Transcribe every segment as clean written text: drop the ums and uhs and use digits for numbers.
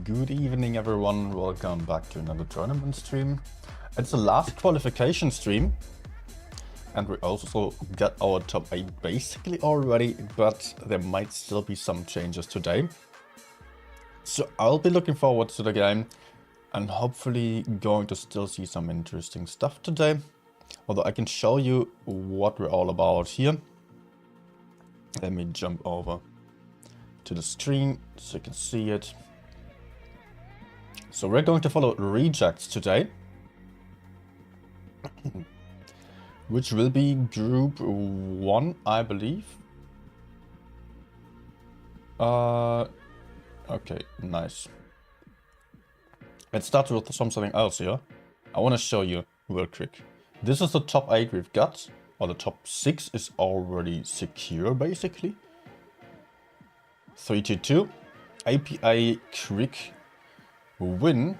Good evening everyone, welcome back to another tournament stream. It's the last qualification stream and we also got our top 8 basically already, but there might still be some changes today. So I'll be looking forward to the game and hopefully going to still see some interesting stuff today. Although I can show you what we're all about here. Let me jump over to the screen so you can see it. So we're going to follow rejects today, which will be group 1, I believe. Okay, nice. Let's start with something else here. I want to show you real quick. This is the top 8 we've got, or the top 6 is already secure basically. 3-2, APA Quick win.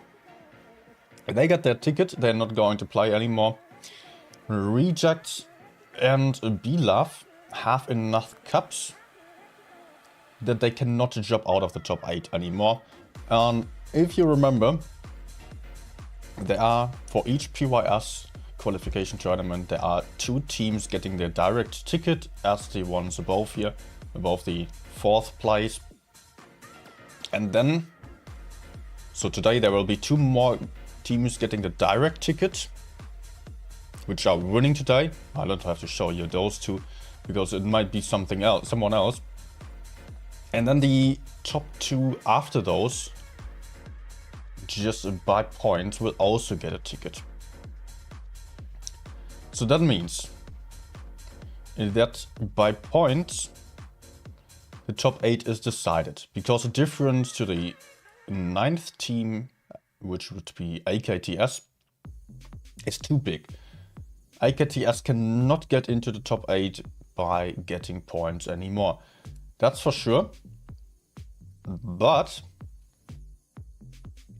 They got their ticket, they're not going to play anymore. Rejects and Beloved have enough cups that they cannot drop out of the top 8 anymore. And if you remember, there are, for each PYS qualification tournament, there are 2 teams getting their direct ticket as the ones above here, above the 4th place. And then, so today there will be 2 more teams getting the direct ticket, which are winning today. I don't have to show you those 2, because it might be something else, someone else. And then the top 2 after those, just by points, will also get a ticket. So that means that by points, the top 8 is decided, because the difference to the 9th team, which would be AKTS, is too big. AKTS cannot get into the top 8 by getting points anymore. That's for sure. But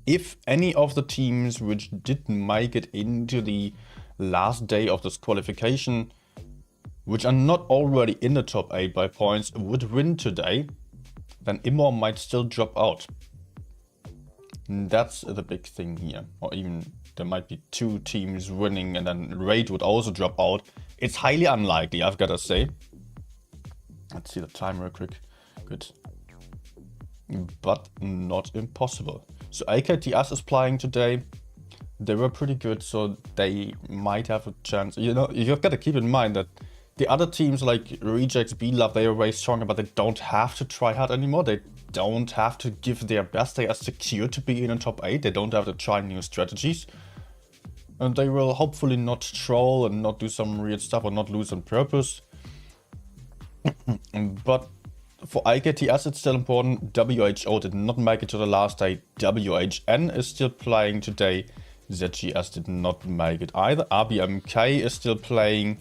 if any of the teams which didn't make it into the last day of this qualification, which are not already in the top 8 by points, would win today, then Immor might still drop out. That's the big thing here. Or even there might be 2 teams winning and then Raid would also drop out. It's highly unlikely, I've got to say. Let's see the time real quick. Good. But not impossible. So AKTS is playing today. They were pretty good, so they might have a chance. You know, you've got to keep in mind that the other teams like Rejects, B-Love, they are way stronger, but they don't have to try hard anymore. They don't have to give their best. They are secure to be in the top 8. They don't have to try new strategies. And they will hopefully not troll and not do some weird stuff or not lose on purpose. But for AKTS it's still important. WHO did not make it to the last day. WHN is still playing today. ZGS did not make it either. RBMK is still playing.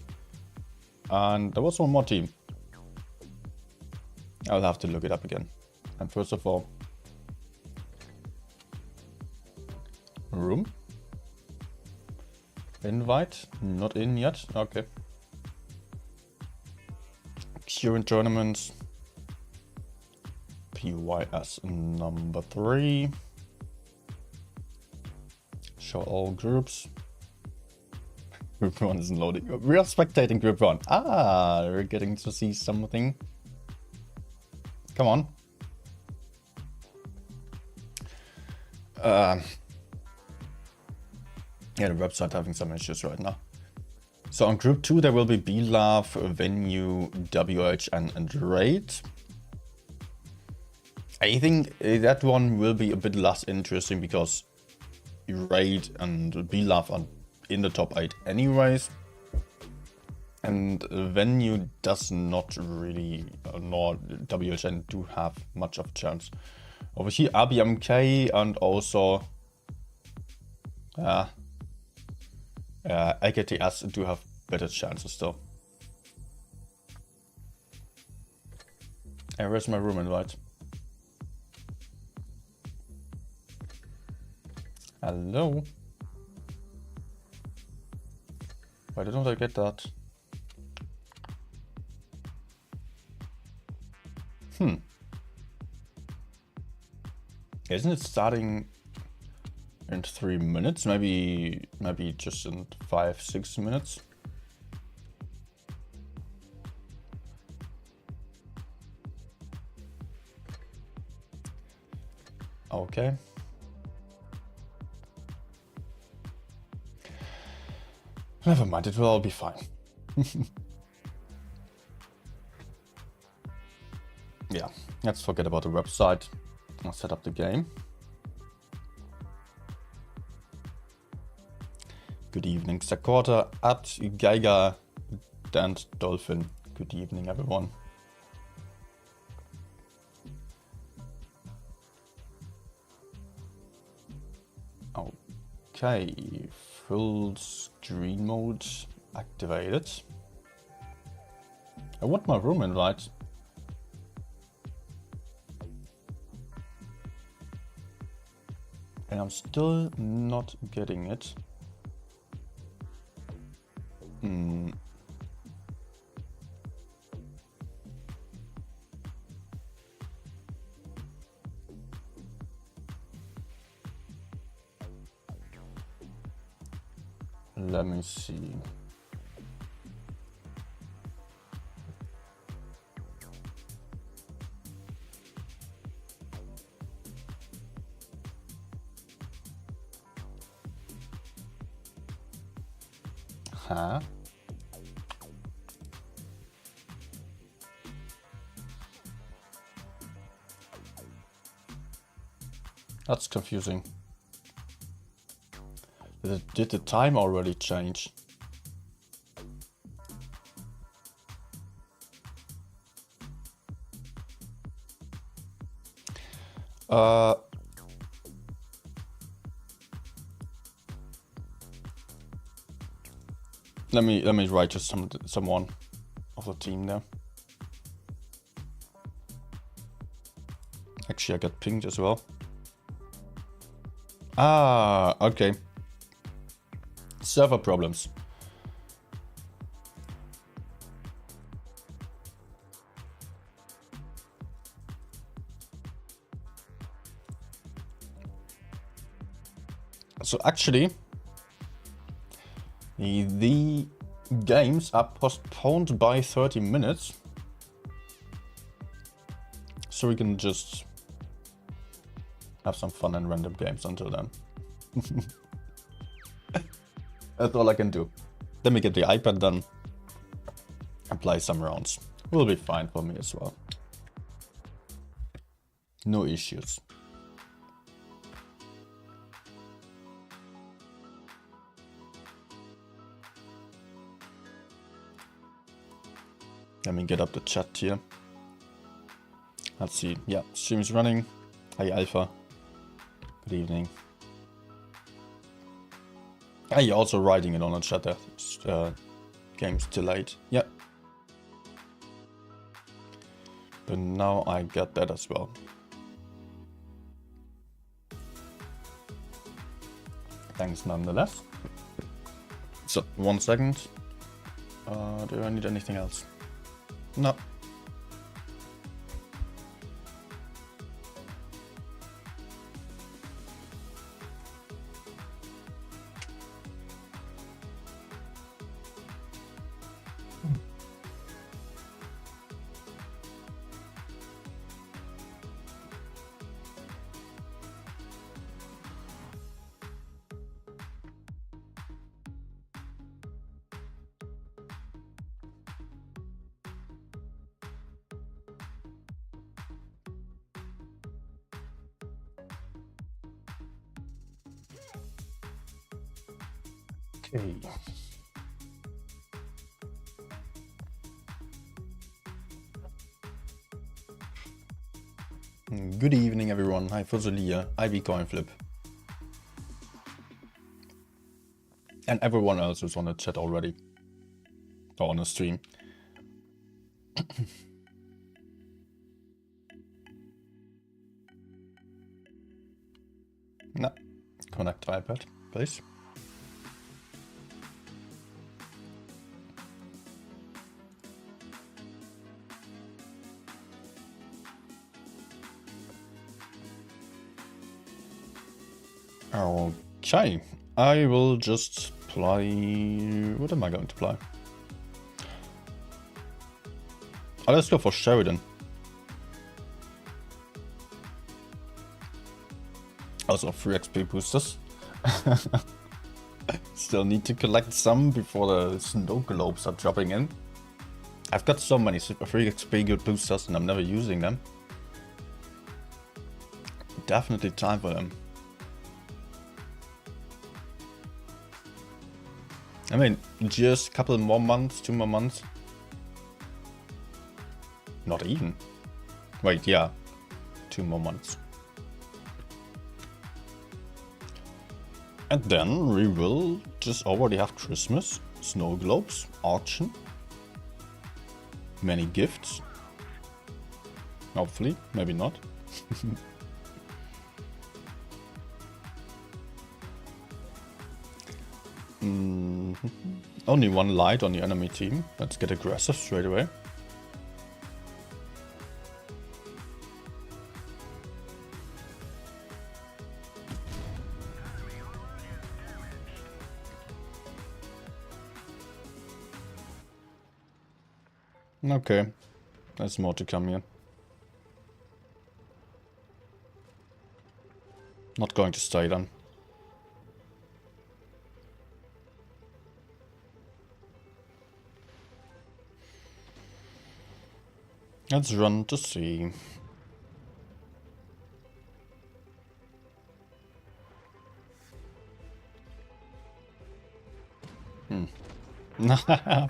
And there was one more team. I'll have to look it up again. And first of all, room. Invite, not in yet. Okay. Current tournaments. PYS number 3. Show all groups. Group 1 isn't loading. We are spectating Group 1. Ah, we're getting to see something. Come on. Yeah, the website having some issues right now. So on Group 2 there will be B-Love, Venue, WHN and Raid. I think that one will be a bit less interesting because Raid and B-Love are in the top 8 anyways. And Venue does not really, nor WHN do have much of a chance. Over here RBMK and also AKTS do have better chances still. And where's my room invite? Hello? Why don't I get that? Isn't it starting in 3 minutes? Maybe just in 5-6 minutes. Okay. Never mind, it will all be fine. Yeah, let's forget about the website. I'll set up the game. Good evening, Sakota at Geiger and Dolphin. Good evening, everyone. Okay, full screen mode activated. I want my room invite. And I'm still not getting it. Let me see. Huh? That's confusing. Did the time already change? Let me write to someone of the team there. Actually, I got pinged as well. Ah, okay. Server problems. So actually, the games are postponed by 30 minutes. So we can just have some fun and random games until then. That's all I can do. Let me get the iPad done and play some rounds. Will be fine for me as well. No issues. Let me get up the chat here. Let's see. Yeah, stream is running. Hi Alpha. Good evening. Ah, you're also writing it on the chat there. Game's delayed. Yeah. But now I get that as well. Thanks nonetheless. So, 1 second. Do I need anything else? No. Okay. Good evening everyone. Hi Fuzulia, IB Coinflip. And everyone else who's on the chat already. Or on the stream. No. Connect iPad, please. Okay, I will just play... What am I going to play? Oh, let's go for Sheridan. Also 3 XP boosters. Still need to collect some before the snow globes are dropping in. I've got so many 3 XP good boosters and I'm never using them. Definitely time for them. I mean, just a couple more months, 2 more months. Not even. Wait, yeah. 2 more months. And then we will just already have Christmas, snow globes, auction, many gifts. Hopefully, maybe not. Only 1 light on the enemy team. Let's get aggressive straight away. Okay. There's more to come here. Not going to stay then. Let's run to see.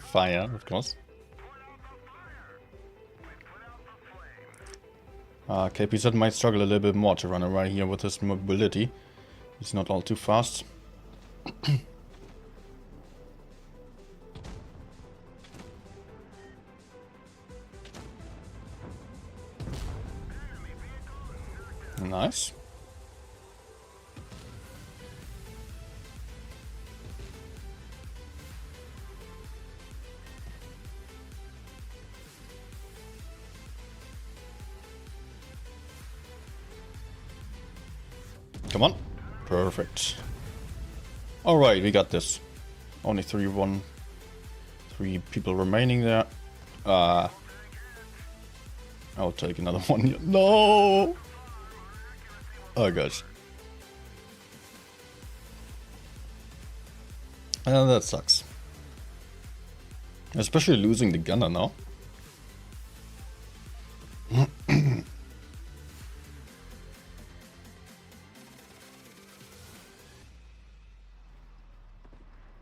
Fire, of course. KPZ might struggle a little bit more to run around here with his mobility. He's not all too fast. Nice. Come on. Perfect. Alright, we got this. Only 3 people remaining there. I'll take another one. No! Oh gosh. That sucks. Especially losing the gunner now.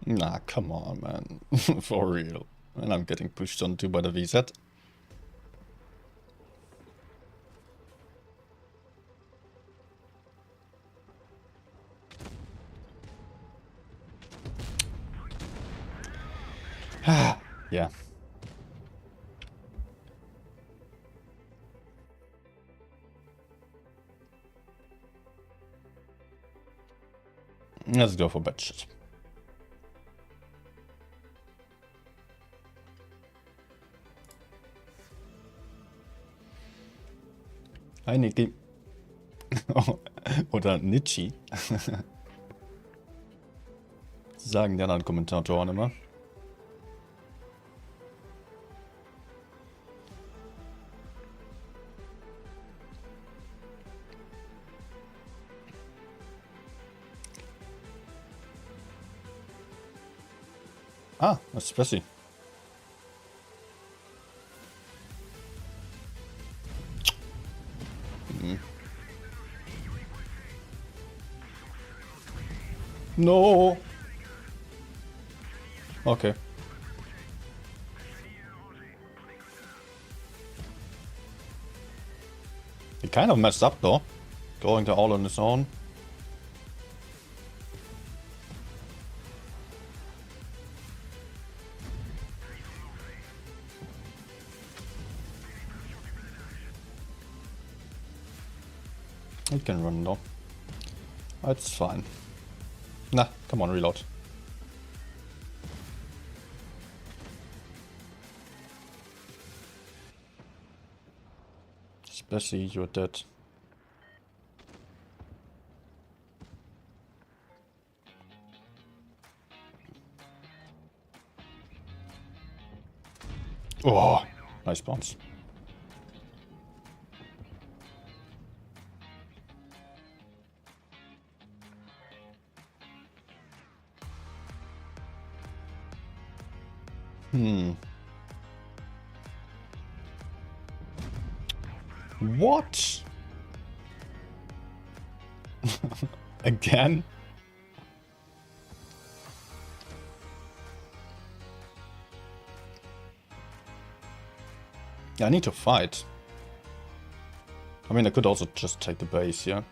Nah, come on, man. For real. And I'm getting pushed onto by the VZ. Yeah. Let's go for batches. Hi, Niki. Oder Nitschi. Sagen die anderen Kommentatoren immer. Ah, that's Bessie. No. Okay. He kind of messed up though, going to all on his own. He can run though. It's fine. Nah, come on, reload. Especially you're dead. Oh, nice bounce. What? Again? Yeah, I need to fight. I mean, I could also just take the base, yeah?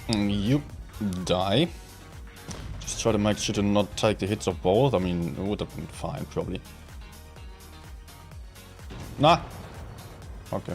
You die. Just try to make sure to not take the hits of both. I mean, it would have been fine, probably. Nah. Okay.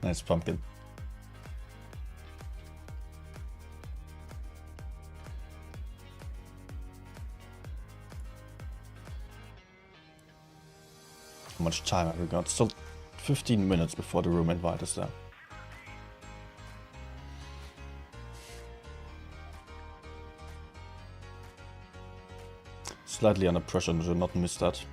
Nice pumpkin. How much time have we got? Still 15 minutes before the room invite is there. Slightly under pressure to not miss that.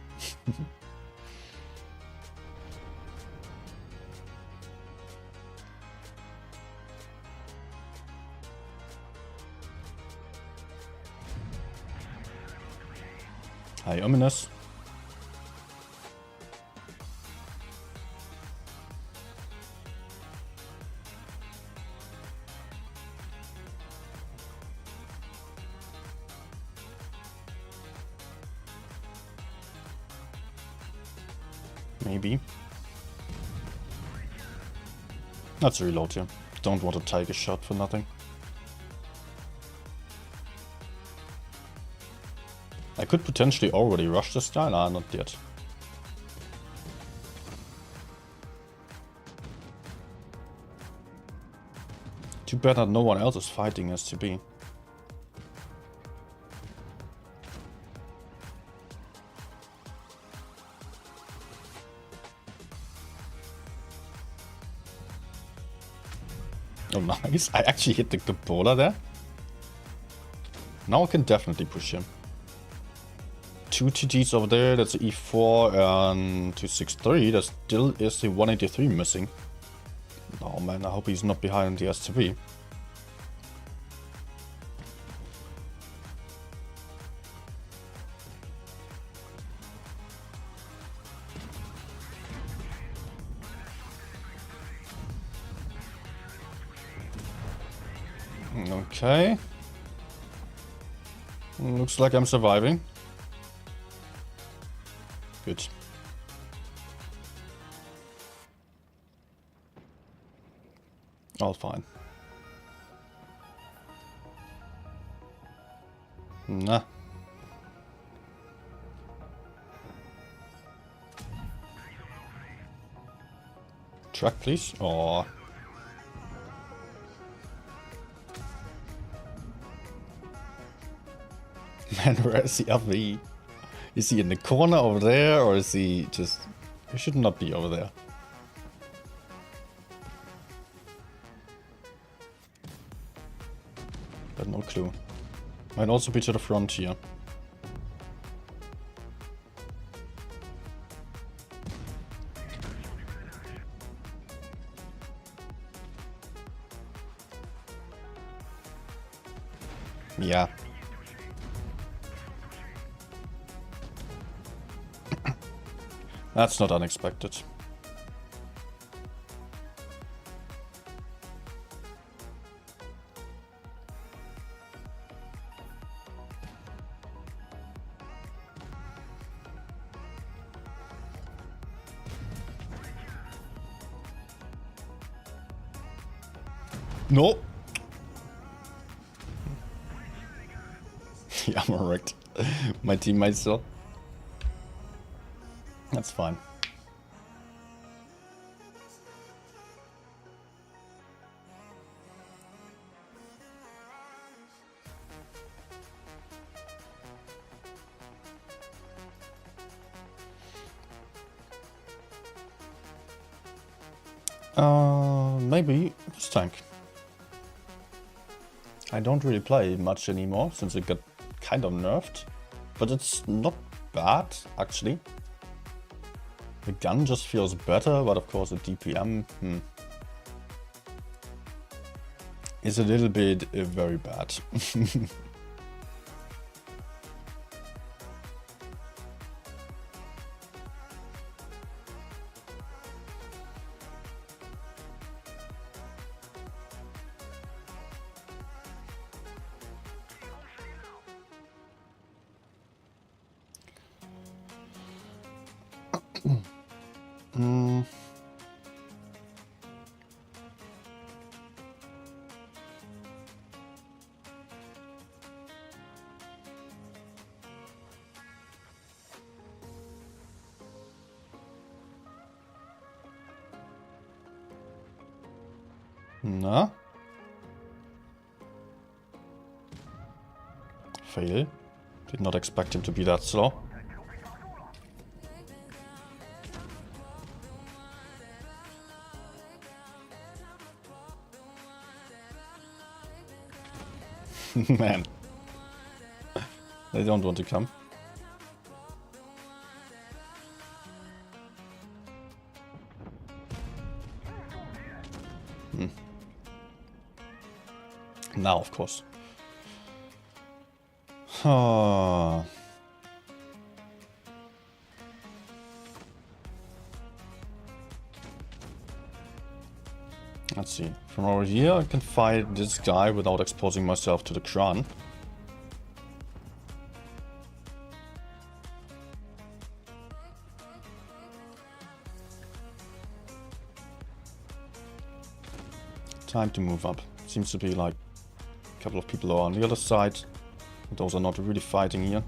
Hi, ominous. Maybe. Let's reload here. Don't want to take a shot for nothing. I could potentially already rush this guy. Nah, not yet. Too bad that no one else is fighting STB. Oh, nice. I actually hit the bowler there. Now I can definitely push him. 2 TGs over there, that's E4 and 263. There still is the 183 missing. Oh man, I hope he's not behind the STB. Okay. Looks like I'm surviving. Good. All fine. Nah. Track, please. Oh. Man, where is the LV? Is he in the corner over there, or is he just... He should not be over there. But no clue. Might also be to the front here. Yeah. That's not unexpected. No. Yeah, I'm wrecked. My teammates still. That's fine. Maybe this tank. I don't really play much anymore since it got kind of nerfed, but it's not bad actually. The gun just feels better, but of course the DPM is a little bit very bad. Mm. Na? Fail. Did not expect him to be that slow. Man. They don't want to come. Now, of course. Let's see. From over here, I can fight this guy without exposing myself to the Kran. Time to move up. Seems to be like a couple of people are on the other side. Those are not really fighting here.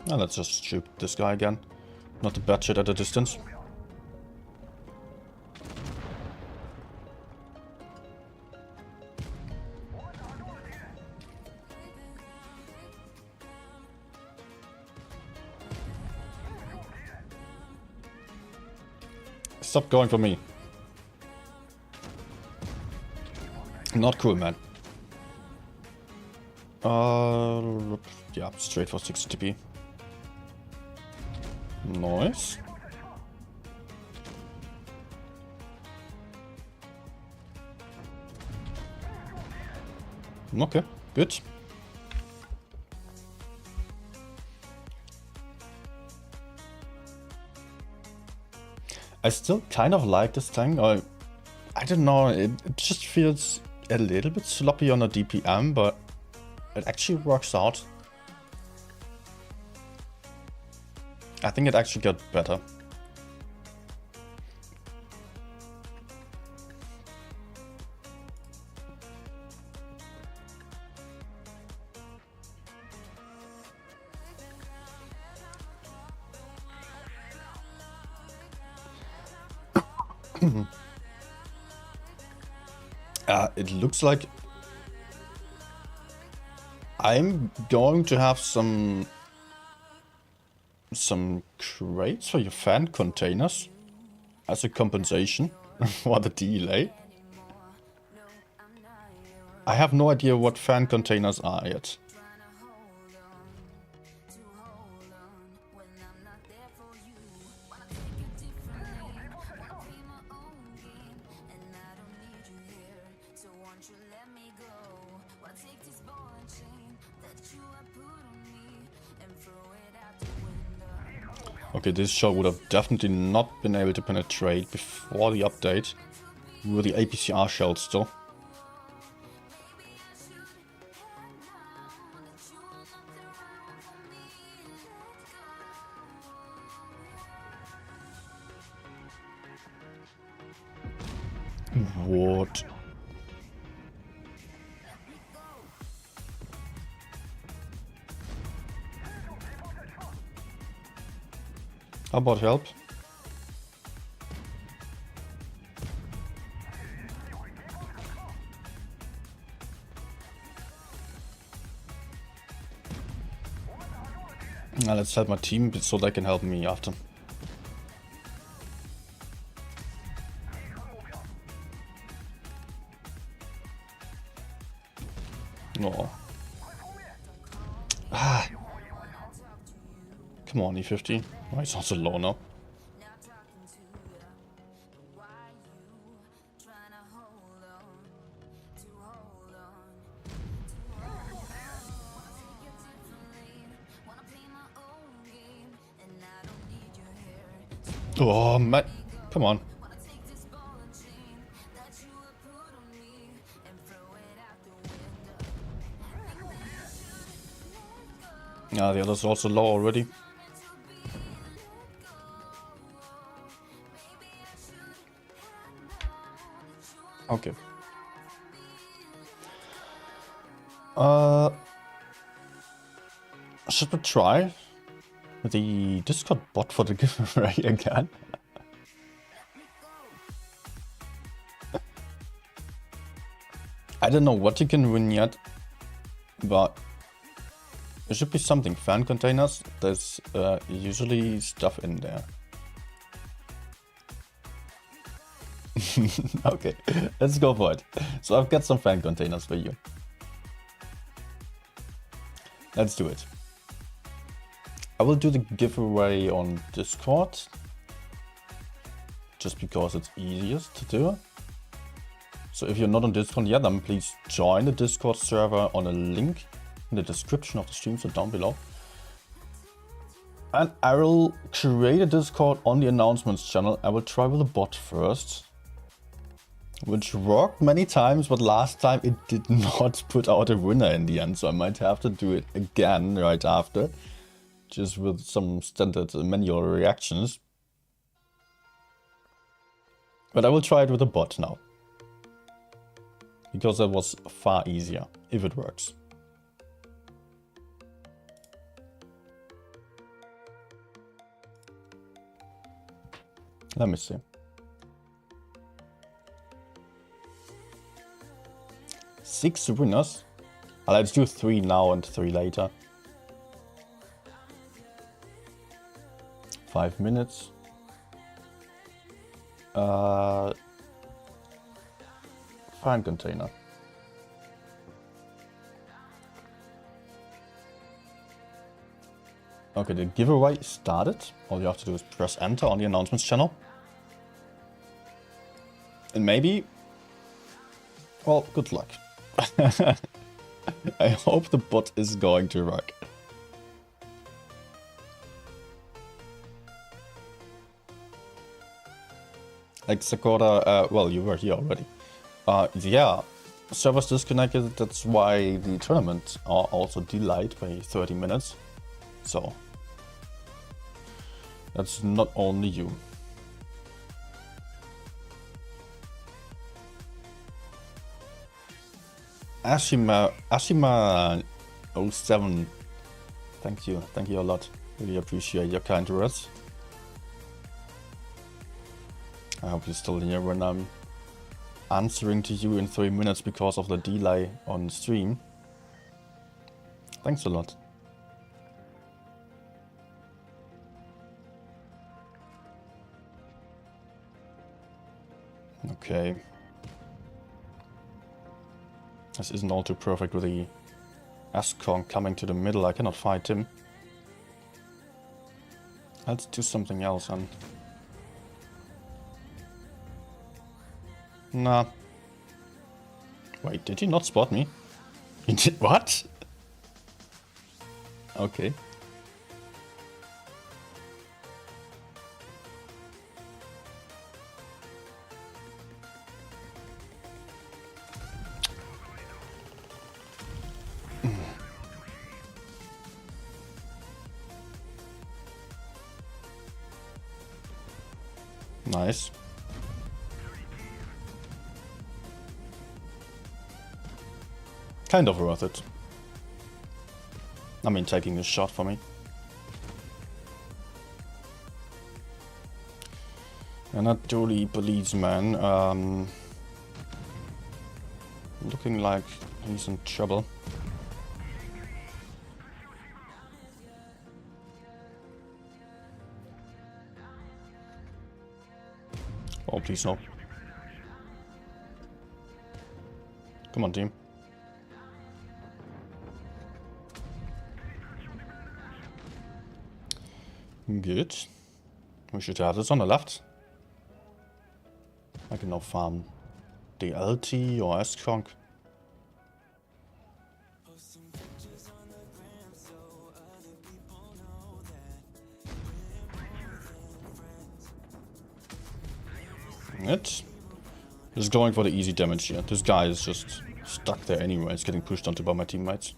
Now let's just shoot this guy again. Not a bad shit at a distance. Stop going for me. Not cool, man. Yeah, straight for 60 TP. Nice. Okay, good. I still kind of like this thing. I don't know, it just feels a little bit sloppy on a DPM, but it actually works out. I think it actually got better. It looks like I'm going to have some crates for your fan containers as a compensation for the delay. I have no idea what fan containers are yet. Okay, this shot would have definitely not been able to penetrate before the update. We were the APCR shells still. What? How about help? Now let's help my team so they can help me after. No. Ah. Come on, E50. Oh, he's also low now. Oh, man. Come on. Yeah, the other's also low already. Okay. Should we try the Discord bot for the giveaway again? I don't know what you can win yet, but there should be something. Fan containers, there's usually stuff in there. Okay, let's go for it. So I've got some fan containers for you. Let's do it. I will do the giveaway on Discord, just because it's easiest to do. So if you're not on Discord yet, then please join the Discord server on a link in the description of the stream, so down below. And I will create a Discord on the announcements channel. I will try with a bot first, which worked many times, but last time it did not put out a winner in the end, so I might have to do it again right after, just with some standard manual reactions. But I will try it with a bot now, because that was far easier, if it works. Let me see. 6 winners. Let's do 3 now and 3 later. 5 minutes. Fan container. Okay, the giveaway started. All you have to do is press enter on the announcements channel. And maybe... well, good luck. I hope the bot is going to work. Like Sakura, well, you were here already. Yeah, servers disconnected, that's why the tournament are also delayed by 30 minutes. So, that's not only you. Ashima07, thank you a lot. Really appreciate your kind words. I hope you're still here when I'm answering to you in 3 minutes because of the delay on stream. Thanks a lot. Okay. This isn't all too perfect with the S-Kong coming to the middle. I cannot fight him. Let's do something else, and nah. Wait, did he not spot me? He did what? Okay. Nice. Kind of worth it. I mean, taking a shot for me. And that dirty policeman, looking like he's in trouble. Oh, please no. Come on, team. Good. We should have this on the left. I can now farm the LT or S-Kong. It. Just going for the easy damage here. This guy is just stuck there anyway. It's getting pushed onto by my teammates.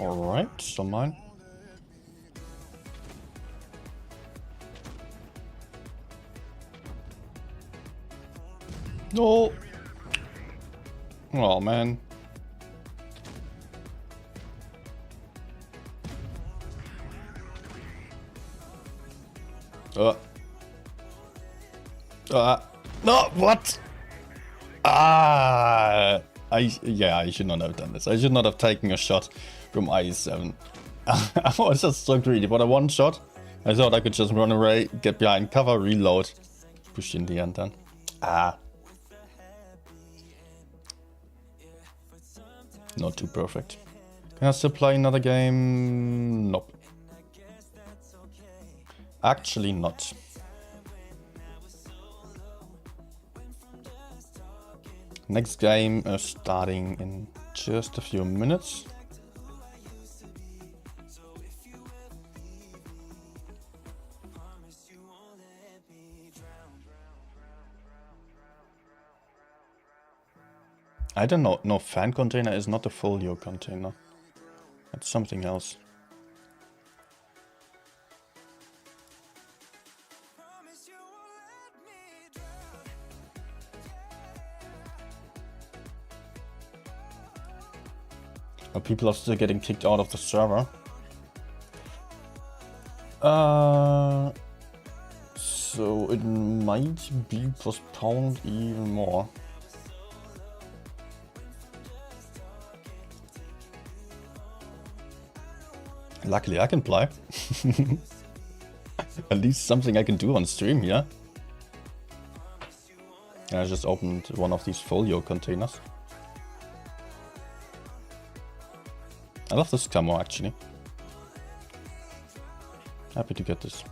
Alright, so mine. No! Oh man. No, what? I should not have done this. I should not have taken a shot from IE7. I was just so greedy. But a one shot, I thought I could just run away, get behind cover, reload. Push in the end then. Not too perfect. Can I still play another game? Nope. Actually not. Next game is starting in just a few minutes. I don't know. No, fan container is not a folio container. That's something else. Oh, people are still getting kicked out of the server. So it might be postponed even more. Luckily I can play. At least something I can do on stream here. I just opened one of these folio containers. I love this camo actually. Happy to get this.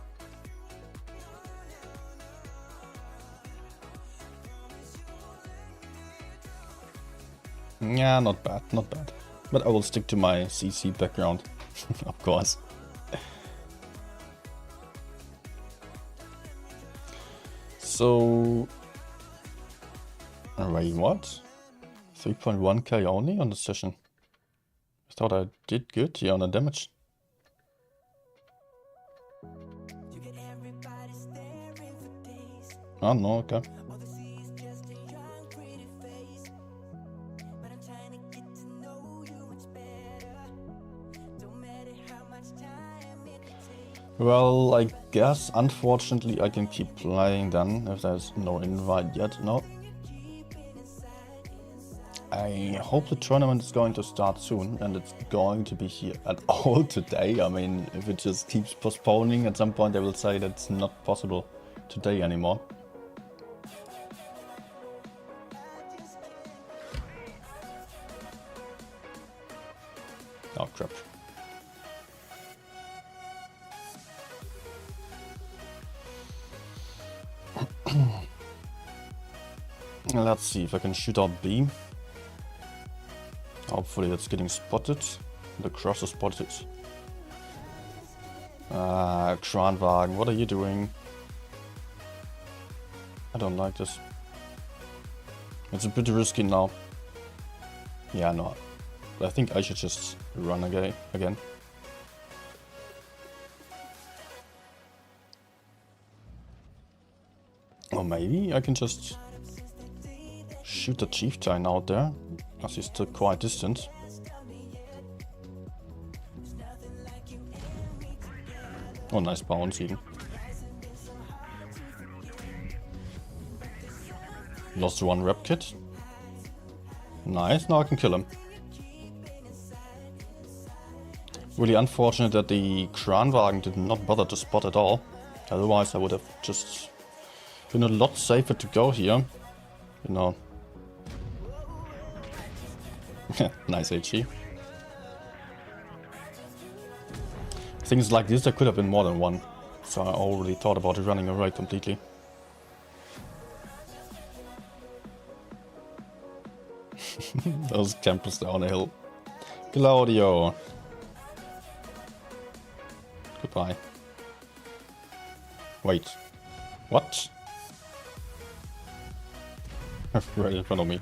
Yeah, not bad, not bad. But I will stick to my CC background, of course. So... Wait, what? 3.1k only on the session? I thought I did good here on the damage. Oh no, okay. Well, I guess unfortunately I can keep playing then, if there's no invite yet, no. I hope the tournament is going to start soon and it's going to be here at all today. I mean, if it just keeps postponing, at some point they will say that's not possible today anymore. Oh crap. Let's see if I can shoot out B. Hopefully that's getting spotted. The cross is spotted. Kranwagen, what are you doing? I don't like this. It's a bit risky now. Yeah, no. I think I should just run again. Or maybe I can just shoot the chieftain out there, as he's still quite distant. Oh, nice bounce even. Lost one rep kit. Nice, now I can kill him. Really unfortunate that the Kranwagen did not bother to spot at all. Otherwise I would have just been a lot safer to go here. You know. Nice HE. Things like this, there could have been more than one. So I already thought about running away completely. Those campers down the hill. Claudio. Goodbye. Wait. What? Right in front of me.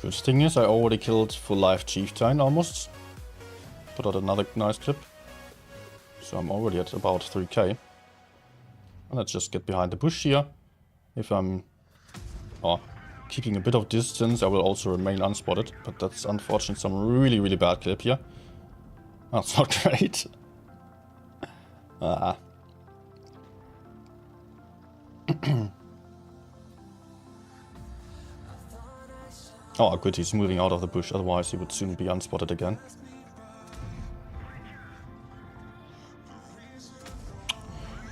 Good thing is I already killed full life Chieftain almost. Put out another nice clip. So I'm already at about 3k. And let's just get behind the bush here. If I'm keeping a bit of distance, I will also remain unspotted. But that's unfortunate, some really, really bad clip here. That's not great. Oh, good, he's moving out of the bush, otherwise he would soon be unspotted again.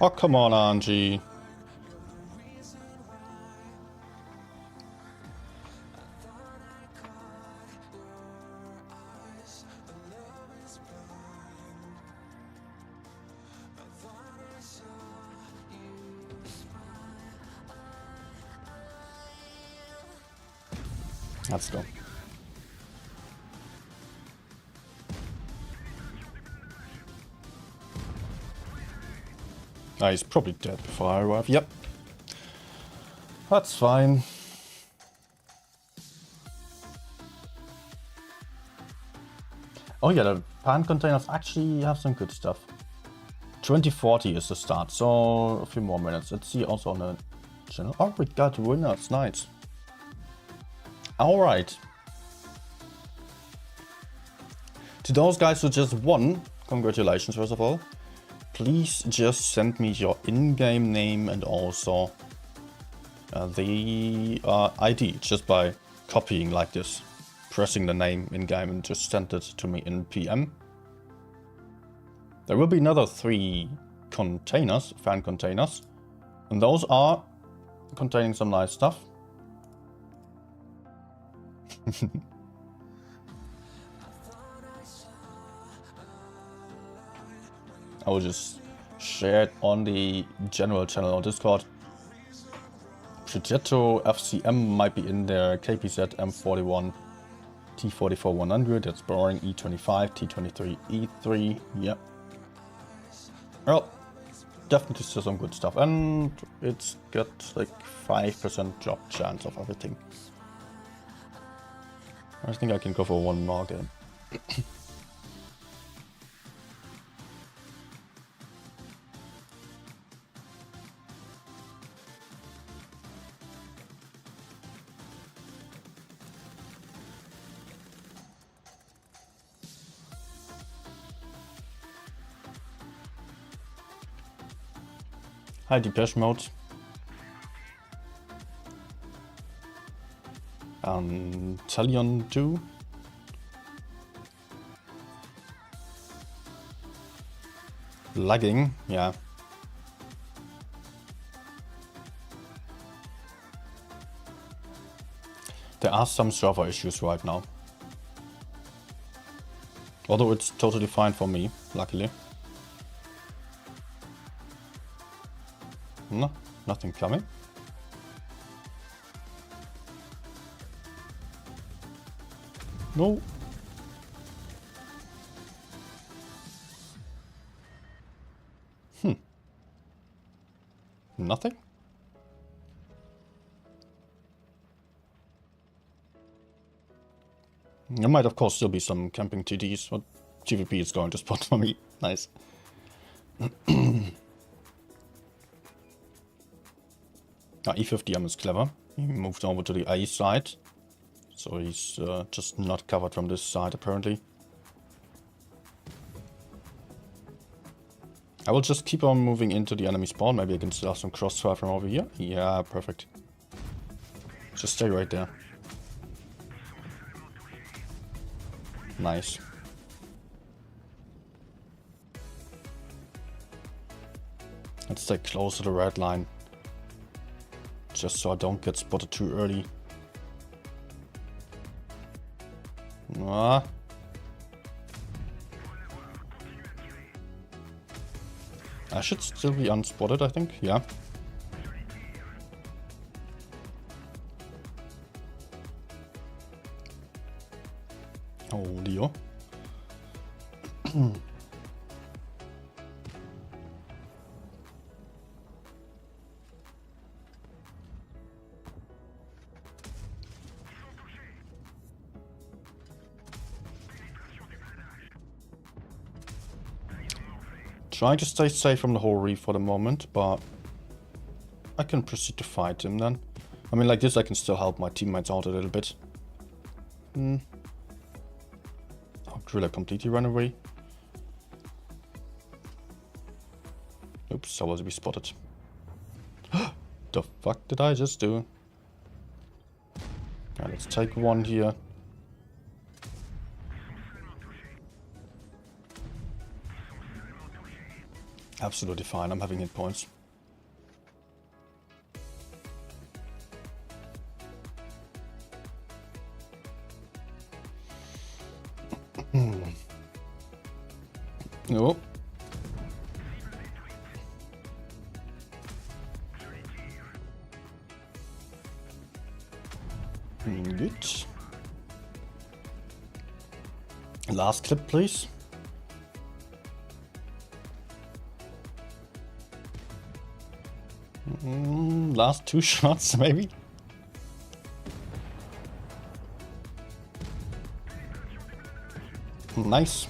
Oh, come on, Angie. Let's go. Ah, he's probably dead before I arrive. Yep. That's fine. Oh yeah, the pan containers actually have some good stuff. 2040 is the start, so a few more minutes. Let's see also on the channel. Oh, we got winners, nice. Alright. To those guys who just won, congratulations first of all. Please just send me your in-game name and also the ID just by copying like this. Pressing the name in-game and just send it to me in PM. There will be another 3 containers, fan containers. And those are containing some nice stuff. I will just share it on the general channel on Discord. Progetto FCM might be in there, KPZ M41, T44 100, that's boring, E25, T23, E3, yep. Well, definitely still some good stuff, and it's got like 5% drop chance of everything. I think I can go for one more game. Hi, Depeche Mode. Talion 2. Lagging, yeah. There are some server issues right now. Although it's totally fine for me, luckily. No, nothing coming. No. Nothing? There might of course still be some camping TDs, but GVP is going to spot for me. Nice. E50M is clever. He moved over to the A side. So he's just not covered from this side apparently. I will just keep on moving into the enemy spawn. Maybe I can still have some crossfire from over here. Yeah, perfect. Just stay right there. Nice. Let's stay close to the red line. Just so I don't get spotted too early. Ah. I should still be unspotted, I think. Yeah. Oh, Leo. trying to stay safe from the whole reef for the moment, but I can proceed to fight him then. I mean, like this I can still help my teammates out a little bit. Oh, Driller completely ran away. Oops, I was to be spotted. The fuck did I just do? Okay, let's take one here. Absolutely fine, I'm having hit points. No. Good. Last clip, please. Last 2 shots, maybe? Nice.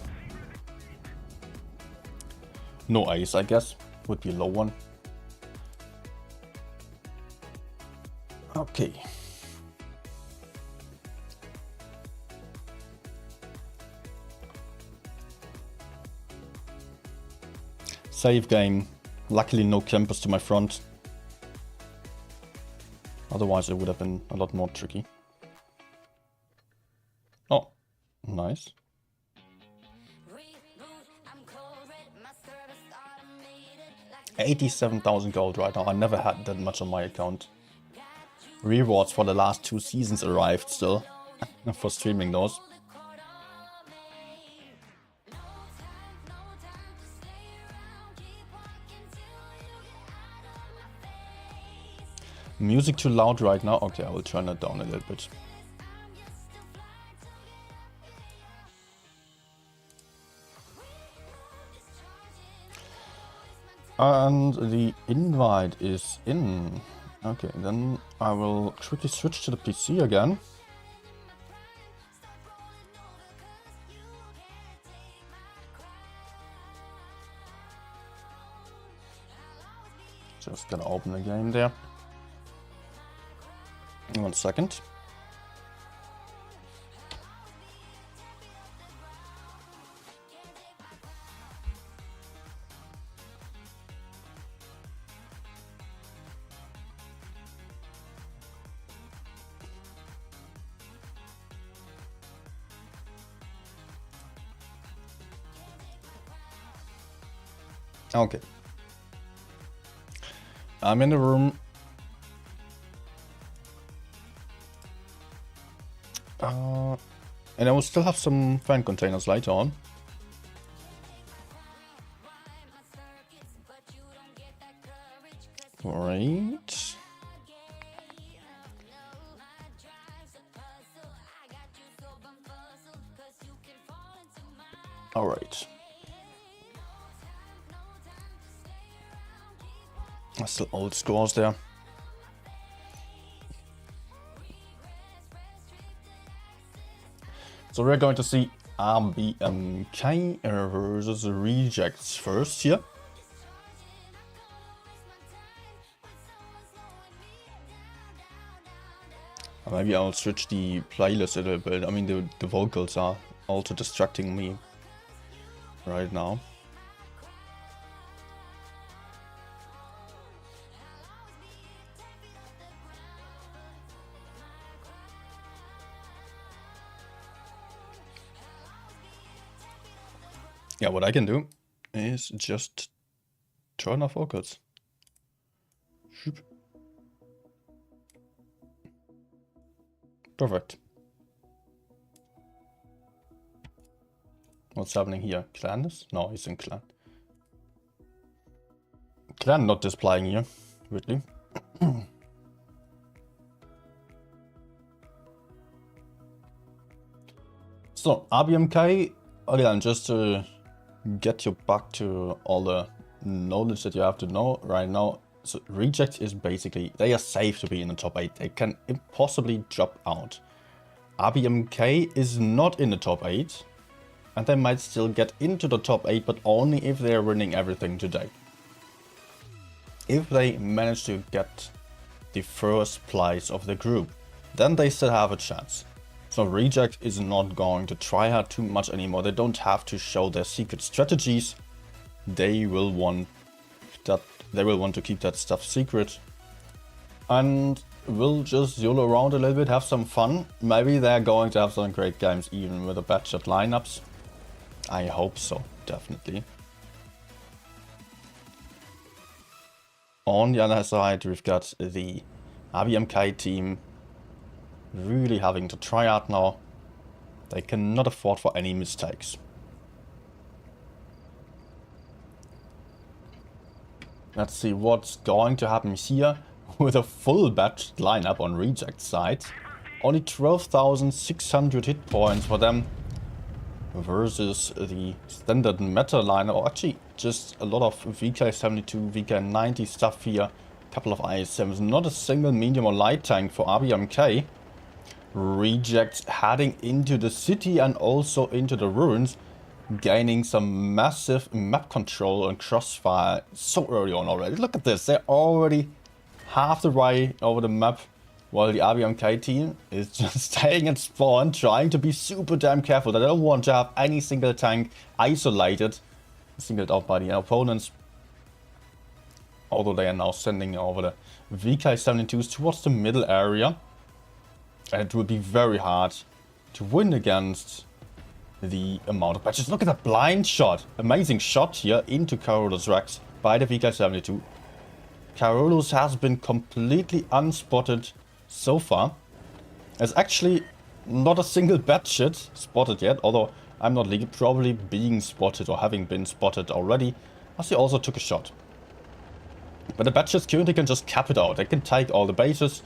No ace, I guess. Would be a low one. Okay. Save game. Luckily no campers to my front. Otherwise it would have been a lot more tricky. Oh, nice. 87,000 gold right now. I never had that much on my account. Rewards for the last 2 seasons arrived still. For streaming those. Music too loud right now? Okay, I will turn it down a little bit. And the invite is in. Okay, then I will quickly switch to the PC again. Just gonna open the game there. 1 second. Okay. I'm in the room. And I will still have some fan containers later on. Great. All right. Still old scores there. So we're going to see RBMK versus Rejects first here. Maybe I'll switch the playlist a little bit. I mean, the vocals are also distracting me right now. Yeah, what I can do is just turn off vocals. Perfect. What's happening here? Clan is? No, he's in clan. Clan not displaying here, weirdly. So, RBMK, again, just to get you back to all the knowledge that you have to know right now. So Reject is basically, they are safe to be in the top 8. They can impossibly drop out. RBMK is not in the top 8. and they might still get into the top 8, but only if they are winning everything today. If they manage to get the first place of the group, then they still have a chance. So Reject is not going to try hard too much anymore. They don't have to show their secret strategies. They will want to keep that stuff secret. And will just YOLO around a little bit, have some fun. Maybe they're going to have some great games even with the bad shot lineups. I hope so, definitely. On the other side, we've got the ABMK team really having to try hard now. They cannot afford for any mistakes. Let's see what's going to happen here with a full batch lineup on Reject side. Only 12,600 hit points for them versus the standard meta lineup, or actually just a lot of VK72, VK90 stuff here. A couple of IS7s, not a single medium or light tank for ABMK. Reject heading into the city and also into the ruins, gaining some massive map control and crossfire so early on already. Look at this, they're already half the way over the map, while the ABMK team is just staying at spawn, trying to be super damn careful. They don't want to have any single tank isolated, singled out by the opponents. Although they are now sending over the VK72s towards the middle area. And it will be very hard to win against the amount of patches. Look at that blind shot. Amazing shot here into Carolus Rex by the VK72. Carolus has been completely unspotted so far. There's actually not a single batchet spotted yet, although I'm not legal, probably being spotted or having been spotted already, as he also took a shot. But the batchets currently can just cap it out. They can take all the bases.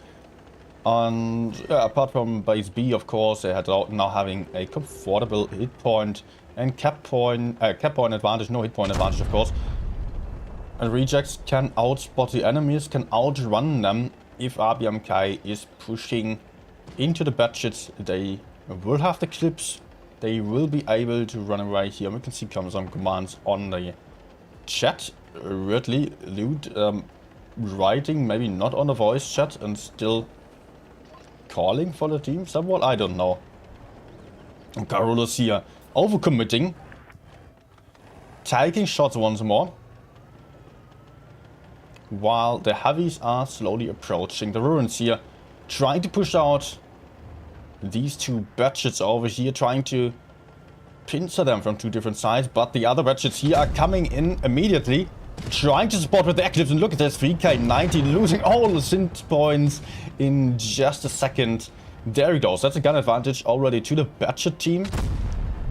And yeah, apart from base B, of course, they had now having a comfortable hit point and cap point advantage, no hit point advantage, of course. And Rejects can outspot the enemies, can outrun them. If ABMK is pushing into the batchets, they will have the clips. They will be able to run away here. We can see some commands on the chat. Weirdly, Lude writing, maybe not on the voice chat, and still calling for the team somewhat, I don't know. Carolus here overcommitting, taking shots once more, while the heavies are slowly approaching the ruins here, trying to push out these two batchets over here, trying to pincer them from two different sides, but the other batchets here are coming in immediately, trying to support with the Eclipse. And look at this, VK90 losing all the synth points in just a second. There he goes. That's a gun advantage already to the Batchet team.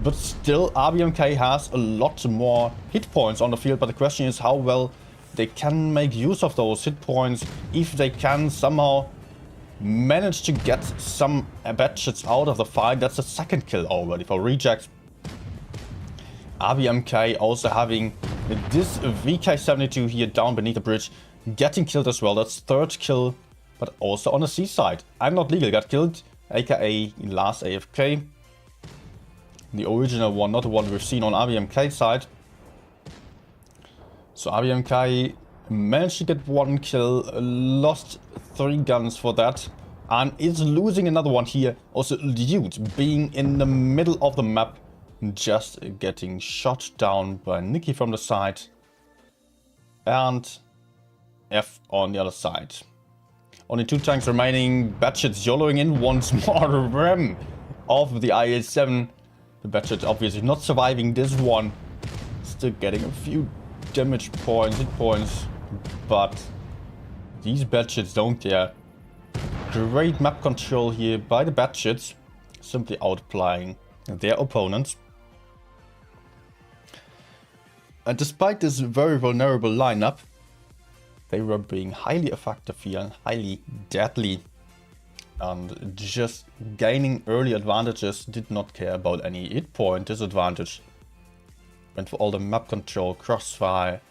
But still, ABMK has a lot more hit points on the field. But the question is how well they can make use of those hit points. If they can somehow manage to get some Batchets out of the fight. That's the second kill already for Reject. ABMK also having this VK72 here down beneath the bridge, getting killed as well. That's third kill, but also on the seaside. I'm Not Legal got killed, aka last AFK. The original one, not the one we've seen on ABMK side. So ABMK managed to get one kill, lost 3 guns for that, and is losing another one here. Also, Lude being in the middle of the map, just getting shot down by Nikki from the side, and F on the other side. Only 2 tanks remaining. Batchets YOLOing in once more. Rem of the IS7. The Batchet obviously not surviving this one. Still getting a few damage points, hit points, but these Batchets don't care. Great map control here by the Batchets, simply outplaying their opponents. And despite this very vulnerable lineup, they were being highly effective here and highly deadly. And just gaining early advantages, did not care about any hit point disadvantage. Went for all the map control, crossfire,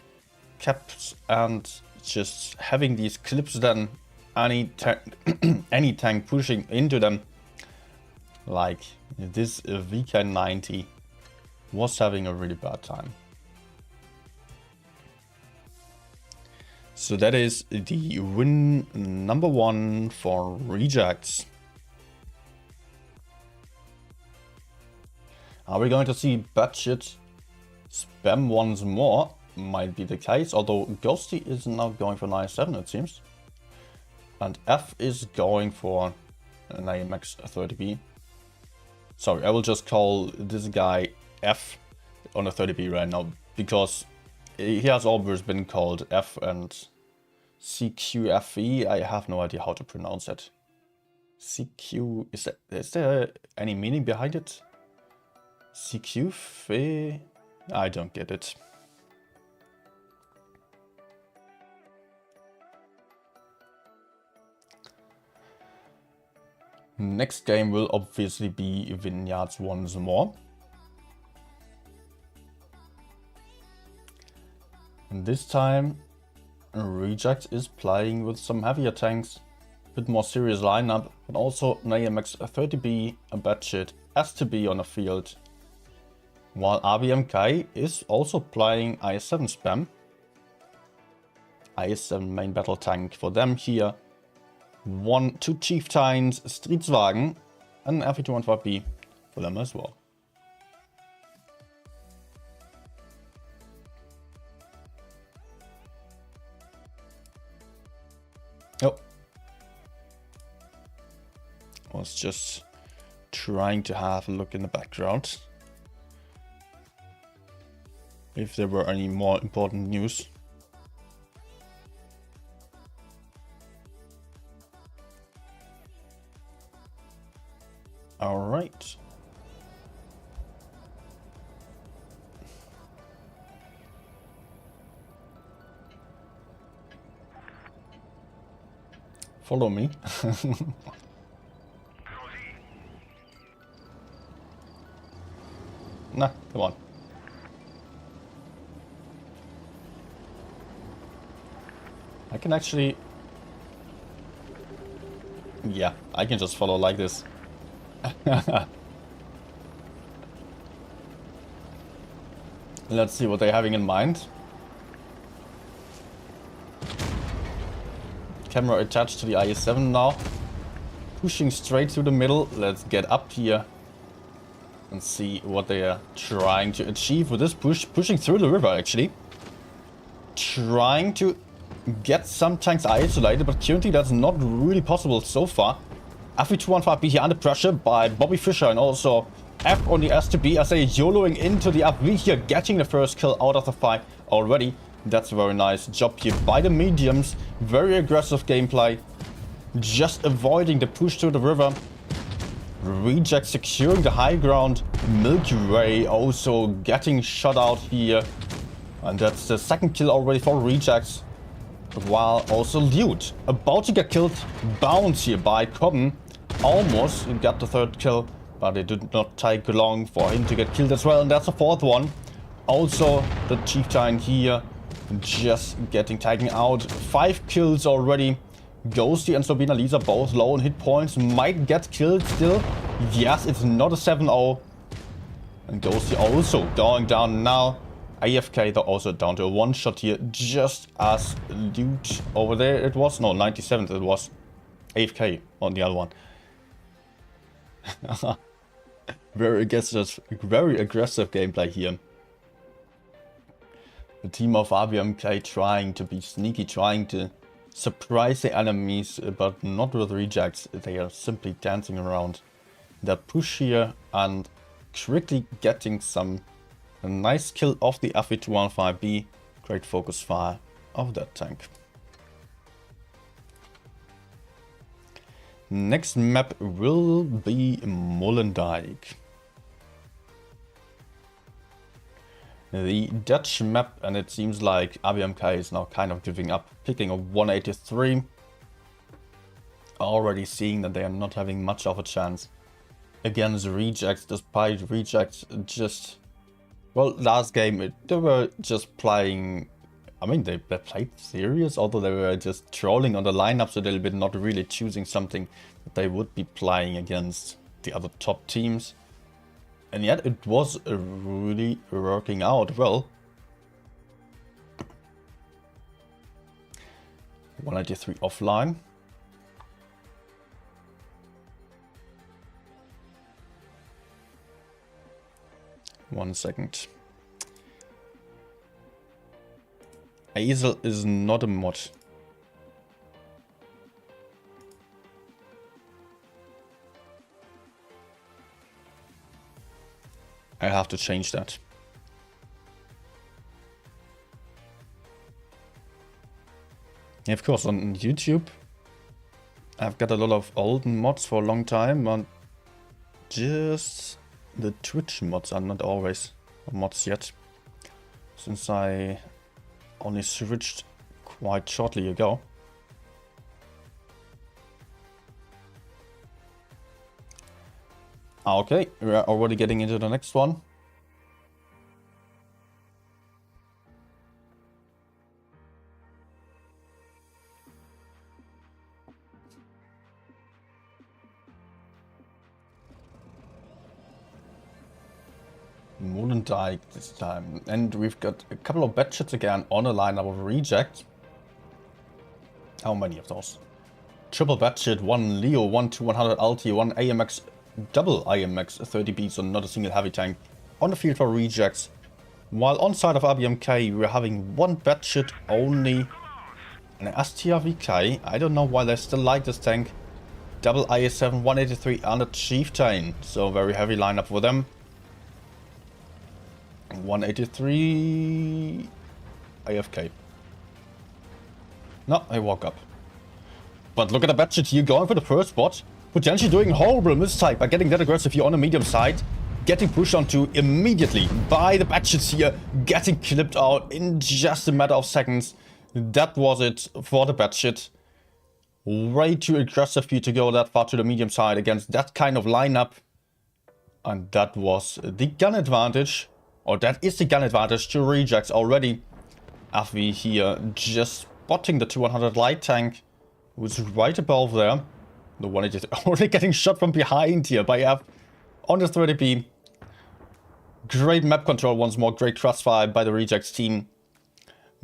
caps, and just having these clips then any tank pushing into them. Like this VK90 was having a really bad time. So that is the win number 1 for Rejects. Are we going to see Budget spam once more? Might be the case, although Ghosty is now going for 9-7 it seems. And F is going for an AMX 30B. Sorry, I will just call this guy F on a 30B right now, because he has always been called F and CQFE. I have no idea how to pronounce it. CQ, is there any meaning behind it? CQFE? I don't get it. Next game will obviously be Vineyards once more. And this time Reject is playing with some heavier tanks, a bit more serious lineup, but also an AMX 30B, a Budget S2B on the field. While RBMK is also playing IS-7 spam. IS-7 main battle tank for them here. 2 Chieftains, Streetswagen, and FE215B for them as well. Oh. I was just trying to have a look in the background if there were any more important news. All right. Follow me. Nah, come on. I can actually... Yeah, I can just follow like this. Let's see what they're having in mind. Camera attached to the IS-7 now. Pushing straight through the middle. Let's get up here and see what they are trying to achieve with this push. Pushing through the river actually. Trying to get some tanks isolated, but currently that's not really possible so far. FE215B here under pressure by Bobby Fischer, and also F on the S2B as they YOLOing into the FV here, getting the first kill out of the fight already. That's a very nice job here by the mediums. Very aggressive gameplay. Just avoiding the push to the river. Reject securing the high ground. Milky Way also getting shot out here. And that's the second kill already for Rejects. While also Lute about to get killed. Bounce here by Cobham. Almost got the third kill, but it did not take long for him to get killed as well. And that's the fourth one. Also the Chieftain here just getting taken out. 5 kills already. Ghosty and Sabina Lisa both low on hit points. Might get killed still. Yes, it's not a 7-0. And Ghosty also going down now. AFK though also down to a 1-shot here. Just as Lute over there it was. No, 97th it was. AFK on the other one. Very aggressive gameplay here. The team of RBMK trying to be sneaky, trying to surprise the enemies, but not with Rejects. They are simply dancing around that push here and quickly getting a nice kill off the FE215B. Great focus fire of that tank. Next map will be Molendyke. The Dutch map, and it seems like RBMK is now kind of giving up, picking a 183. Already seeing that they are not having much of a chance against Rejects, despite Rejects just... Well, last game they were just playing... I mean, they played serious, although they were just trolling on the lineups a little bit, not really choosing something that they would be playing against the other top teams. And yet it was really working out well. 183 offline. One second. Hazel is not a mod. I have to change that. Yeah, of course, on YouTube, I've got a lot of old mods for a long time, and just the Twitch mods are not always mods yet, since I only switched quite shortly ago. Okay, we're already getting into the next one. Molendyke this time. And we've got a couple of bad shits again on a lineup of reject. How many of those? Triple bad shit, one Leo, one to 100 ulti, one AMX, double IMX 30 beats on not a single heavy tank on the field for rejects. While on side of RBMK, we're having one bad shit only. An STRVK, I don't know why they still like this tank. Double IS7, 183 and a Chieftain. So very heavy lineup for them. 183 AFK. No, I walk up. But look at the bad shit here, going for the first spot. Potentially doing a horrible mistake by getting that aggressive here on the medium side. Getting pushed onto immediately by the bad shits here. Getting clipped out in just a matter of seconds. That was it for the bad shit. Way too aggressive for you to go that far to the medium side against that kind of lineup. And that was the gun advantage. Or that is the gun advantage to rejects already. After we here just spotting the 200 light tank. Who's right above there. The one is already getting shot from behind here by F on the 30p. Great map control once more. Great crossfire by the rejects team.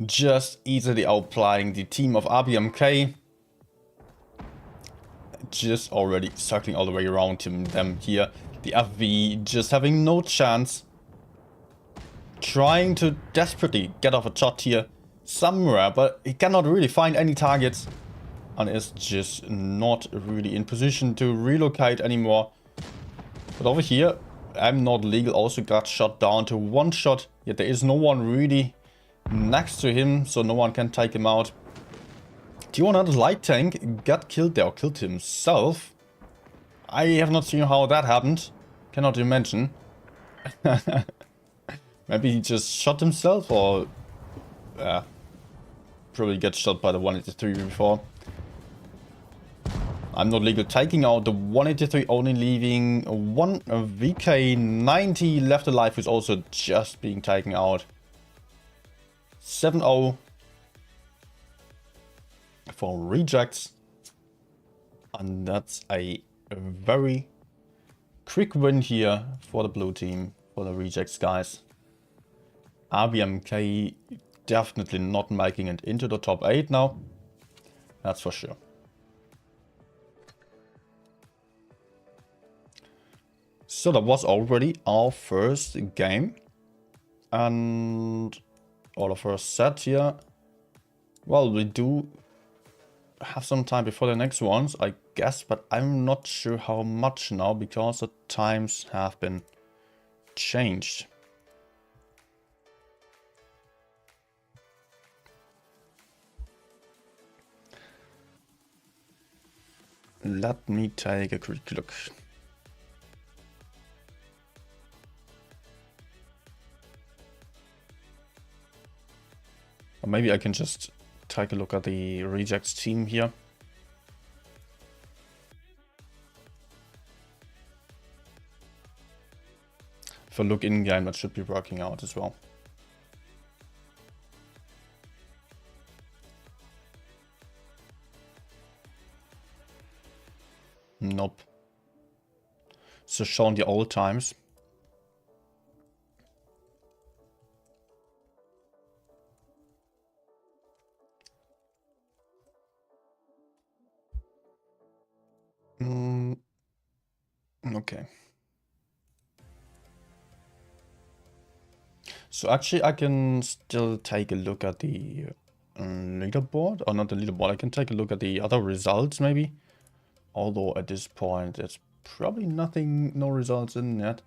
Just easily outplaying the team of RBMK. Just already circling all the way around them here. The FV just having no chance. Trying to desperately get off a shot here somewhere, but he cannot really find any targets. And is just not really in position to relocate anymore. But over here, I'm Not Legal also got shot down to one shot. Yet there is no one really next to him, so no one can take him out. T100 light tank got killed there, or killed himself. I have not seen how that happened. Cannot imagine. Maybe he just shot himself, or probably get shot by the 183 before. I'm Not Legal taking out the 183, only leaving one VK90 left alive, who's also just being taken out. 7-0 for rejects. And that's a very quick win here for the blue team, for the rejects guys. RBMK definitely not making it into the top 8 now. That's for sure. So that was already our first game. And our first set here. Well, we do have some time before the next ones, I guess. But I'm not sure how much now, because the times have been changed. Let me take a quick look. Or maybe I can just take a look at the rejects team here. If I look in game, that should be working out as well. Nope. So showing the old times. Okay. So actually I can still take a look at the leaderboard, or not the leaderboard, I can take a look at the other results maybe. Although at this point there's probably no results in yet.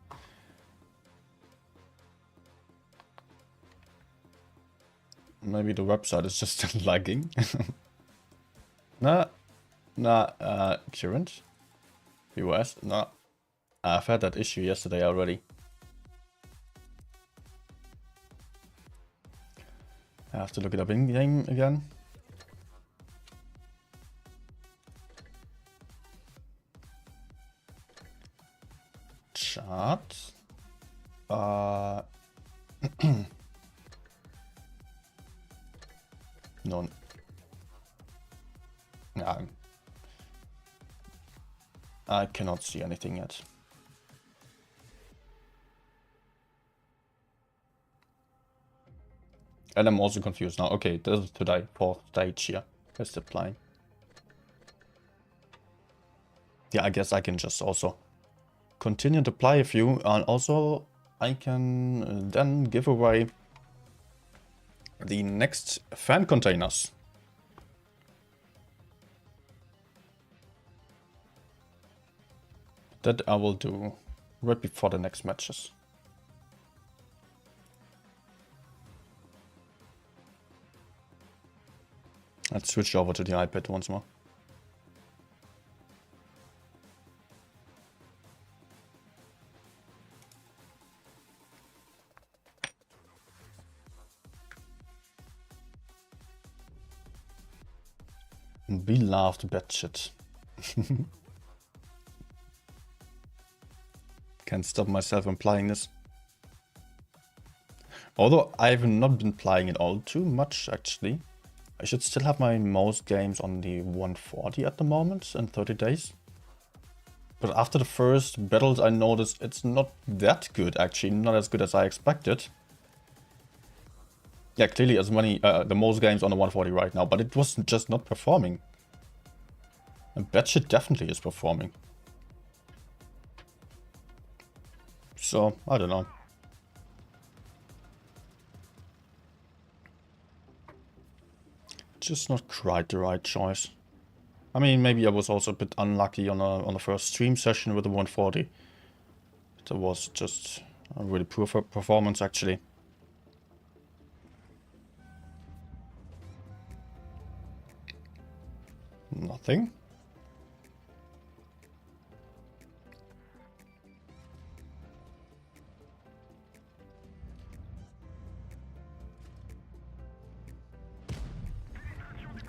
Maybe the website is just lagging. Nah, current. PYS, nah. I've had that issue yesterday already. I have to look it up in game again. Chart. No. Yeah. I cannot see anything yet. And I'm also confused now. Okay, this is today, 4th stage here. Is the playing? Yeah, I guess I can just also continue to play a few, and also I can then give away the next fan containers. That I will do right before the next matches. Let's switch over to the iPad once more. Beloved batshit. Can't stop myself from playing this. Although I've not been playing it all too much actually. I should still have my most games on the 140 at the moment in 30 days. But after the first battles I noticed it's not that good actually, not as good as I expected. Yeah, clearly as many, the most games on the 140 right now, but it was just not performing. And batshit definitely is performing. So, I don't know. Just not quite the right choice. I mean, maybe I was also a bit unlucky on the first stream session with the 140. That was just a really poor performance actually. Nothing.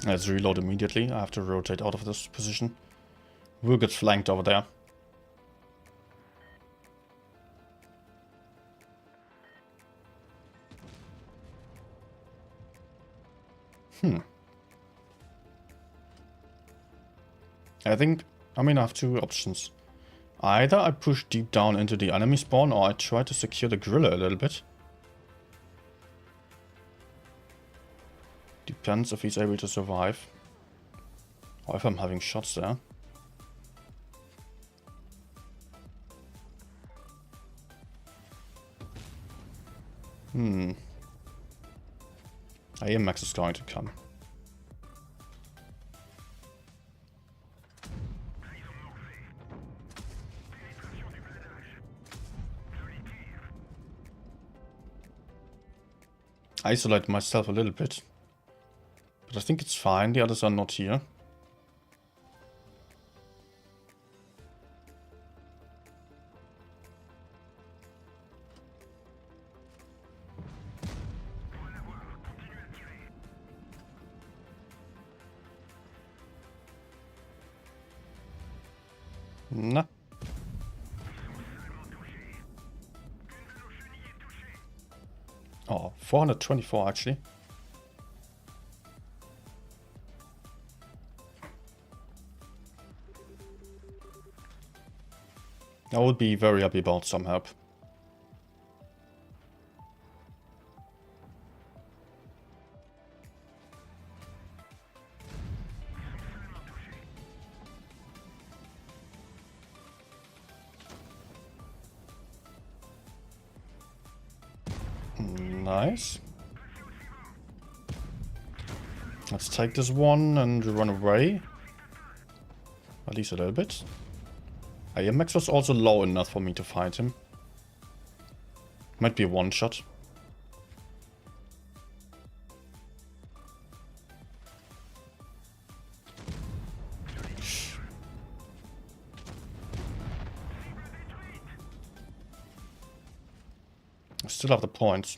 Let's reload immediately. I have to rotate out of this position. We'll get flanked over there. I think, I have two options. Either I push deep down into the enemy spawn, or I try to secure the gorilla a little bit. Depends if he's able to survive. Or if I'm having shots there. AMX is going to come. Isolate myself a little bit. But I think it's fine, the others are not here. Nah. Oh, 424 actually. I would be very happy about some help. Nice. Let's take this one and run away. At least a little bit. AMX was also low enough for me to fight him. Might be a one-shot. I still have the points.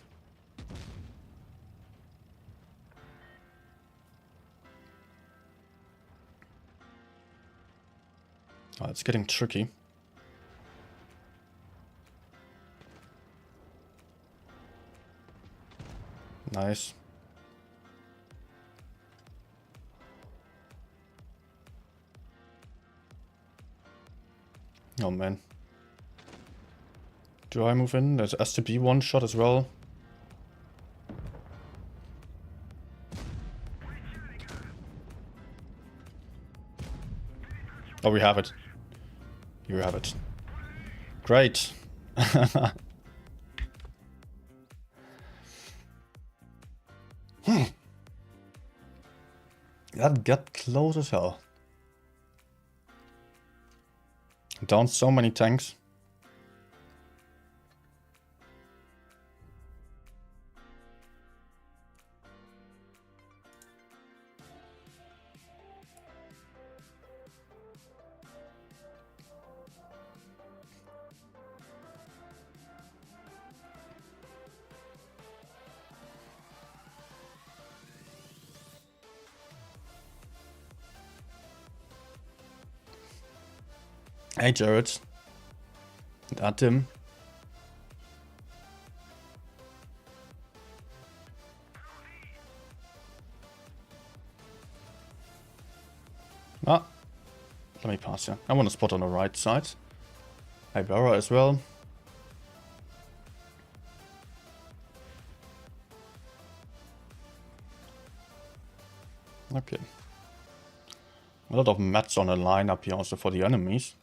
Oh, it's getting tricky. Nice. Oh man. Do I move in? There's STB one shot as well. Oh, we have it. You have it. Great. That got close as hell. Down so many tanks. Hey Jared. That him. Ah. Let me pass you. I want to spot on the right side. Hey Barra as well. Okay. A lot of mats on the line up here also for the enemies.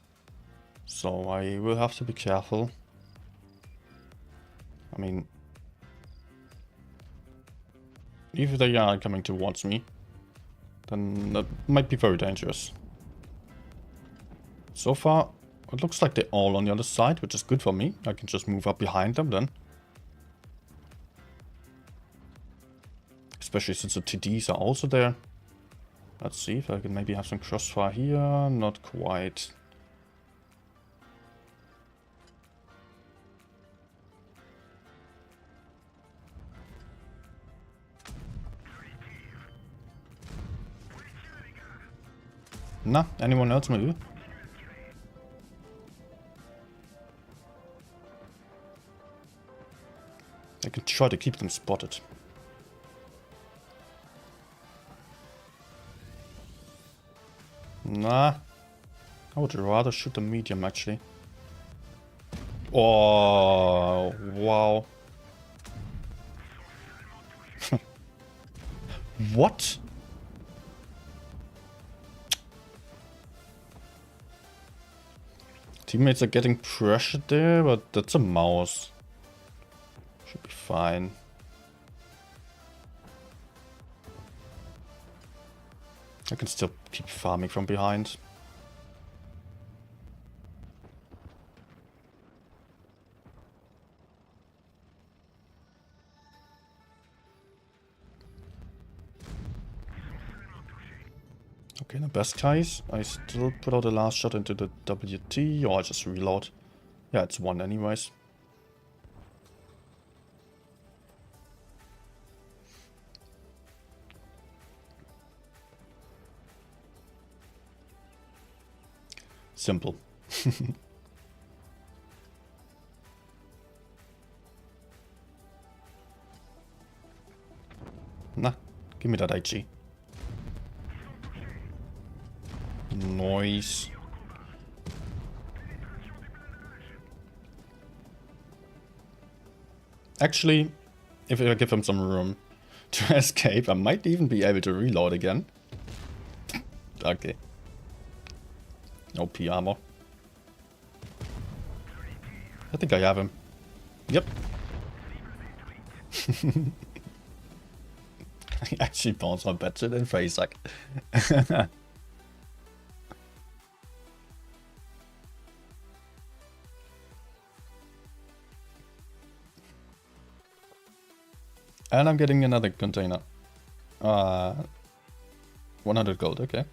So I will have to be careful. I mean, if they are coming towards me, then that might be very dangerous. So far, it looks like they're all on the other side, which is good for me. I can just move up behind them then. Especially since the TDs are also there. Let's see if I can maybe have some crossfire here. Not quite. Nah, anyone else maybe? I can try to keep them spotted. Nah. I would rather shoot the medium actually. Oh, wow. What? Teammates are getting pressured there, but that's a mouse. Should be fine. I can still keep farming from behind. Okay, in the best case, I still put out the last shot into the WT, or I just reload. Yeah, it's one anyways. Simple. Nah, give me that IG. Noise. Actually, if I give him some room to escape, I might even be able to reload again. Okay. OP armor. I think I have him. Yep. He actually bounce my better than Freysak. And I'm getting another container. 100 gold, okay.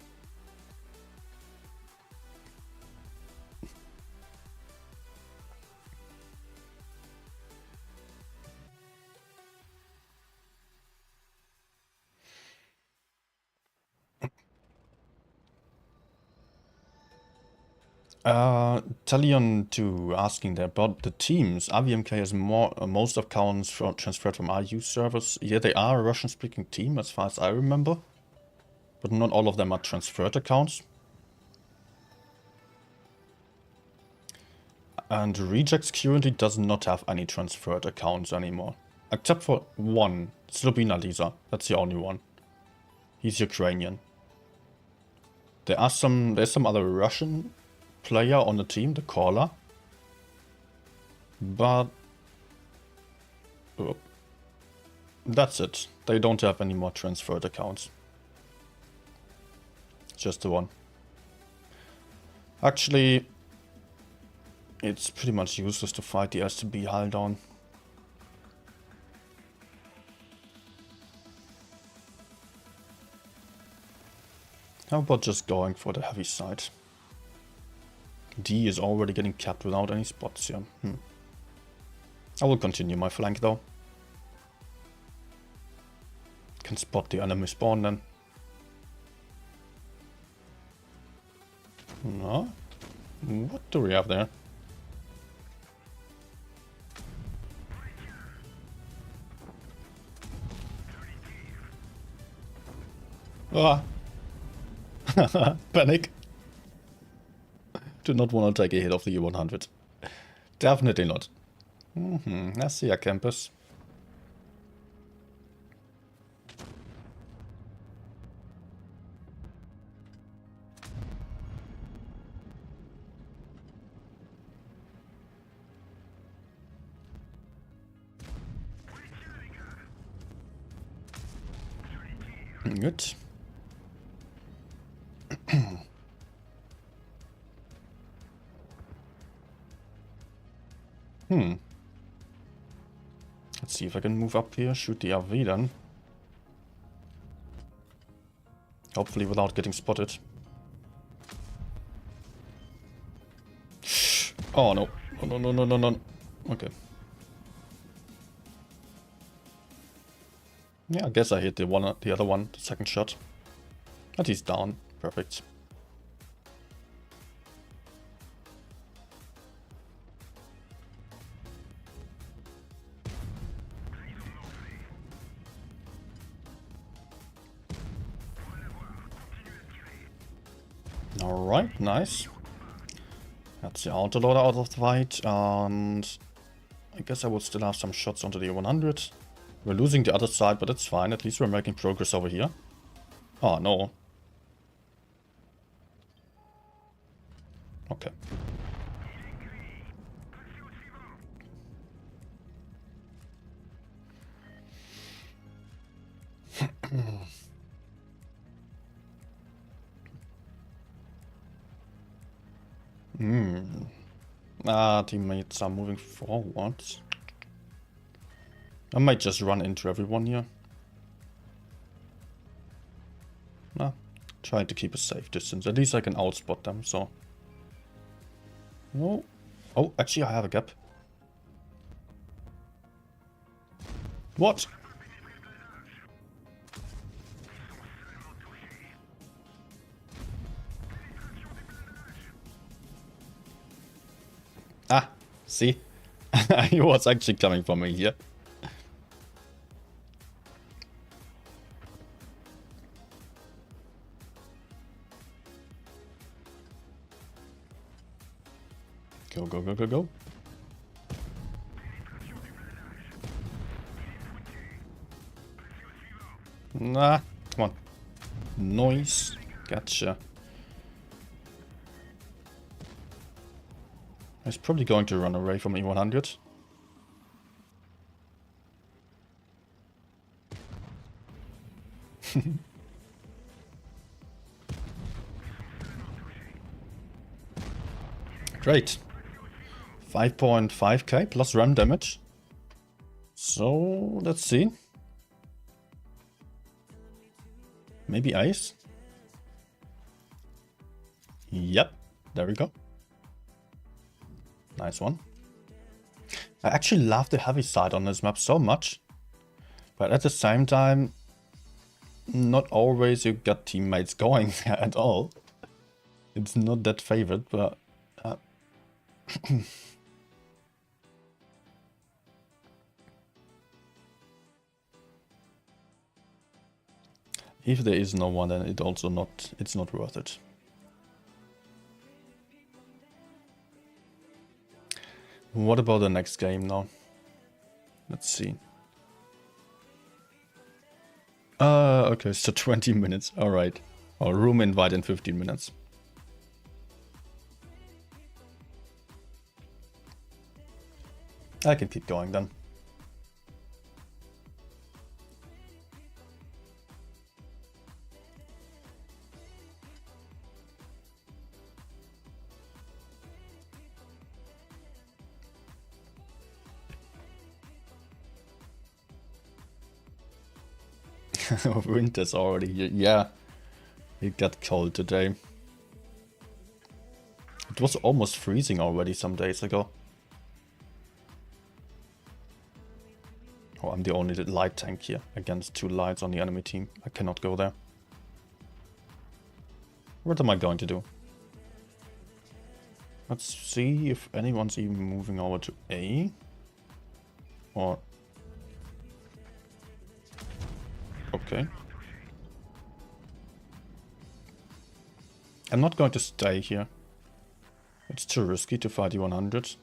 Talion 2 asking there about the teams. RVMK has most accounts transferred from RU servers. Yeah, they are a Russian-speaking team as far as I remember. But not all of them are transferred accounts. And Rejects currently does not have any transferred accounts anymore. Except for one, Slobina Lisa. That's the only one. He's Ukrainian. There's some other Russian player on the team, the caller. But that's it. They don't have any more transferred accounts. Just the one. Actually, it's pretty much useless to fight the STB hull down. How about just going for the heavy side? D is already getting capped without any spots here. I will continue my flank though. Can spot the enemy spawn then. No? What do we have there? Ah! Panic! Do not want to take a hit off the U100. Definitely not. Let's see our campus. Good. Let's see if I can move up here, shoot the RV then. Hopefully without getting spotted. Oh no. Oh, no, no, no, no, no. Okay. Yeah, I guess I hit the other one, the second shot. And he's down. Perfect. Alright, nice. That's the autoloader out of the fight, and I guess I will still have some shots onto the 100. We're losing the other side, but it's fine. At least we're making progress over here. Oh, no. Okay. Teammates are moving forward. I might just run into everyone here. Nah, trying to keep a safe distance. At least I can outspot them, so. Oh, oh, actually I have a gap. What? Ah, see? He was actually coming for me here. Go, go, go, go, go. Nah, come on. Noise. Gotcha. He's probably going to run away from E100. Great. 5.5k plus run damage. So, let's see. Maybe ice? Yep, there we go. Nice one. I actually love the heavy side on this map so much. But at the same time, not always you got teammates going there at all. It's not that favored, but... if there is no one, then it's not worth it. What about the next game now? Let's see. Okay, so 20 minutes, alright. Or room invite in 15 minutes. I can keep going then. Winter's already here. Yeah, it got cold today. It was almost freezing already some days ago. Oh, I'm the only light tank here against 2 lights on the enemy team. I cannot go there. What am I going to do? Let's see if anyone's even moving over to A. Or... okay. I'm not going to stay here. It's too risky to fight E100.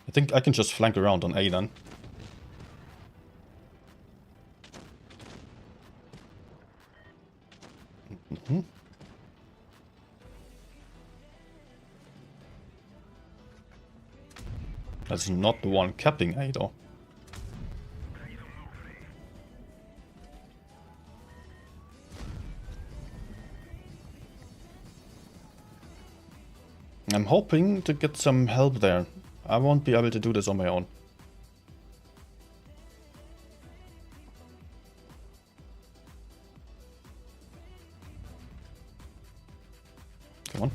I think I can just flank around on A then. That's not the one capping A though. I'm hoping to get some help there. I won't be able to do this on my own. Come on.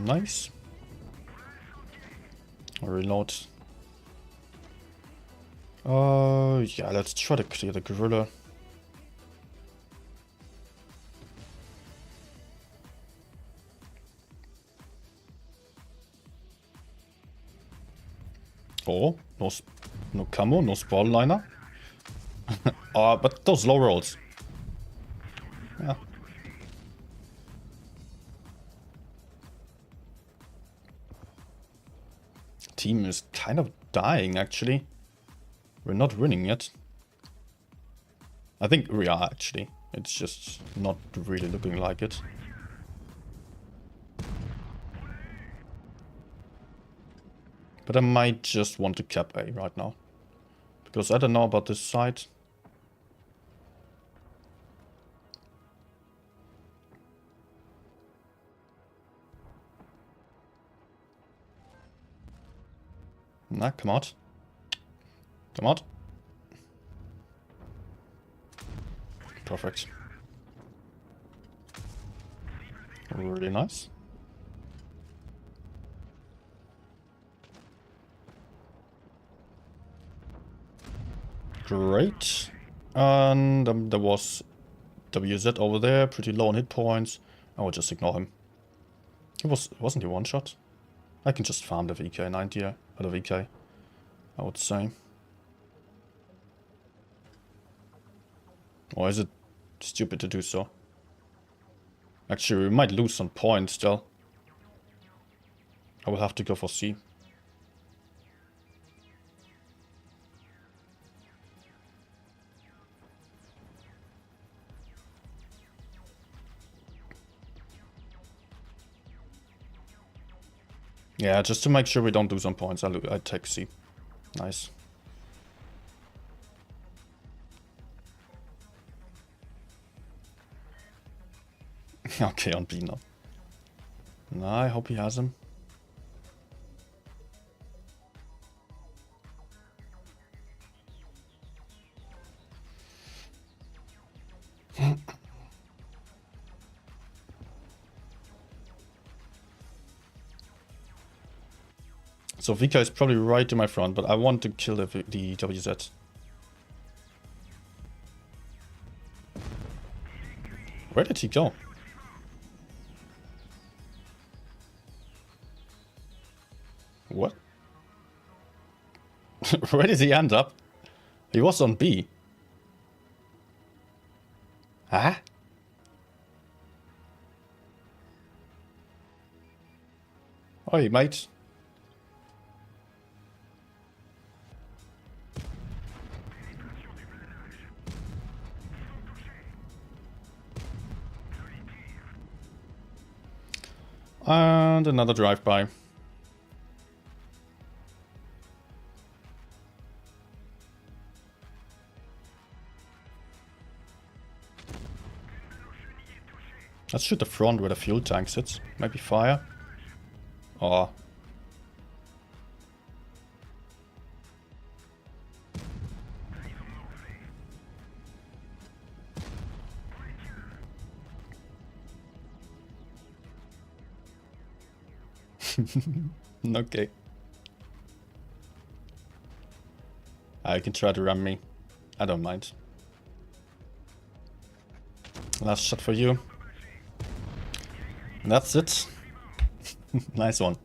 Nice. Reload. Yeah, let's try to clear the gorilla. Oh, no camo, no spawn liner. But those low rolls. Yeah. Team is kind of dying, actually. We're not winning yet. I think we are, actually. It's just not really looking like it. But I might just want to cap A right now. Because I don't know about this side. Nah, come out. Come out. Perfect. Really nice. Great. And there was WZ over there, pretty low on hit points. I will just ignore him. Wasn't he one shot? I can just farm the VK 90 out of VK, I would say. Or is it stupid to do so? Actually, we might lose some points still. I will have to go for C. Yeah, just to make sure we don't lose some points, I take C. Nice. Okay, on B now. No, I hope he has him. So Vika is probably right to my front, but I want to kill the WZ. Where did he go? What? Where did he end up? He was on B. Huh? Oi, mate. And another drive-by. Let's shoot the front where the fuel tank sits. Maybe fire. Oh. Okay. I can try to ram me. I don't mind. Last shot for you. And that's it. Nice one.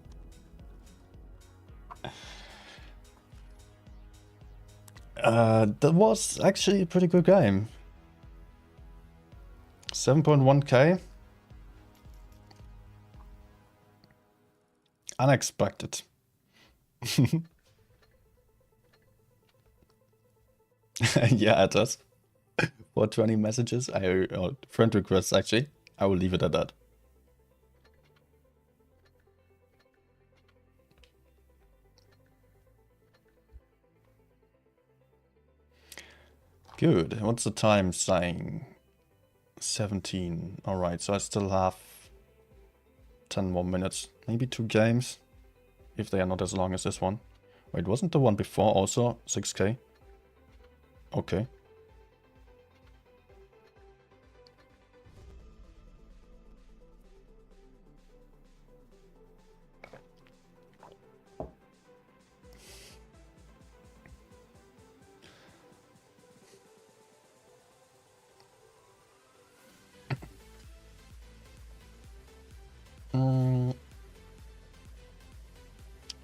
That was actually a pretty good game. 7.1k. Unexpected. Yeah, it does. 420 messages. Friend requests actually. I will leave it at that. Good. What's the time saying? 17. Alright, so I still have 10 more minutes. Maybe 2 games. If they are not as long as this one. Wait, wasn't the one before also 6k? Okay.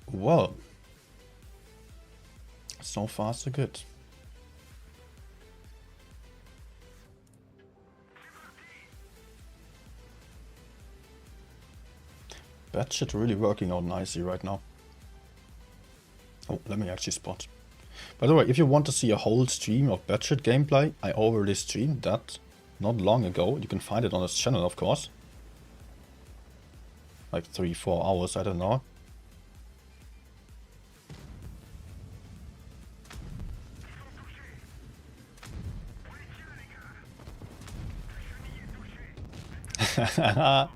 Well, so far so good. That shit really working out nicely right now. Oh, let me actually spot. By the way, if you want to see a whole stream of Batshit gameplay, I already streamed that not long ago. You can find it on this channel, of course. Like 3-4 hours, I don't know.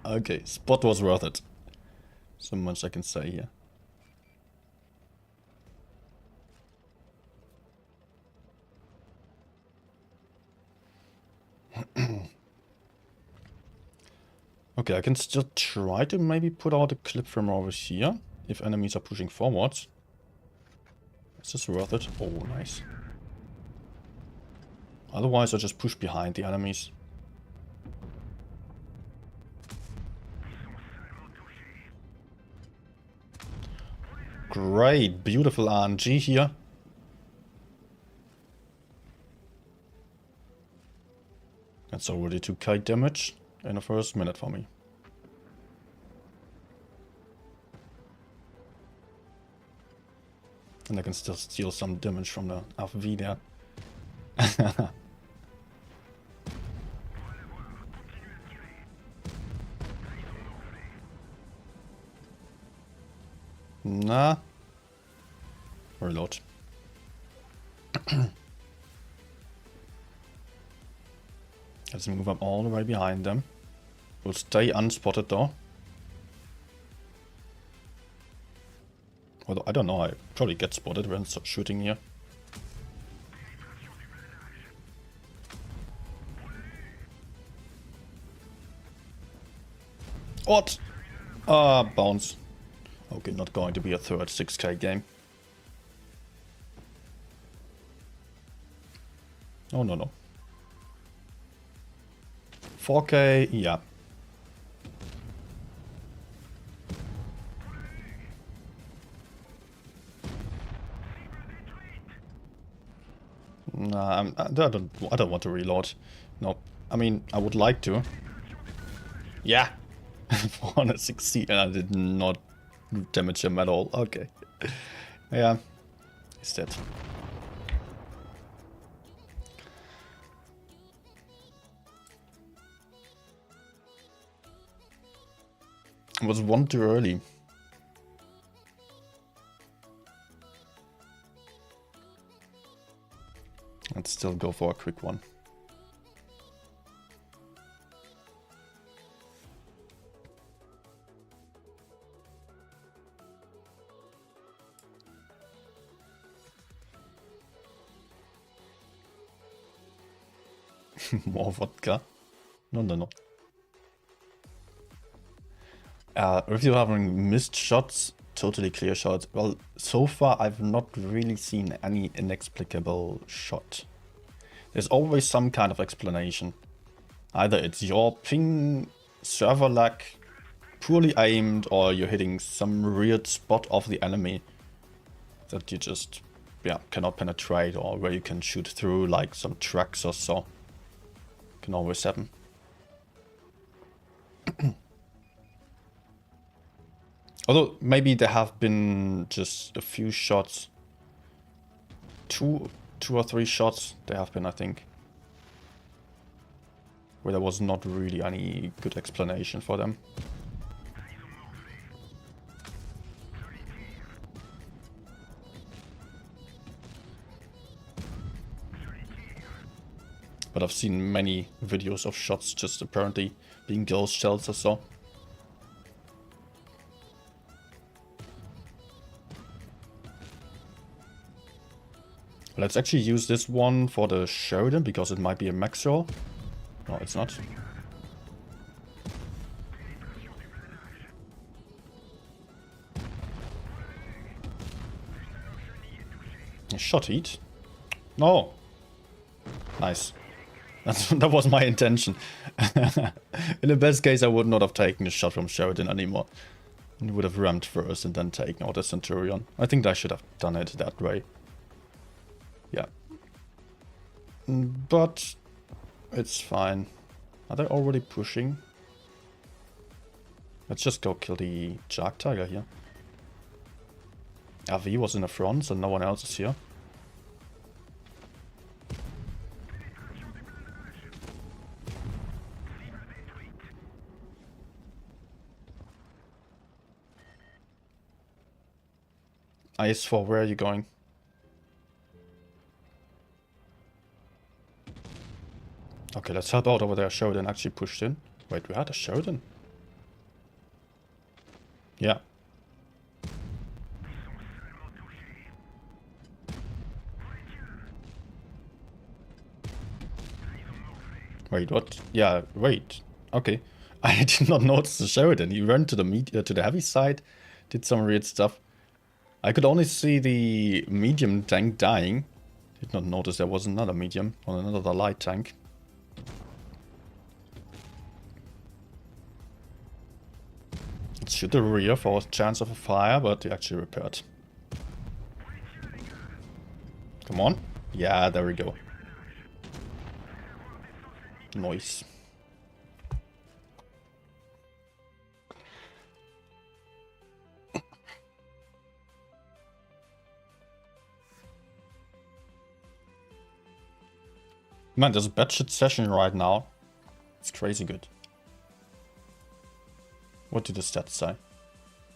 Okay, spot was worth it. So much I can say here. Okay, I can still try to maybe put out a clip from over here, if enemies are pushing forwards. Is this worth it? Oh, nice. Otherwise, I just push behind the enemies. Great, beautiful RNG here. That's already 2k damage in the first minute for me. And I can still steal some damage from the FV there. Nah. Reload. Let's move up all the way behind them. Will stay unspotted though. Although I don't know, I probably get spotted when shooting here. What? Ah, bounce. Okay, not going to be a third 6k game. Oh, no, no. 4k, yeah. Nah, I don't want to reload. No, I mean, I would like to. Yeah. 460 and I did not damage him at all. Okay. Yeah. He's dead. It was one too early. Let's still go for a quick one. More vodka? No, no, no. If you're having missed shots, totally clear shots. Well, so far I've not really seen any inexplicable shot. There's always some kind of explanation. Either it's your ping, server lag, poorly aimed, or you're hitting some weird spot of the enemy that you just, yeah, cannot penetrate, or where you can shoot through like some trucks or so. Can always happen. Although maybe there have been just a few shots, two or three shots there have been, I think, where there was not really any good explanation for them. But I've seen many videos of shots just apparently being ghost shells or so. Let's actually use this one for the Sheridan because it might be a max roll. No, it's not. A shot heat? No. Nice. That was my intention. In the best case, I would not have taken a shot from Sheridan anymore. I would have rammed first and then taken out the Centurion. I think I should have done it that way. Yeah. But it's fine. Are they already pushing? Let's just go kill the Shark Tiger here. RV was in the front, so no one else is here. IS-4, where are you going? Okay, let's help out over there. Sheridan actually pushed in. Wait, we had a Sheridan? Yeah. Wait, what? Yeah, wait. Okay. I did not notice the Sheridan. He ran to the heavy side, did some weird stuff. I could only see the medium tank dying. Did not notice there was another medium or another light tank. Let's shoot the rear for a chance of a fire, but he actually repaired. Come on. Yeah, there we go. Nice. Man, there's a batshit session right now. It's crazy good. What did the stats say?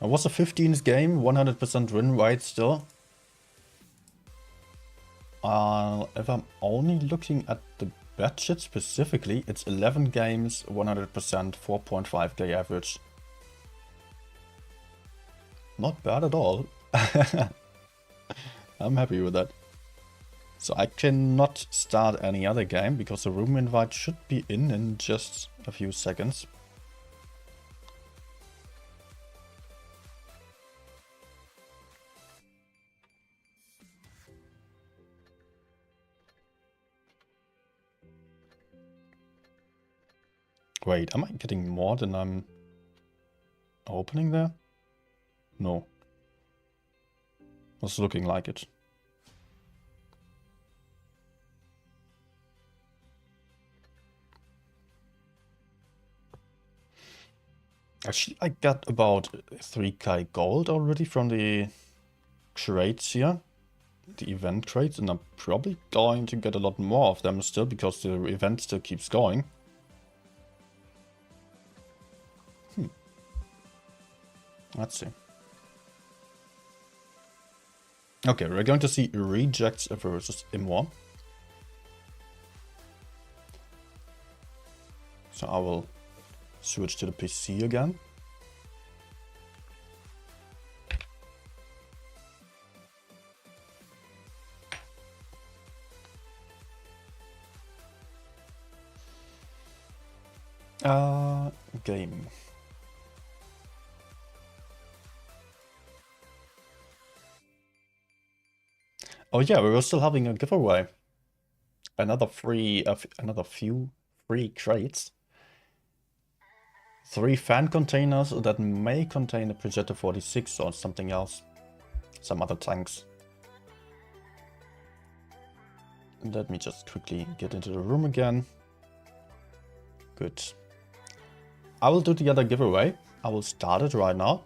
It was a 15th game, 100% win rate still. If I'm only looking at the budget specifically, it's 11 games, 100%, 4.5k average. Not bad at all. I'm happy with that. So I cannot start any other game because the room invite should be in just a few seconds. Wait, am I getting more than I'm opening there? No. Was looking like it. Actually, I got about 3k gold already from the crates here. The event crates, and I'm probably going to get a lot more of them still because the event still keeps going. Let's see. Okay, we're going to see rejects versus Imwa. So I will switch to the PC again. Game. Oh yeah, we were still having a giveaway. Another few free crates. 3 fan containers that may contain a Projector 46 or something else. Some other tanks. Let me just quickly get into the room again. Good. I will do the other giveaway. I will start it right now.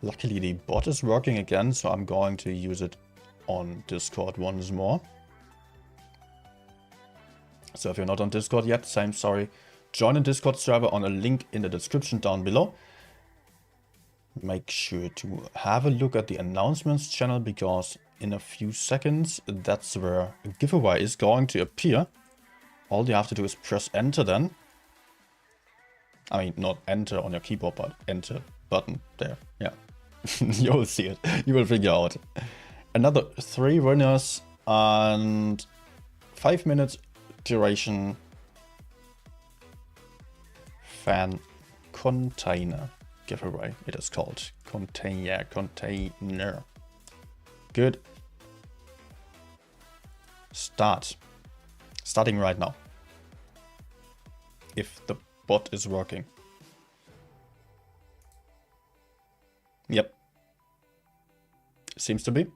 Luckily the bot is working again, so I'm going to use it on Discord once more. So if you're not on Discord yet, same sorry. Join the Discord server on a link in the description down below. Make sure to have a look at the announcements channel because in a few seconds that's where a giveaway is going to appear. All you have to do is press enter then. I mean, not enter on your keyboard, but enter button there. Yeah, you'll see it. You will figure out. Another 3 winners and 5 minutes duration fan container giveaway. It is called container. Good. Starting right now. If the bot is working. Yep. Seems to be.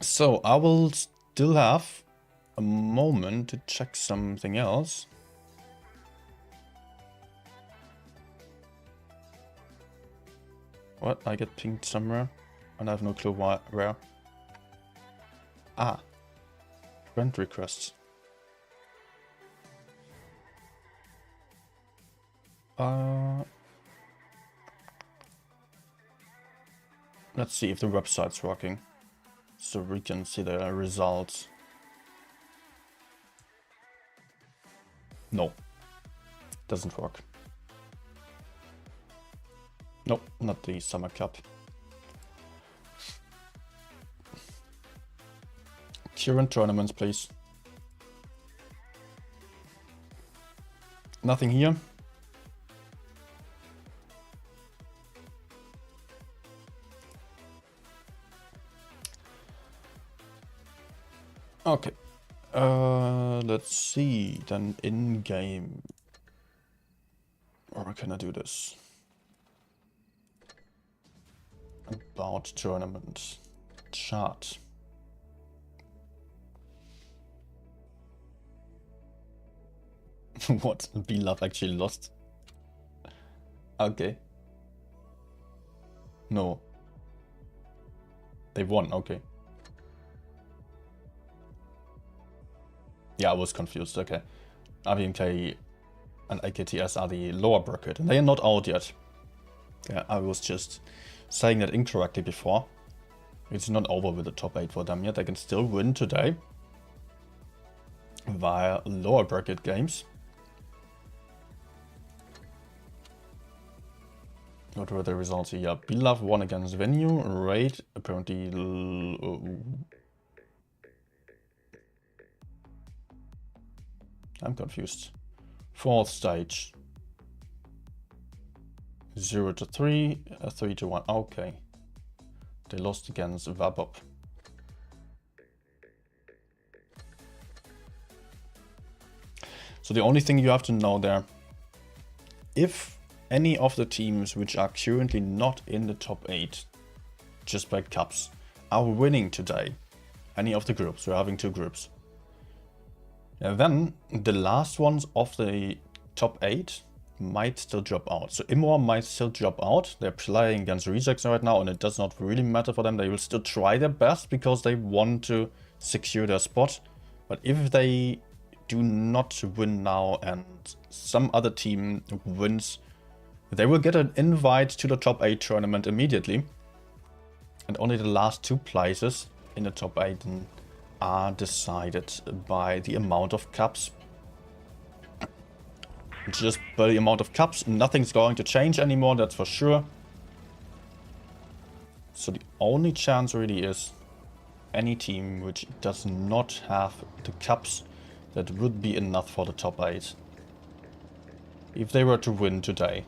So I will still have a moment to check something else. What? I get pinged somewhere and I have no clue where. Ah. Friend requests. Let's see if the website's working. So we can see the results. No. Doesn't work. Nope, not the Summer Cup. Current tournaments, please. Nothing here. Okay. Let's see. Then in game. Or can I do this? About tournament chart. What? B-Love actually lost? Okay. No. They won, okay. Yeah, I was confused, okay. RBMK and AKTS are the lower bracket, and they are not out yet. Yeah, I was just saying that incorrectly before. It's not over with the top 8 for them yet. They can still win today via lower bracket games. What were the results here? Yeah, Beloved won against Venue. Raid apparently... I'm confused. 4th stage. 0-3, 3-1. Okay. They lost against Vabop. So the only thing you have to know there, if any of the teams which are currently not in the top 8, just by cups, are winning today, any of the groups, we're having 2 groups, and then the last ones of the top 8 might still drop out. So Immor might still drop out. They're playing against Rejects right now and it does not really matter for them. They will still try their best because they want to secure their spot. But if they do not win now and some other team wins, they will get an invite to the top 8 tournament immediately. And only the last 2 places in the top 8 are decided by the amount of cups. Just by the amount of cups, nothing's going to change anymore, that's for sure. So the only chance really is any team which does not have the cups that would be enough for the top 8. If they were to win today.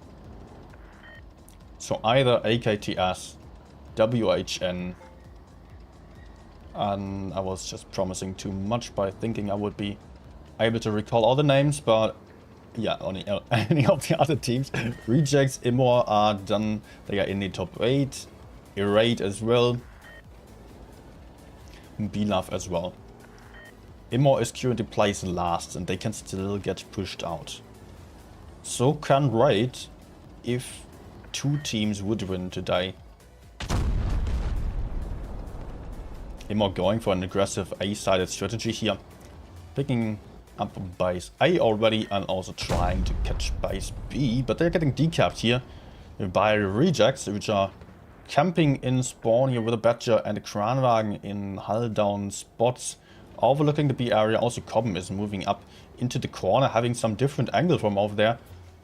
So either AKTS, WHN, and I was just promising too much by thinking I would be able to recall all the names, but yeah, only any of the other teams. Rejects, Immor are done. They are in the top 8. Irate as well. Beloved as well. Immor is currently placed last and they can still get pushed out. So can Raid if 2 teams would win today. Immor going for an aggressive A-sided strategy here. Picking up base A already and also trying to catch base B, but they're getting decapped here by Rejects, which are camping in spawn here with a Badger and a Kranwagen in hull down spots overlooking the B area. Also Cobham is moving up into the corner, having some different angle from over there,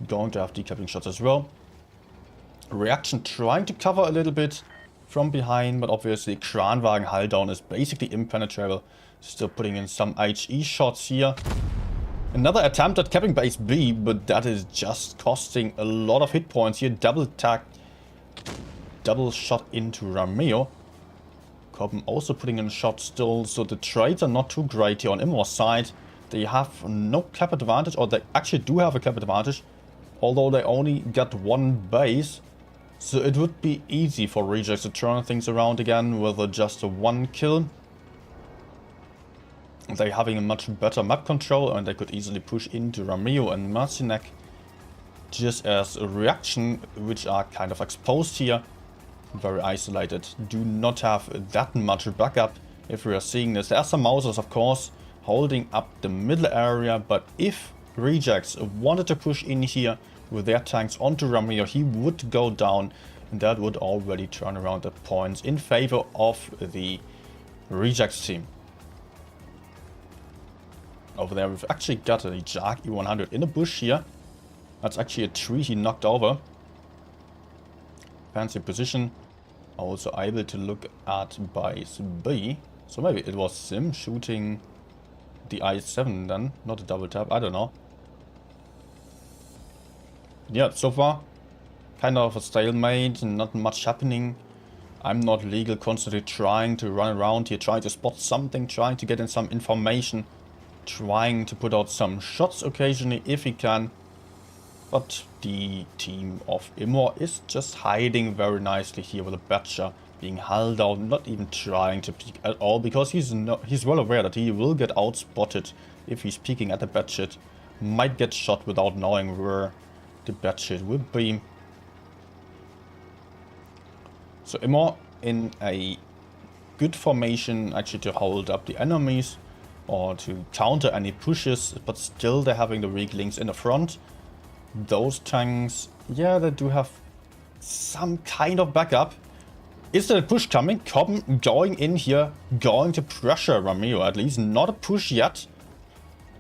going to have decapping shots as well. Reaction trying to cover a little bit from behind, but obviously Kranwagen hull down is basically impenetrable. Still putting in some HE shots here. Another attempt at capping base B, but that is just costing a lot of hit points here. Double tag, double shot into Rameo. Cobham also putting in a shot still, so the trades are not too great here on Immor's side. They have no cap advantage, or they actually do have a cap advantage, although they only got 1 base. So it would be easy for Rejects to turn things around again with just a 1 kill. They're having a much better map control and they could easily push into Rameo and Marcinek. Just as a reaction, which are kind of exposed here, very isolated, do not have that much backup. If we are seeing this, there are some Mousers of course holding up the middle area, but if Rejects wanted to push in here with their tanks onto Rameo, he would go down and that would already turn around the points in favor of the Rejects team. Over there we've actually got a Jark E100 in a bush here. That's actually a tree he knocked over. Fancy position. Also able to look at base B. So maybe it was Sim shooting the I7 then, not a double tap, I don't know. Yeah, so far kind of a stalemate, not much happening. I'm not legal, constantly trying to run around here, trying to spot something, trying to get in some information. Trying to put out some shots occasionally if he can. But the team of Immor is just hiding very nicely here with a Badger being held out, not even trying to peek at all, because he's well aware that he will get outspotted if he's peeking at the Badger. Might get shot without knowing where the Badger will be. So Immor in a good formation actually to hold up the enemies or to counter any pushes, but still they're having the weak links in the front. Those tanks, yeah, they do have some kind of backup, Is there a push coming? Cobham going in here, going to pressure Ramiro at least. Not a push yet.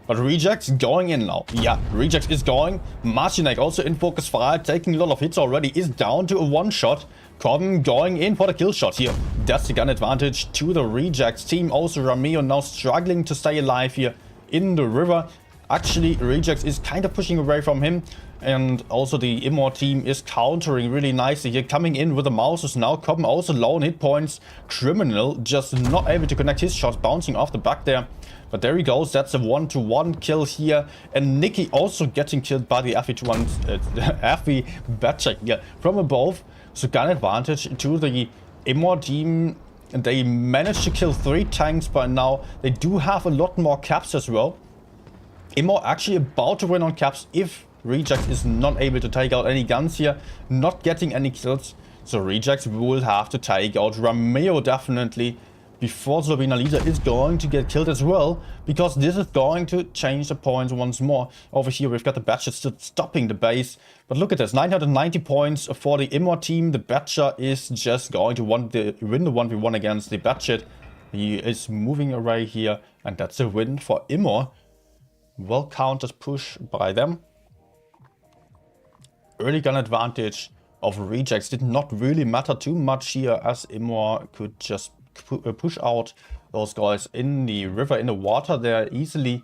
But Rejects going in now. Yeah, Rejects is going. Marcinek also in focus fire, taking a lot of hits already. Is down to a one-shot. Cobham going in for the kill shot here. That's the gun advantage to the Rejects team. Also Ramiro now struggling to stay alive here in the river. Actually, Rejects is kind of pushing away from him. And also the Immor team is countering really nicely here. Coming in with the mouses now. Cobham also low on hit points. Criminal just not able to connect his shots. Bouncing off the back there. But there he goes. That's a 1-to-1 kill here. And Nicky also getting killed by the FE Batcheck here from above. So gun advantage to the Immor team. They managed to kill 3 tanks by now. They do have a lot more caps as well. Immor actually about to win on caps if Rejects is not able to take out any guns here. Not getting any kills. So Rejects will have to take out Ramiro definitely. Before Slovenia leader is going to get killed as well. Because this is going to change the points once more. Over here we've got the Batcher still stopping the base. But look at this. 990 points for the Immor team. The Batcher is just going to win the 1v1 against the Batcher. He is moving away here. And that's a win for Immor. Well counted push by them. Early gun advantage of Rejects did not really matter too much here. As Immor could just push out those guys in the river, in the water there easily.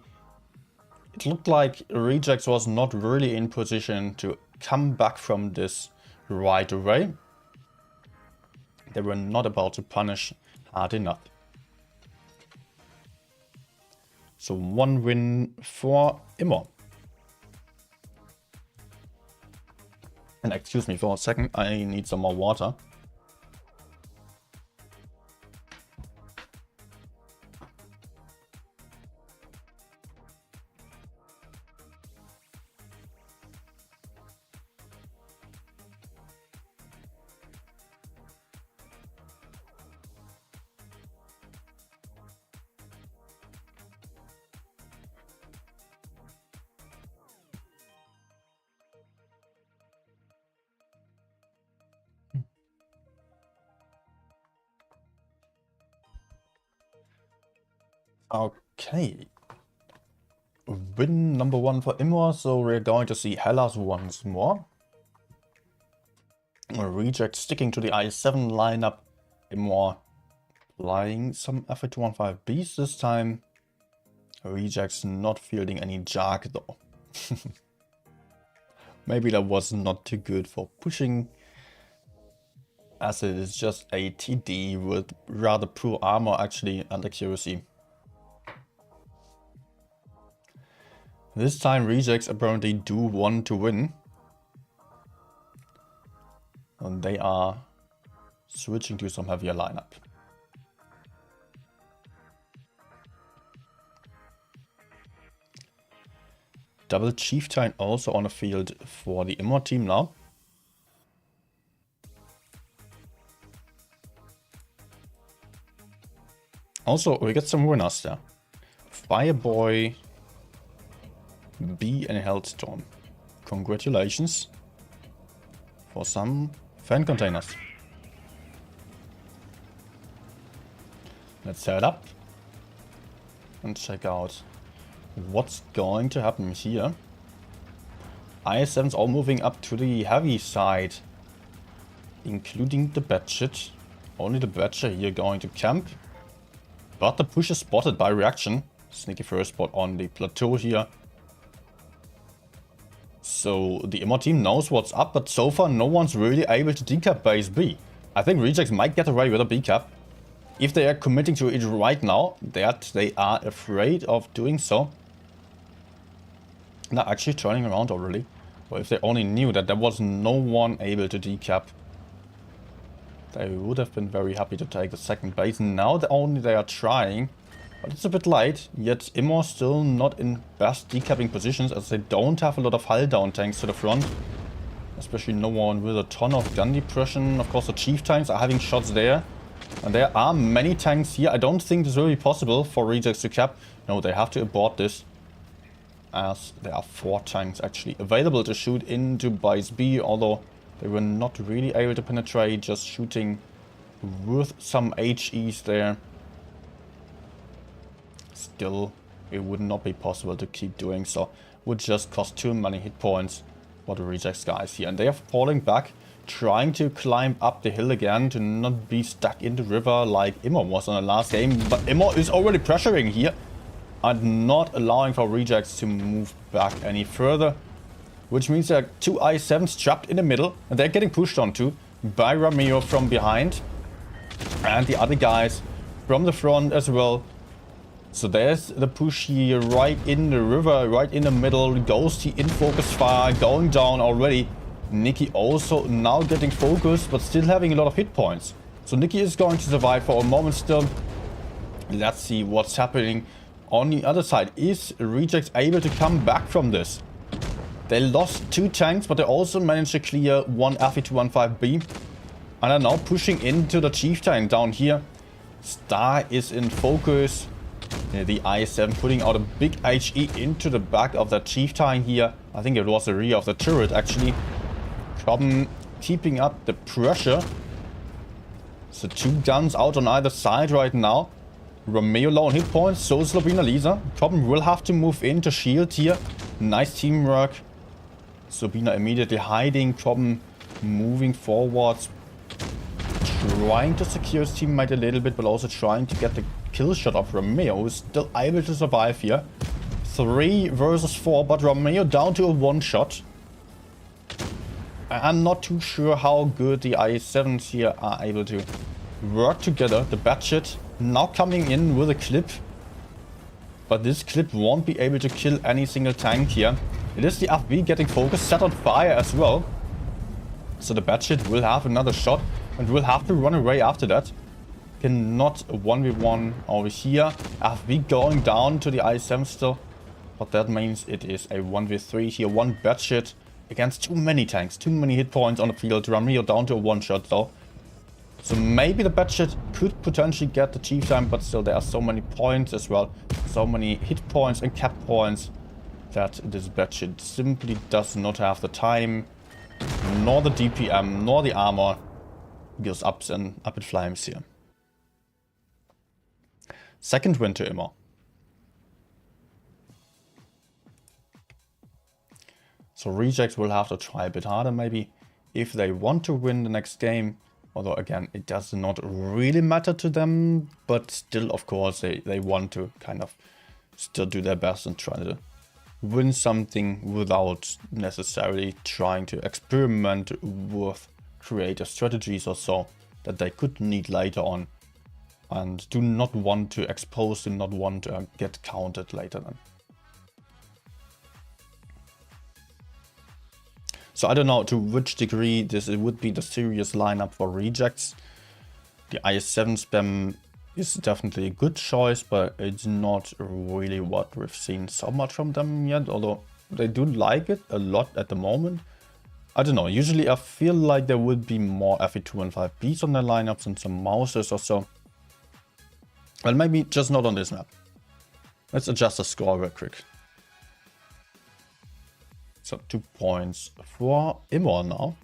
It looked like Rejects was not really in position to come back from this right away. They were not about to punish hard enough. So 1 win for Immor. And excuse me for a second, I need some more water. Okay. Win number 1 for Immor, so we're going to see Hellas once more. Reject sticking to the I7 lineup. Immor flying some FA215Bs this time. Rejects not fielding any Jark though. Maybe that was not too good for pushing, as it is just a TD with rather poor armor actually and accuracy. This time Rejects apparently do want to win. And they are switching to some heavier lineup. Double Chieftain also on the field for the Immor team now. Also, we get some winners there. Fireboy, B and Hellstorm. Congratulations for some fan containers. Let's set it up and check out what's going to happen here. IS7's all moving up to the heavy side, including the Batchet. Only the Batcher here going to camp. But the push is spotted by Reaction. Sneaky first spot on the plateau here. So the Immor team knows what's up, but so far no one's really able to decap base B. I think Rejects might get away with a B cap. If they are committing to it right now, that they are afraid of doing so. They're actually turning around already. Or if they only knew that there was no one able to decap, they would have been very happy to take the second base. Now they are trying, but it's a bit late. Yet Immor still not in best decapping positions, as they don't have a lot of hull down tanks to the front. Especially no one with a ton of gun depression. Of course the chief tanks are having shots there. And there are many tanks here. I don't think this will be possible for Rejects to cap. No, they have to abort this, as there are 4 tanks actually available to shoot into base B, although they were not really able to penetrate, just shooting with some HEs there. Still, it would not be possible to keep doing so. Would just cost too many hit points for the Rejects guys here. And they are falling back, trying to climb up the hill again to not be stuck in the river like Immo was on the last game. But Immo is already pressuring here and not allowing for Rejects to move back any further. Which means there are two I7s trapped in the middle and they're getting pushed onto by Romeo from behind. And the other guys from the front as well. So there's the push here right in the river, right in the middle. Ghosty in focus fire, going down already. Nikki also now getting focused, but still having a lot of hit points. So Nikki is going to survive for a moment still. Let's see what's happening on the other side. Is Rejects able to come back from this? They lost 2 tanks, but they also managed to clear 1 FE215B. And are now pushing into the Chief Tank down here. Star is in focus. The I7 putting out a big HE into the back of that Chief Tank here. I think it was the rear of the turret actually. Cobham keeping up the pressure. So 2 guns out on either side right now. Romeo low on hit points, so is Lobina Lisa. Cobham will have to move in to shield here. Nice teamwork. Lobina immediately hiding. Cobham moving forwards. Trying to secure his teammate a little bit, but also trying to get the kill shot of Romeo, who's still able to survive here. 3 versus 4, but Romeo down to a 1 shot. I'm not too sure how good the I7s here are able to work together. The Batshit now coming in with a clip. But this clip won't be able to kill any single tank here. It is the FV getting focused, set on fire as well. So the Batshit will have another shot and will have to run away after that. Cannot 1v1 over here. FV going down to the I7 still. But that means it is a 1v3 here. 1 Batshit against too many tanks. Too many hit points on the field. Romeo down to a 1 shot though. So maybe the Batshit could potentially get the Chief Time, but still there are so many points as well. So many hit points and cap points that this Batshit simply does not have the time, nor the DPM, nor the armor. Goes up in flames here. Second win to Immo. So Rejects will have to try a bit harder maybe if they want to win the next game. Although again, it does not really matter to them. But still, of course, they want to kind of still do their best and try to win something without necessarily trying to experiment with creative strategies or so that they could need later on. And do not want to expose, do not want to get counted later then. So I don't know to which degree this would be the serious lineup for Rejects. The IS-7 spam is definitely a good choice, but it's not really what we've seen so much from them yet. Although they do like it a lot at the moment. I don't know, usually I feel like there would be more FE215Bs on their lineups and some Mouses or so. Well, maybe just not on this map. Let's adjust the score real quick. So 2 points for Immo now.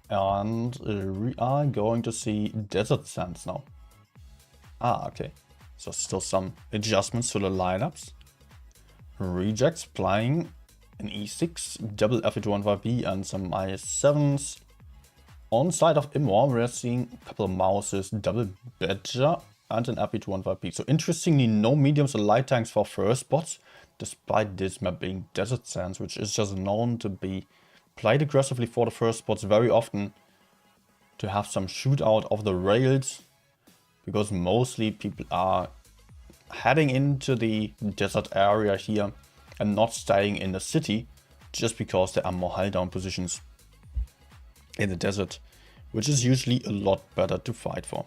And we are going to see Desert Sands now. Ah, okay. So still some adjustments to the lineups. Rejects playing an E6, double FE215B and some IS-7s. On side of Immo, we're seeing a couple of Mouses, double Badger and an FE215B. So interestingly, no mediums or light tanks for first spots, despite this map being Desert Sands, which is just known to be played aggressively for the first spots very often, to have some shootout of the rails, because mostly people are heading into the desert area here and not staying in the city, just because there are more high down positions in the desert, which is usually a lot better to fight for.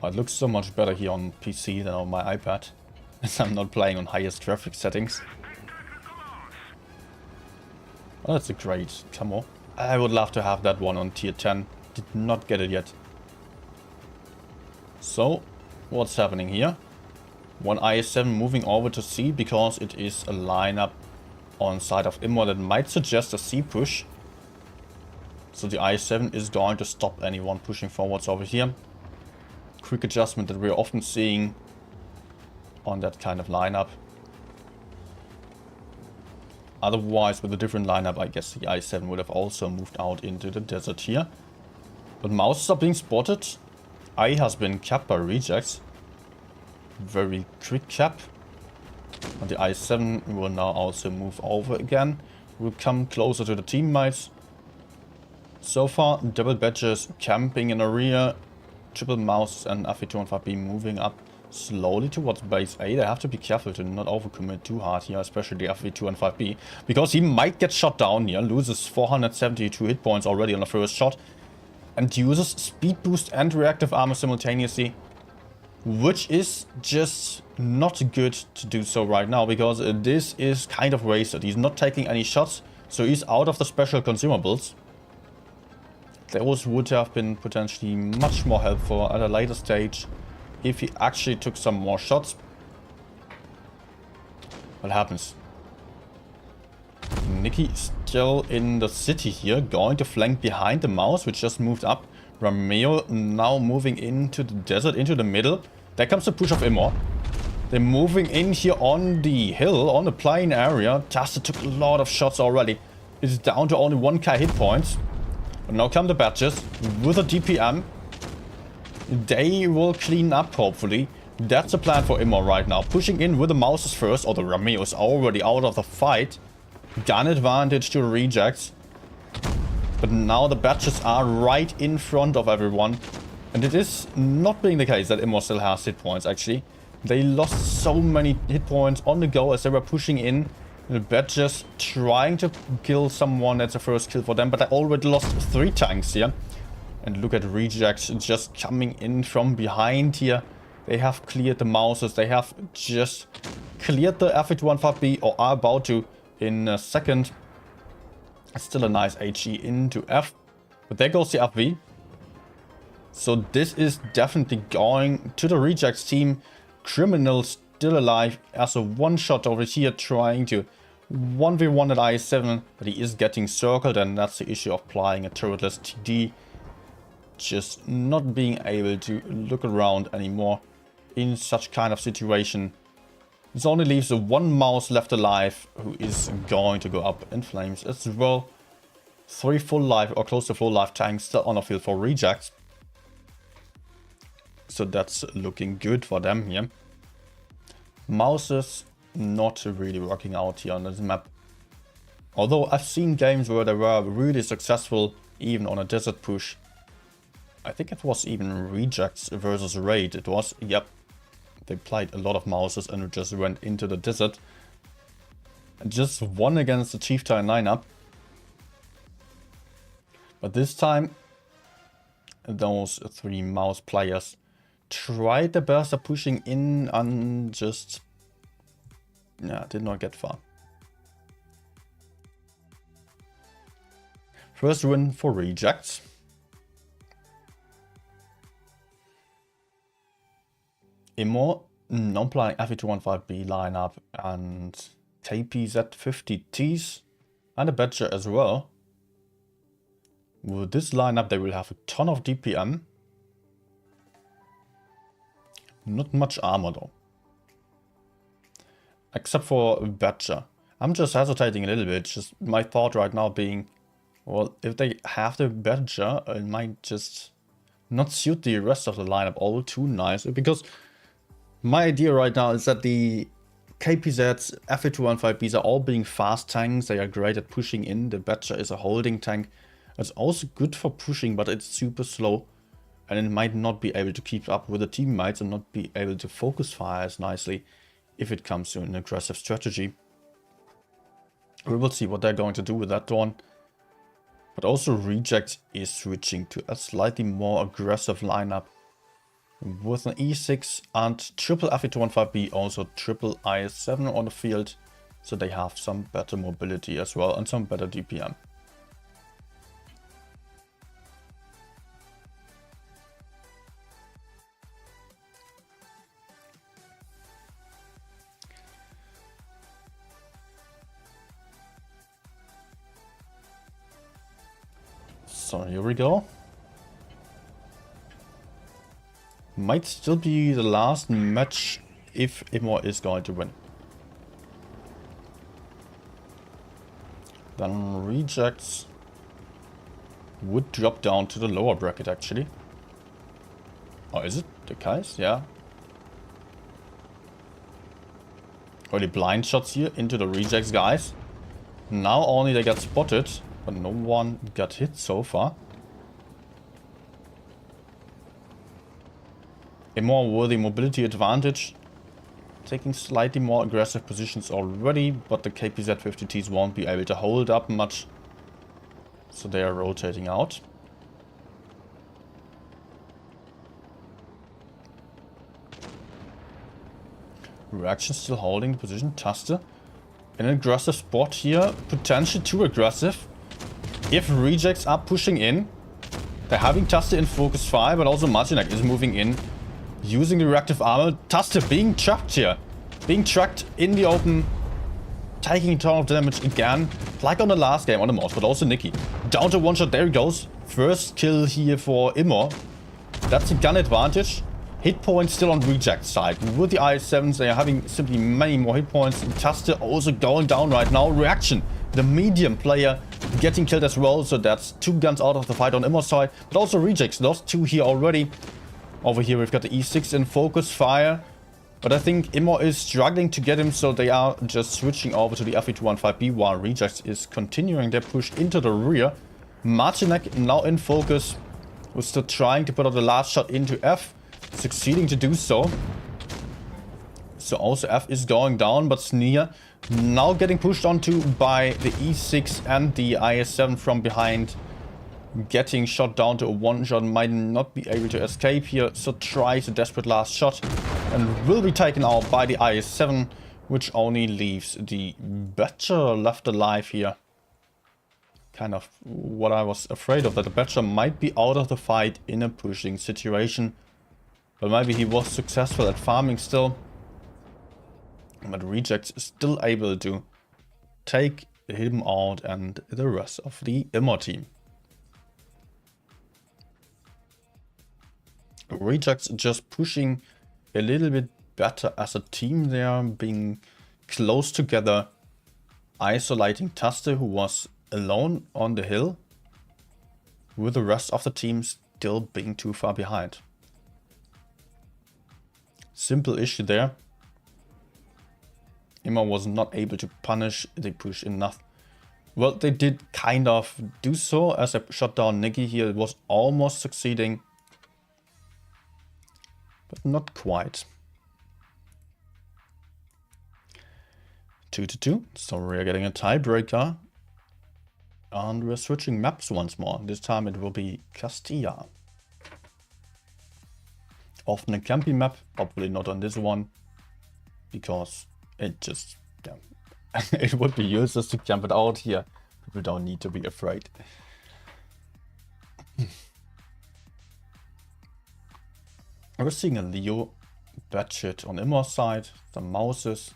It looks so much better here on PC than on my iPad, as I'm not playing on highest graphics settings. Oh, that's a great camo. I would love to have that one on tier 10. Did not get it yet. So, what's happening here? One IS-7 moving over to C because it is a lineup on side of Immo that might suggest a C push. So the IS-7 is going to stop anyone pushing forwards over here. Quick adjustment that we're often seeing on that kind of lineup. Otherwise, with a different lineup, I guess the I-7 would have also moved out into the desert here. But mouses are being spotted. I has been capped by rejects. Very quick cap. And the I-7 will now also move over again. Will come closer to the teammates. So far, double badges camping in the rear. Triple mouse and FV215B moving up slowly towards base A. They have to be careful to not overcommit too hard here, especially the FV215B, because he might get shot down here, loses 472 hit points already on the first shot, and uses speed boost and reactive armor simultaneously, which is just not good to do so right now, because this is kind of wasted. He's not taking any shots, so he's out of the special consumables. Those would have been potentially much more helpful at a later stage if he actually took some more shots. What happens? Nicky still in the city here, going to flank behind the mouse, which just moved up. Romeo now moving into the desert, into the middle. There comes the push of Immo. They're moving in here on the hill, on the plain area. Taster took a lot of shots already. It's down to only 1k hit points. But now come the badges with a DPM. They will clean up, hopefully. That's the plan for Immo right now. Pushing in with the mouses first, or the Romeo is already out of the fight. Gun advantage to rejects. But now the badges are right in front of everyone. And it is not being the case that Immo still has hit points, actually. They lost so many hit points on the go as they were pushing in. The badges trying to kill someone. That's the first kill for them, but they already lost 3 tanks here. And look at rejects just coming in from behind here. They have cleared the mouses. They have just cleared the FV215B, or are about to in a second. Still a nice HE into F. But there goes the FV. So this is definitely going to the rejects team. Criminal still alive as a one-shot over here, trying to 1v1 at I7. But he is getting circled, and that's the issue of playing a turretless TD. Just not being able to look around anymore in such kind of situation. This only leaves the one mouse left alive, who is going to go up in flames as well. 3 full life, or close to full life tanks still on the field for rejects. So that's looking good for them here. Mouses not really working out here on this map. Although I've seen games where they were really successful, even on a desert push. I think it was even rejects versus raid. It was, yep. They played a lot of mouses and just went into the desert. And just won against the Chieftain lineup. But this time, those 3 mouse players tried their best at pushing in and just, yeah, did not get far. First win for rejects. Immo non-playing FV215B lineup and KPZ50Ts and a badger as well. With this lineup they will have a ton of DPM. Not much armor though. Except for badger. I'm just hesitating a little bit. Just my thought right now being, well, if they have the badger, it might just not suit the rest of the lineup all too nice. Because my idea right now is that the KPZs, FV215Bs are all being fast tanks. They are great at pushing in. The badger is a holding tank. It's also good for pushing, but it's super slow. And it might not be able to keep up with the teammates and not be able to focus fire as nicely if it comes to an aggressive strategy. We will see what they're going to do with that one. But also Reject is switching to a slightly more aggressive lineup. With an E6 and triple FV215B, also triple IS7 on the field. So they have some better mobility as well and some better DPM. So here we go. Might still be the last match if Immo is going to win. Then Rejects would drop down to the lower bracket actually. Or is it the guys? Yeah. Early blind shots here into the Rejects guys. Now only they got spotted, but no one got hit so far. Immo with the mobility advantage, taking slightly more aggressive positions already, but the KPZ-50Ts won't be able to hold up much, so they are rotating out. Reaction still holding the position. Taste in an aggressive spot here, potentially too aggressive. If Rejects are pushing in, they're having Taste in focus fire, but also Marcinek is moving in, using the reactive armor. Taste being trapped here. Being tracked in the open. Taking a ton of damage again. Like on the last game on the mouse, but also Nikki. Down to one shot, there he goes. First kill here for Immo. That's a gun advantage. Hit points still on Reject side. With the IS-7s, they are having simply many more hit points. Taste also going down right now. Reaction, the medium player, getting killed as well. So that's 2 guns out of the fight on Immo's side. But also Rejects lost 2 here already. Over here we've got the E6 in focus fire. But I think Immo is struggling to get him, so they are just switching over to the FE215B while Rejects is continuing their push into the rear. Marcinek now in focus, was still trying to put out the last shot into F, succeeding to do so. So also F is going down, but Sneer now getting pushed onto by the E6 and the IS-7 from behind. Getting shot down to a 1-shot, might not be able to escape here, so tries a desperate last shot and will be taken out by the IS-7, which only leaves the Batcher left alive here. Kind of what I was afraid of, that the Batcher might be out of the fight in a pushing situation. But maybe he was successful at farming still. But Rejects is still able to take him out and the rest of the Immo team. Rejects just pushing a little bit better as a team there, being close together, isolating Taste, who was alone on the hill, with the rest of the team still being too far behind. Simple issue there. Immo was not able to punish the push enough. Well, they did kind of do so as I shot down Nikki here. It was almost succeeding, but not quite. 2-2, so we're getting a tiebreaker. And we're switching maps once more. This time it will be Castilla. Often a campy map, probably not on this one. Because it just, yeah, it would be useless to camp it out here. People don't need to be afraid. We're seeing a Leo Batshit on Immo's side, some Mouses,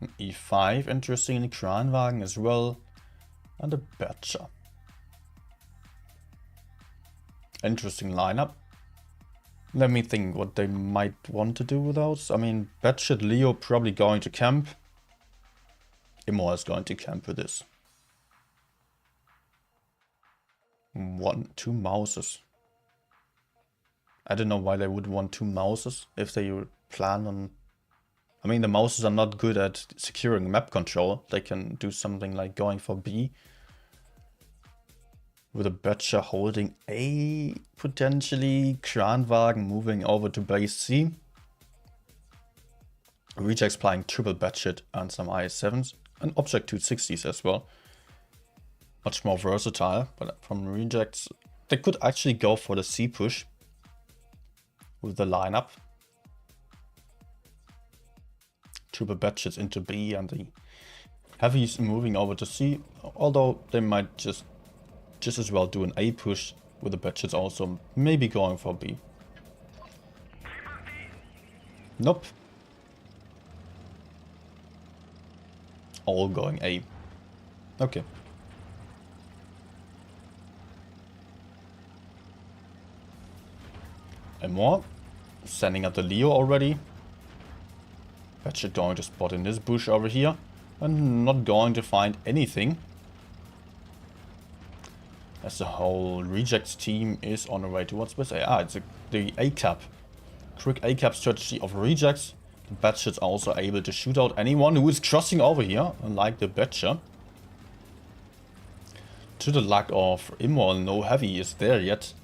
an E5, interestingly, Kranwagen as well, and a Batcher. Interesting lineup. Let me think what they might want to do with those. I mean, Batshit Leo probably going to camp. Immo is going to camp with this. 2 Mouses. I don't know why they would want 2 Mouses if they plan on... I mean, the Mouses are not good at securing map control. They can do something like going for B. With a Batcher holding A, potentially. Kranwagen moving over to base C. Rejects playing triple Batshit and some IS-7s. And Object 260s as well. Much more versatile, but from Rejects, they could actually go for the C push with the lineup. Triple Batshits into B and the heavies moving over to C, although they might just as well do an A push with the Batshits also, maybe going for B. Nope. All going A. Okay. And more. Sending out the Leo already. Betcha going to spot in this bush over here. And not going to find anything. As the whole rejects team is on the way towards base A. It's the A-cap. Quick A-cap strategy of rejects. The Betcha is also able to shoot out anyone who is crossing over here, unlike the Betcha. To the lack of Immortal, no heavy is there yet.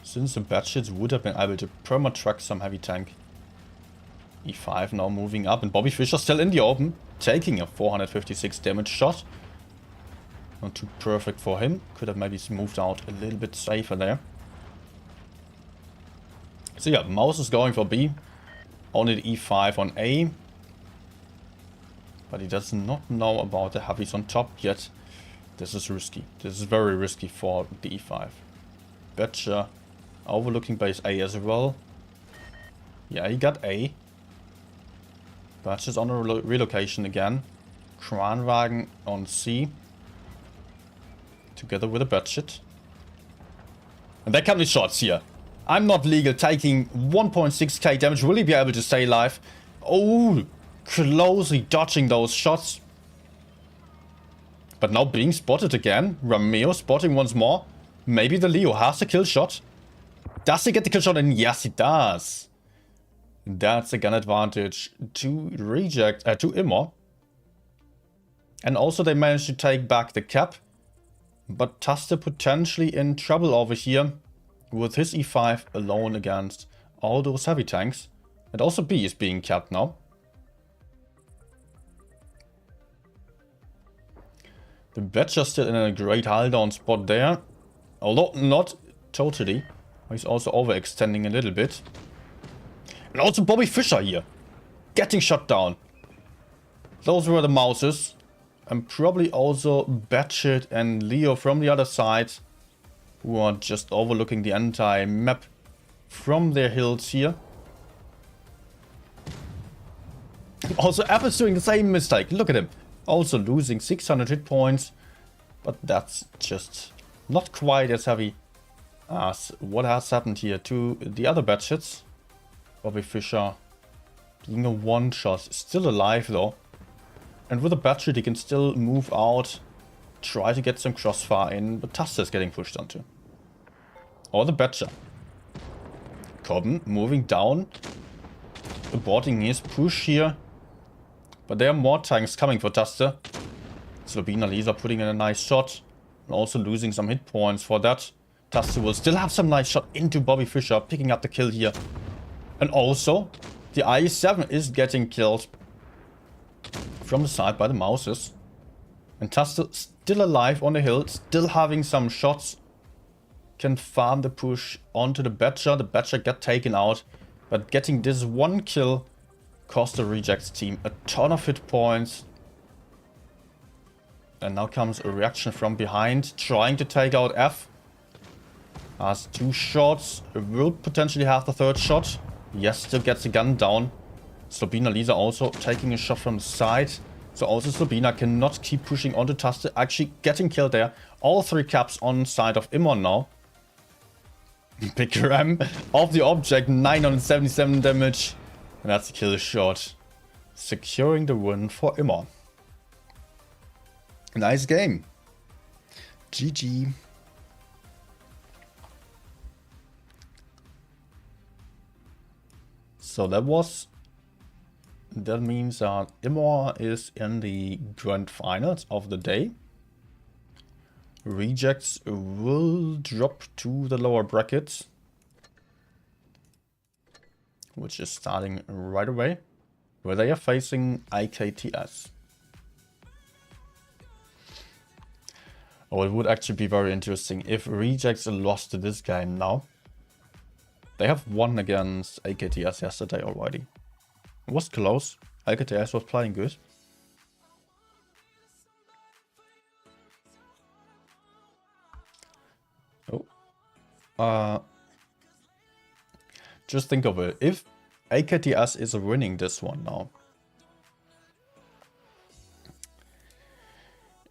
Since the Betcha would have been able to perma-track some heavy tank. E5 now moving up, and Bobby Fischer still in the open, taking a 456 damage shot. Not too perfect for him. Could have maybe moved out a little bit safer there. So yeah, Mouse is going for B. Only the E5 on A. But he does not know about the heavies on top yet. This is risky. This is very risky for the E5. Betcha overlooking base A as well. Yeah, he got A. Betcha's on a relocation again. Kranwagen on C. Together with a Betcha. And there come the shots here. I'm not legal, taking 1.6k damage. Will he be able to stay alive? Oh, closely dodging those shots. But now being spotted again. Romeo spotting once more. Maybe the Leo has the kill shot. Does he get the kill shot? And yes, he does. That's a gun advantage to reject, to Immor. And also they managed to take back the cap. But Taste potentially in trouble over here. With his E5 alone against all those heavy tanks. And also B is being capped now. The Betcha still in a great hull down spot there. Although not totally. He's also overextending a little bit. And also Bobby Fischer here. Getting shot down. Those were the Mouses. And probably also Betcha and Leo from the other side. Who are just overlooking the entire map from their hills here. Also, Apple's doing the same mistake. Look at him. Also losing 600 hit points. But that's just not quite as heavy as what has happened here to the other Betchets. Bobby Fischer being a one-shot. Still alive though. And with a Betchet he can still move out. Try to get some crossfire in. But Taste is getting pushed onto. Or the Betcha. Cobben moving down. Aborting his push here. But there are more tanks coming for Taste. Slobina Lisa putting in a nice shot. And also losing some hit points for that. Taste will still have some nice shot into Bobby Fischer. Picking up the kill here. And also, the IE-7 is getting killed. From the side by the Mouses. And Taste still alive on the hill. Still having some shots. Can farm the push onto the Betcha. The Betcha got taken out. But getting this one kill cost the Rejects team a ton of hit points. And now comes a reaction from behind. Trying to take out F. Has two shots. Will potentially have the third shot. Yes, still gets the gun down. Slobina Lisa also taking a shot from the side. So also Slobina cannot keep pushing onto Taste. Actually getting killed there. All three caps on side of Immon now. Big ram of the object. 977 damage. And that's a kill shot. Securing the win for Immon. Nice game. GG. So that means that Immor is in the grand finals of the day. Rejects will drop to the lower brackets, which is starting right away, where they are facing AKTS. Oh, it would actually be very interesting if Rejects lost this game now. They have won against AKTS yesterday already. It was close. AKTS was playing good. Oh. Just think of it. If AKTS is winning this one now,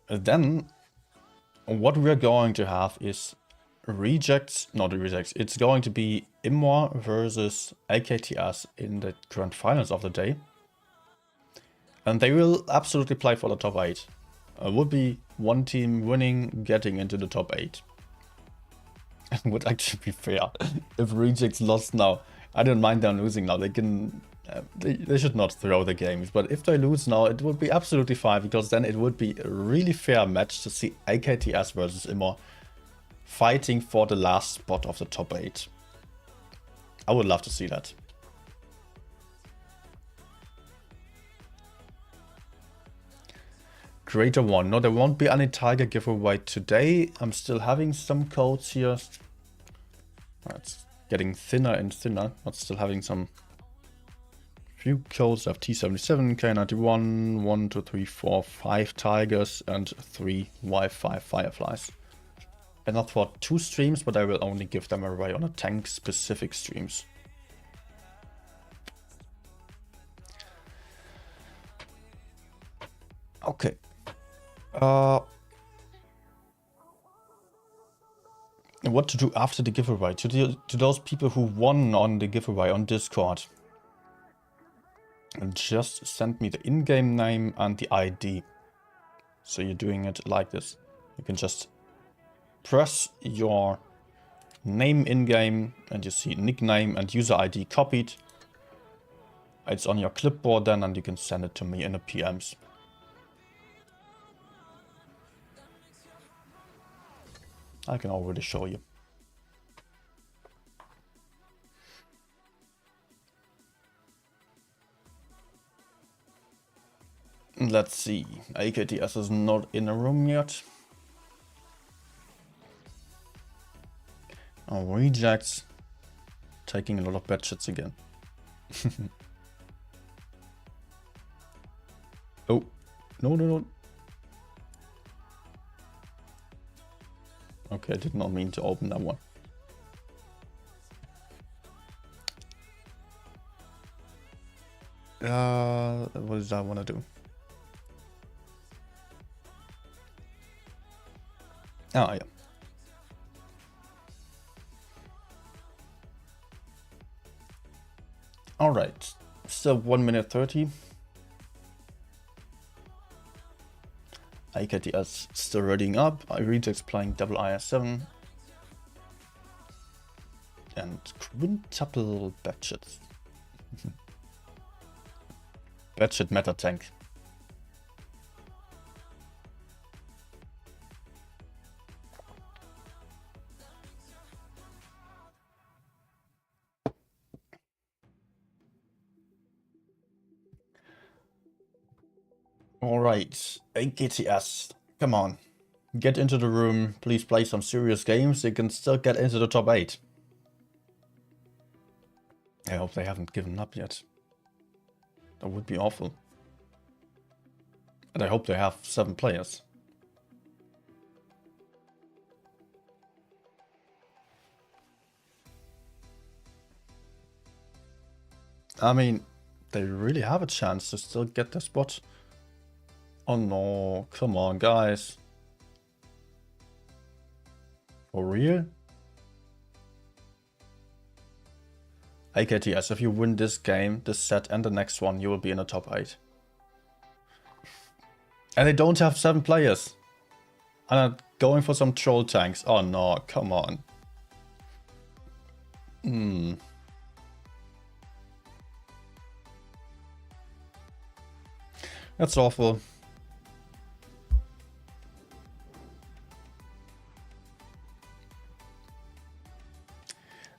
then what we're going to have is rejects, not the rejects, it's going to be Immor versus AKTS in the grand finals of the day. And they will absolutely play for the top 8. Would be one team winning, getting into the top 8. It would actually be fair if rejects lost now. I don't mind them losing now. They can, they should not throw the games. But if they lose now, it would be absolutely fine, because then it would be a really fair match to see AKTS versus Immor fighting for the last spot of the top 8. I would love to see that. Creator 1. No, there won't be any Tiger giveaway today. I'm still having some codes here. It's getting thinner and thinner, but still having some few codes. I have T77, K91, 1, 2, 3, 4, 5 Tigers, and 3 Y5 Fireflies. And not for 2 streams, but I will only give them away on a tank specific streams. Okay. What to do after the giveaway? To those people who won on the giveaway on Discord. And just send me the in-game name and the ID. So you're doing it like this. You can just press your name in-game and you see nickname and user ID copied. It's on your clipboard then, and you can send it to me in the PMs. I can already show you. Let's see. AKTS is not in a room yet. Oh, rejects. Taking a lot of bad shits again. Oh, no. Okay, I did not mean to open that one. What does I want to do? Ah, yeah. Alright, so 1 minute 30. AKTS still readying up. Rejects playing double IS7. And quintuple batshits. Batshit meta tank. Alright, AKTS, come on. Get into the room, please play some serious games. You can still get into the top 8. I hope they haven't given up yet. That would be awful. And I hope they have 7 players. I mean, they really have a chance to still get the spot. Oh no, come on guys. For real? AKTS, if you win this game, this set and the next one, you will be in the top 8. And they don't have 7 players. And I'm going for some troll tanks. Oh no, come on. That's awful.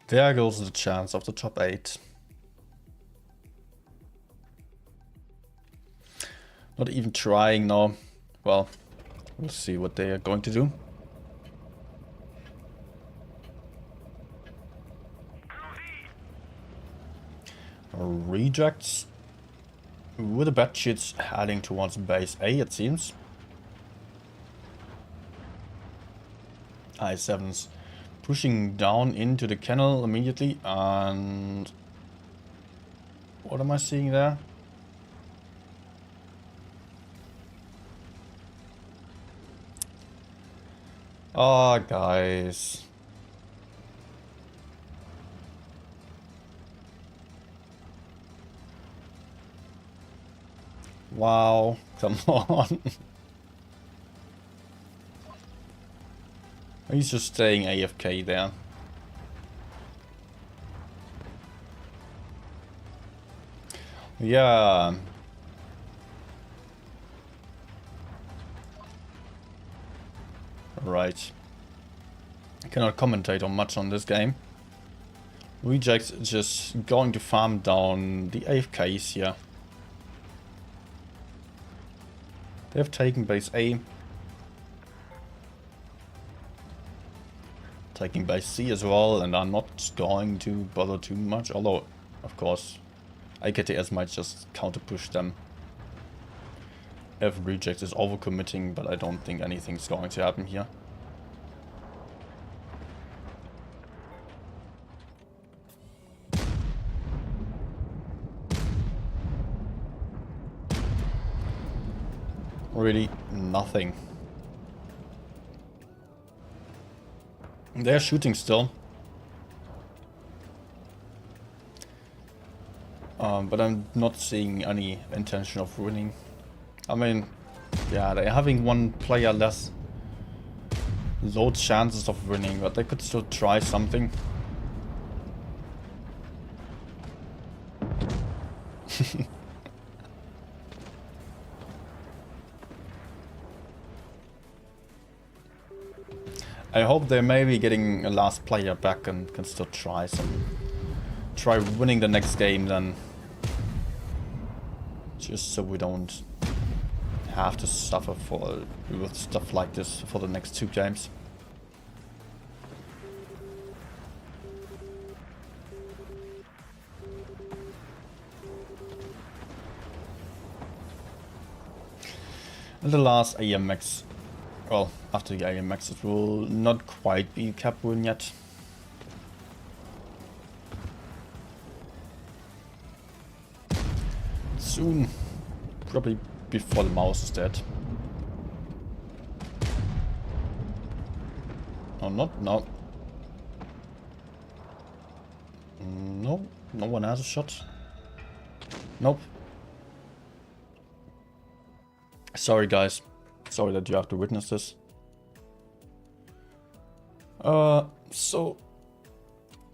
There goes the chance of the top 8. Not even trying now. Well, we'll see what they are going to do. Rejects. With the batshits heading towards base A, it seems. I7s pushing down into the kennel immediately, and what am I seeing there? Oh, guys. Wow, come on. He's just staying AFK there. Yeah. Right. I cannot commentate on much on this game. Rejects just going to farm down the AFKs here. They have taken base A. Taking base C as well, and are not going to bother too much. Although, of course, AKTS might just counter push them if Reject is overcommitting, but I don't think anything's going to happen here. Really nothing. They're shooting still. But I'm not seeing any intention of winning. I mean, yeah, they're having one player less. Low chances of winning, but they could still try something. I hope they're maybe getting a last player back and can still try winning the next game then. Just so we don't have to suffer with stuff like this for the next 2 games. And the last AMX, well, after the AMX it will not quite be cap win yet. Soon, probably before the mouse is dead. Oh, not no. No, no one has a shot. Nope. Sorry guys, sorry that you have to witness this. So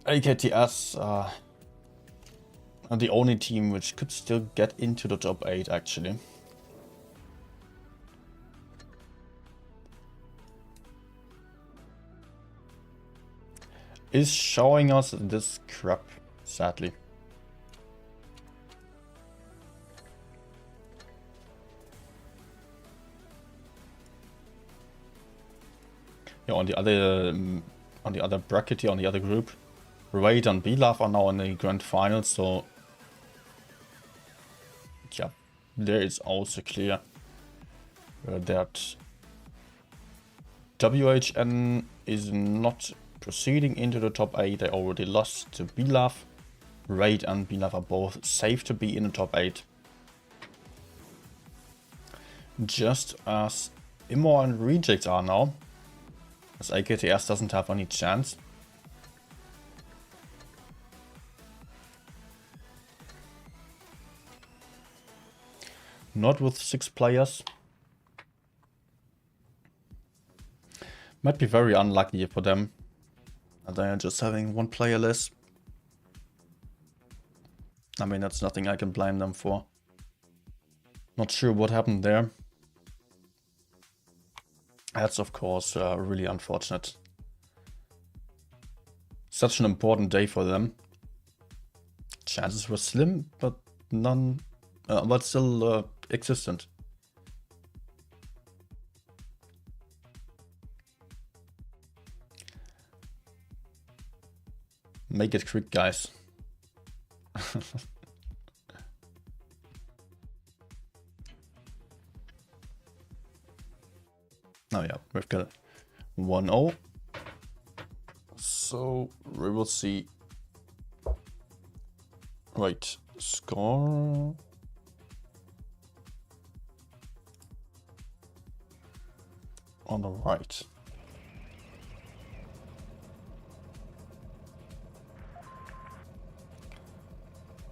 AKTS are the only team which could still get into the top 8 actually. Is showing us this crap, sadly. Yeah, on the other bracket here, on the other group, Raid and BLAF are now in the grand final, so yeah, there is also clear that WHN is not proceeding into the top 8. They already lost to BLAF. Raid and BLAF are both safe to be in the top 8. Just as Immo and Reject are now, as AKTS doesn't have any chance. Not with 6 players. Might be very unlucky for them. And they are just having 1 player less. I mean, that's nothing I can blame them for. Not sure what happened there. That's of course really unfortunate. Such an important day for them. Chances were slim, but none, but still existent. Make it quick, guys. Oh yeah, we've got 1-0. So we will see. Right, score. On the right.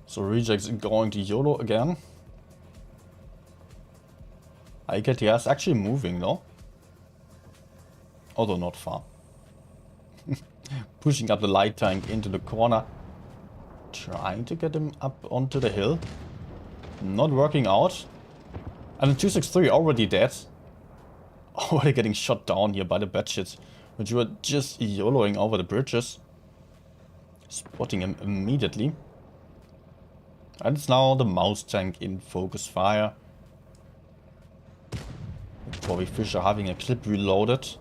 So Reject's going to YOLO again. AKTS actually moving, no? Although not far. Pushing up the light tank into the corner. Trying to get him up onto the hill. Not working out. And the 263 already dead. Already getting shot down here by the batshits, which were just YOLOing over the bridges. Spotting him immediately. And it's now the mouse tank in focus fire. Probably Fisher having a clip reloaded.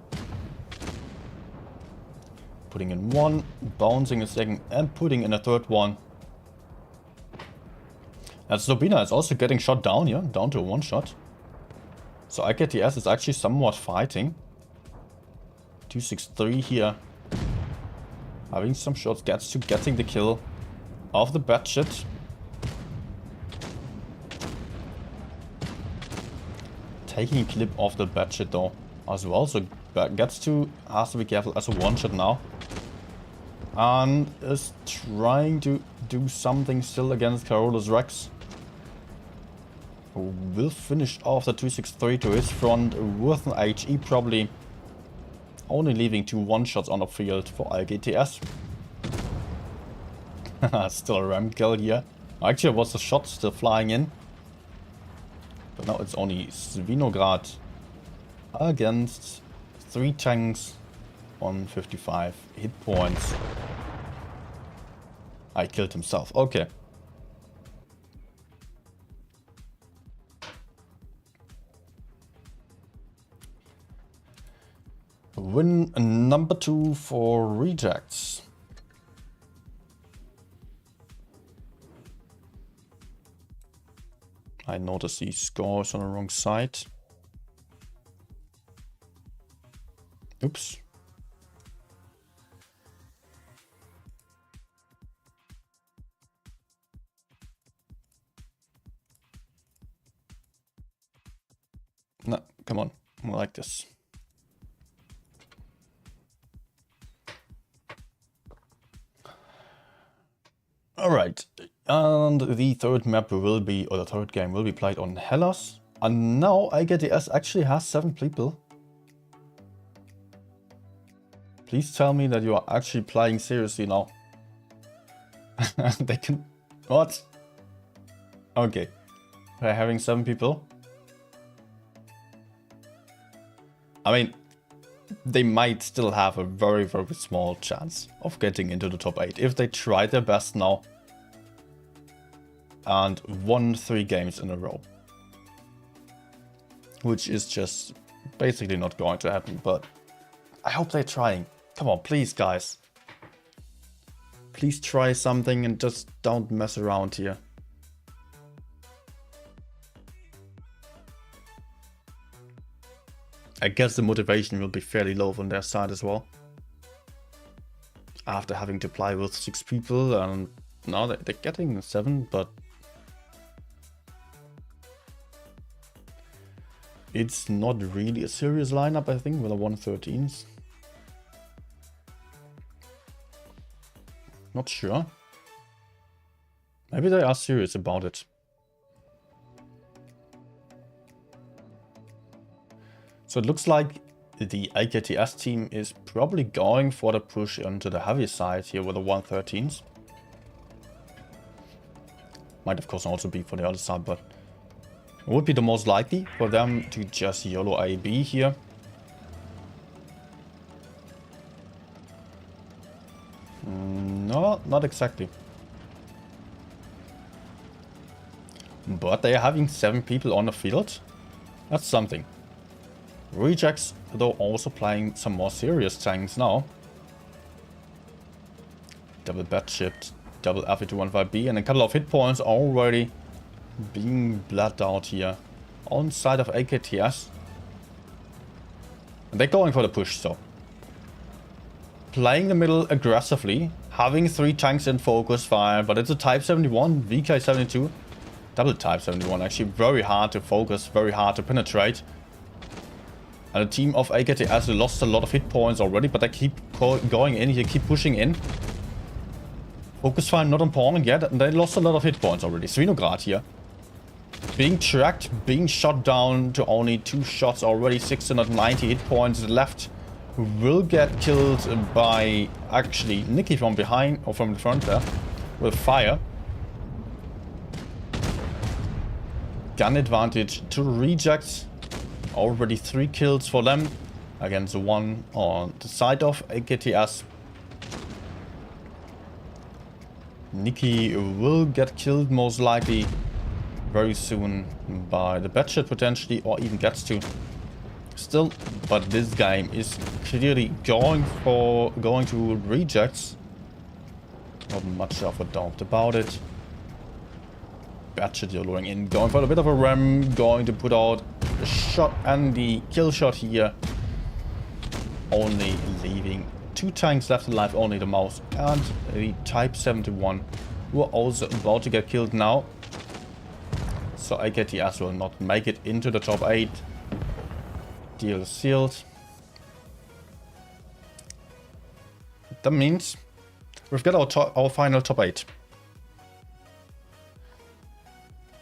Putting in one, bouncing a second, and putting in a third one. And Slobina is also getting shot down here, down to a one shot. So AKTS is actually somewhat fighting. 263 here. Having some shots, gets to getting the kill of the batshit. Taking a clip off the batshit though as well, so gets to, has to be careful as a one shot now. And is trying to do something still against Carolus Rex. Who will finish off the 263 to his front with an HE, probably only leaving 2 one-shots on the field for AKTS. Still a ram kill here. Actually, was the shot still flying in. But now it's only Svinograd against 3 tanks on 55 hit points. I killed himself. Okay. Win number 2 for rejects. I noticed the scores on the wrong side. Oops. No, come on. I like this. Alright, and the third map will be, or the third game will be played on Hellas. And now AKTS actually has 7 people. Please tell me that you are actually playing seriously now. They can... What? Okay. They're having 7 people. I mean, they might still have a very, very small chance of getting into the top 8 if they try their best now and won 3 games in a row. Which is just basically not going to happen, but I hope they're trying. Come on, please, guys. Please try something and just don't mess around here. I guess the motivation will be fairly low on their side as well. After having to play with 6 people, and now they're getting 7, but it's not really a serious lineup, I think, with the 113s. Not sure. Maybe they are serious about it. So it looks like the AKTS team is probably going for the push onto the heavy side here with the 113s. Might of course also be for the other side, but it would be the most likely for them to just YOLO AB here. No, not exactly. But they are having 7 people on the field. That's something. Rejects, though, also playing some more serious tanks now. Double batship, double F215B, and a couple of hit points already being bled out here on side of AKTS. And they're going for the push, so. Playing the middle aggressively, having 3 tanks in focus fire, but it's a Type 71, VK72. Double Type 71, actually very hard to focus, very hard to penetrate. And the team of AKTS lost a lot of hit points already, but they keep going in here, keep pushing in. Focus fire not important yet, and they lost a lot of hit points already. Svinograd here. Being tracked, being shot down to only 2 shots already, 690 hit points left. Will get killed by actually Nikki from behind or from the front there with fire. Gun advantage to rejects. Already 3 kills for them against 1 on the side of AKTS. Nikki will get killed most likely very soon by the Batshit potentially, or even gets to. Still, but this game is clearly going to rejects. Not much of a doubt about it. Batshit yellowing in, going for a bit of a ram, going to put out the shot and the kill shot here. Only leaving 2 tanks left alive, only the mouse and the Type 71, who are also about to get killed now. So AKTS will not make it into the top 8. Deal sealed. That means we've got our final top 8.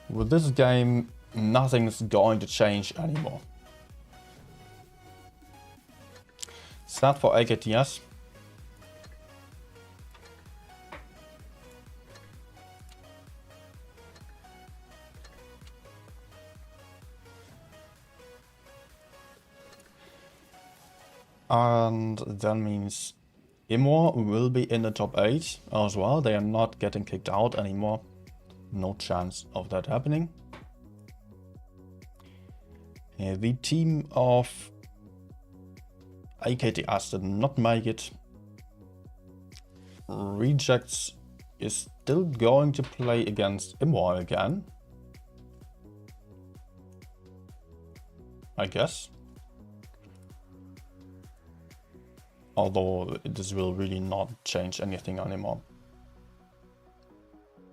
With this game, nothing's going to change anymore. Sad for AKTS. And that means Imor will be in the top 8 as well. They are not getting kicked out anymore. No chance of that happening. The team of AKTS did not make it. Rejects is still going to play against Imor again, I guess. Although this will really not change anything anymore.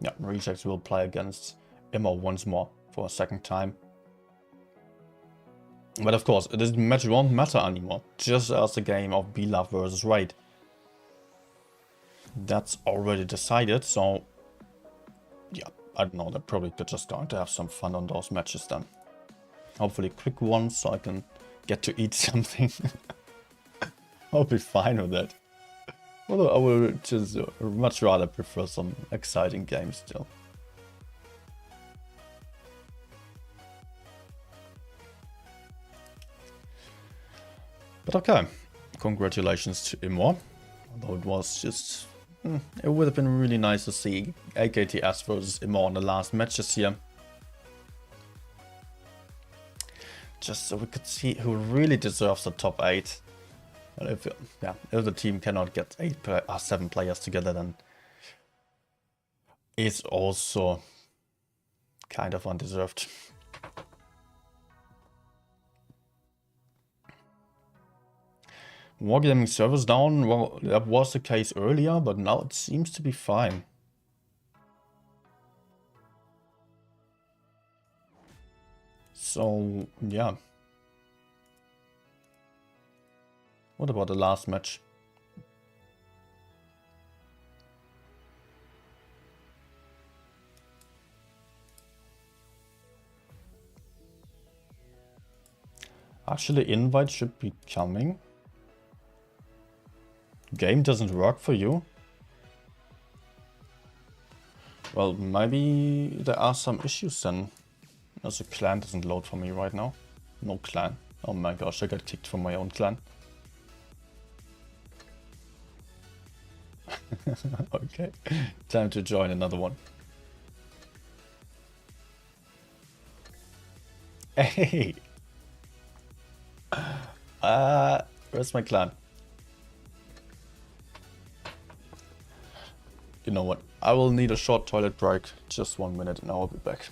Yeah, Rejects will play against Imor once more for a second time. But of course, this match won't matter anymore, just as the game of Beloved versus Raid. That's already decided, so yeah, I don't know, they're probably just going to have some fun on those matches then. Hopefully quick ones so I can get to eat something. I'll be fine with that. Although I will just much rather prefer some exciting games still. But okay, congratulations to Imor. Although it was just... it would have been really nice to see AKTS versus Imor in the last matches here. Just so we could see who really deserves the top 8. Well, if the team cannot get 7 players together, then it's also kind of undeserved. Wargaming servers down, well, that was the case earlier, but now it seems to be fine. So, yeah. What about the last match? Actually, invite should be coming. Game doesn't work for you? Well, maybe there are some issues then. Also, clan doesn't load for me right now. No clan. Oh my gosh, I got kicked from my own clan. Okay, time to join another one. Hey! Where's my clan? You know what? I will need a short toilet break. Just 1 minute and I will be back.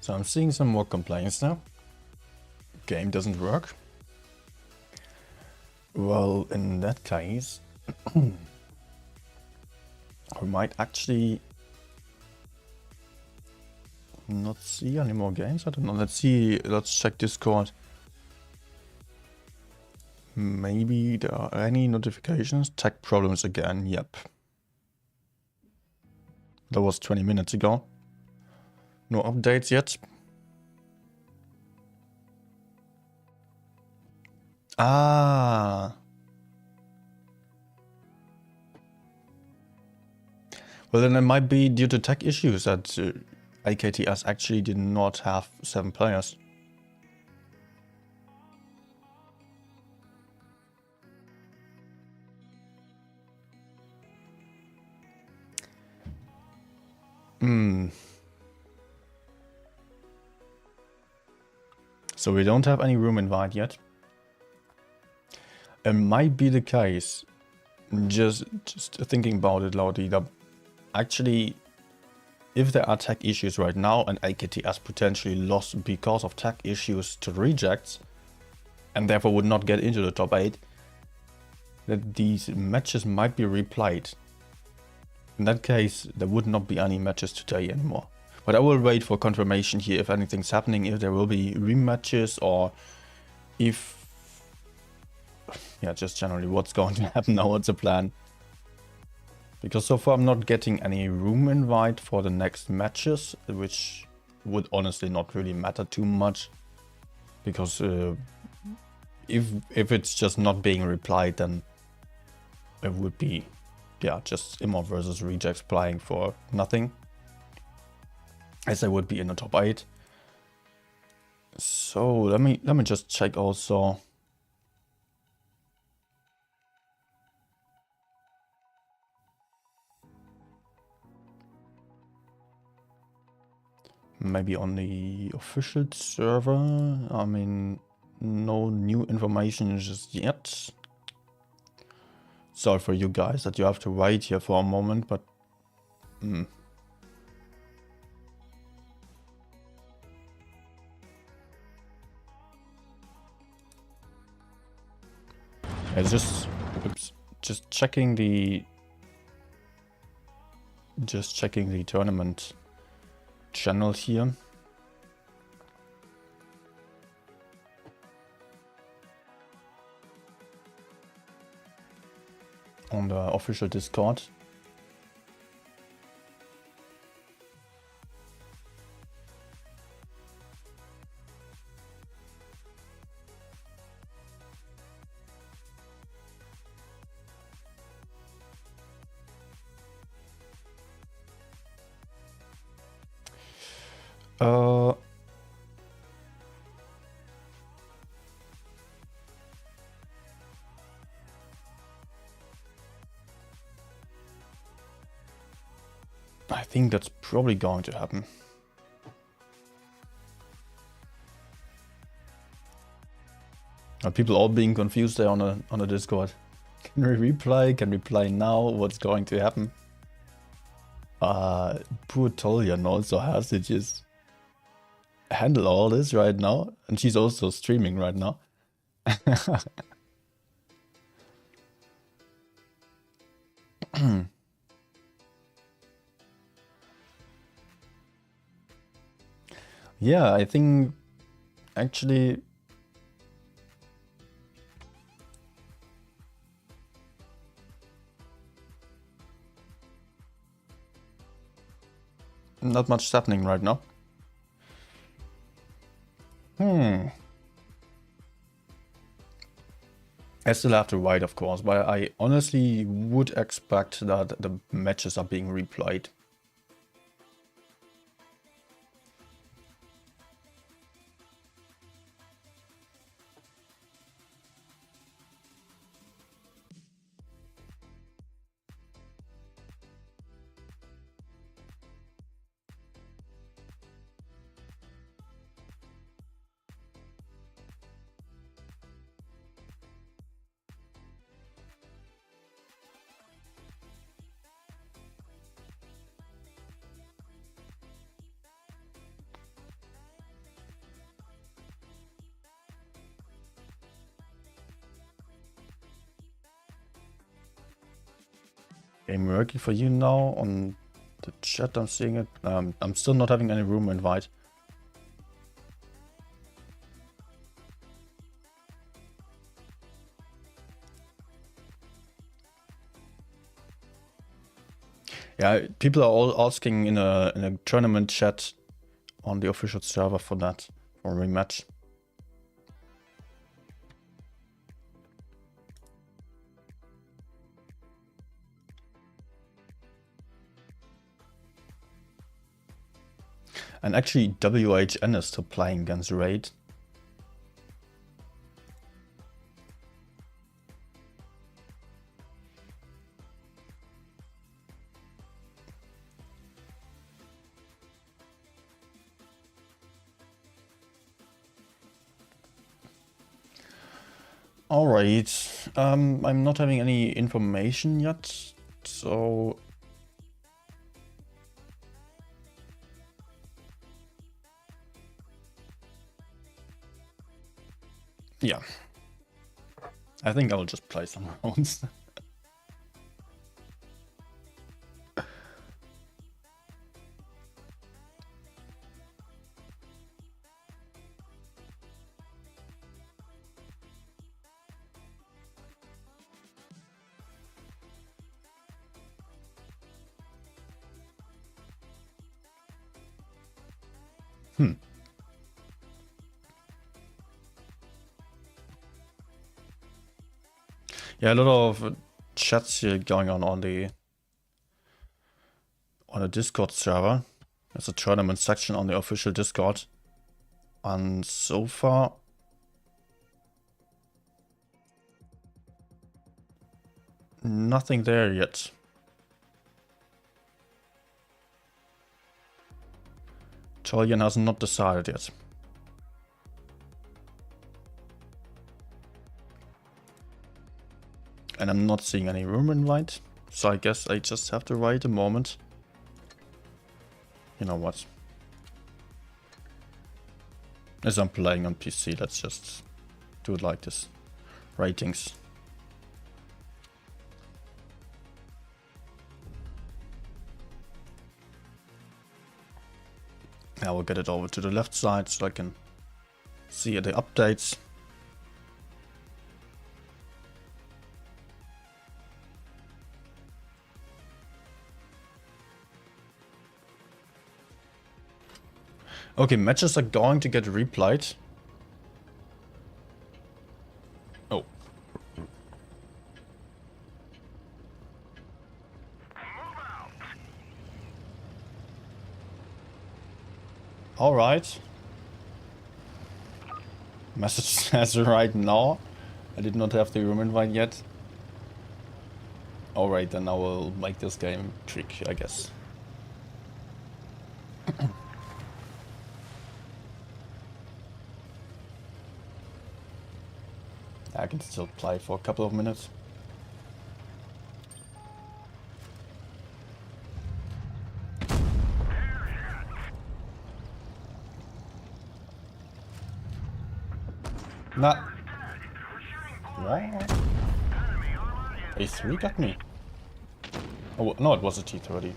So I'm seeing some more complaints now. Game doesn't work. Well, in that case, we might actually not see any more games. I don't know. Let's see. Let's check Discord. Maybe there are any notifications. Tech problems again. Yep. That was 20 minutes ago. No updates yet. Ah. Well, then it might be due to tech issues that AKTS actually did not have 7 players. So we don't have any room invite yet. It might be the case, just thinking about it loudly, that actually, if there are tech issues right now and AKTS potentially lost because of tech issues to rejects, and therefore would not get into the top 8, that these matches might be replayed. In that case, there would not be any matches today anymore. But I will wait for confirmation here if anything's happening, if there will be rematches, or if... yeah, just generally what's going to happen now, what's the plan. Because so far I'm not getting any room invite for the next matches, which would honestly not really matter too much. Because if it's just not being replied, then it would be, yeah, just Immo versus rejects playing for nothing, as I would be in the top 8. So let me just check also. Maybe on the official server. I mean, no new information just yet. Sorry for you guys that you have to wait here for a moment, but it's just checking the tournament channel here. On the official Discord. I think that's probably going to happen. Are people all being confused there on a Discord? Can we replay? Can we play now? What's going to happen? Poor Tolian also has to just handle all this right now, and she's also streaming right now. Yeah, I think actually not much happening right now. I still have to wait, of course, but I honestly would expect that the matches are being replayed. Game working for you now on the chat. I'm seeing it. I'm still not having any room invite. Yeah, people are all asking in a tournament chat on the official server for that, for rematch. And actually WHN is still playing against Raid. Alright, I'm not having any information yet, so... yeah. I think I'll just play some rounds. Yeah, a lot of chats here going on the Discord server. There's a tournament section on the official Discord. And so far... nothing there yet. Julian has not decided yet. And I'm not seeing any room invite, so I guess I just have to wait a moment. You know what? As I'm playing on PC, let's just do it like this. Ratings. Now we'll get it over to the left side so I can see the updates. Okay, matches are going to get replayed. Oh. Alright. Message says right now. I did not have the room invite yet. Alright, then I will make this game trick, I guess. I can still play for a couple of minutes. Nah. What? A3 got me. Oh, no, it was a T30.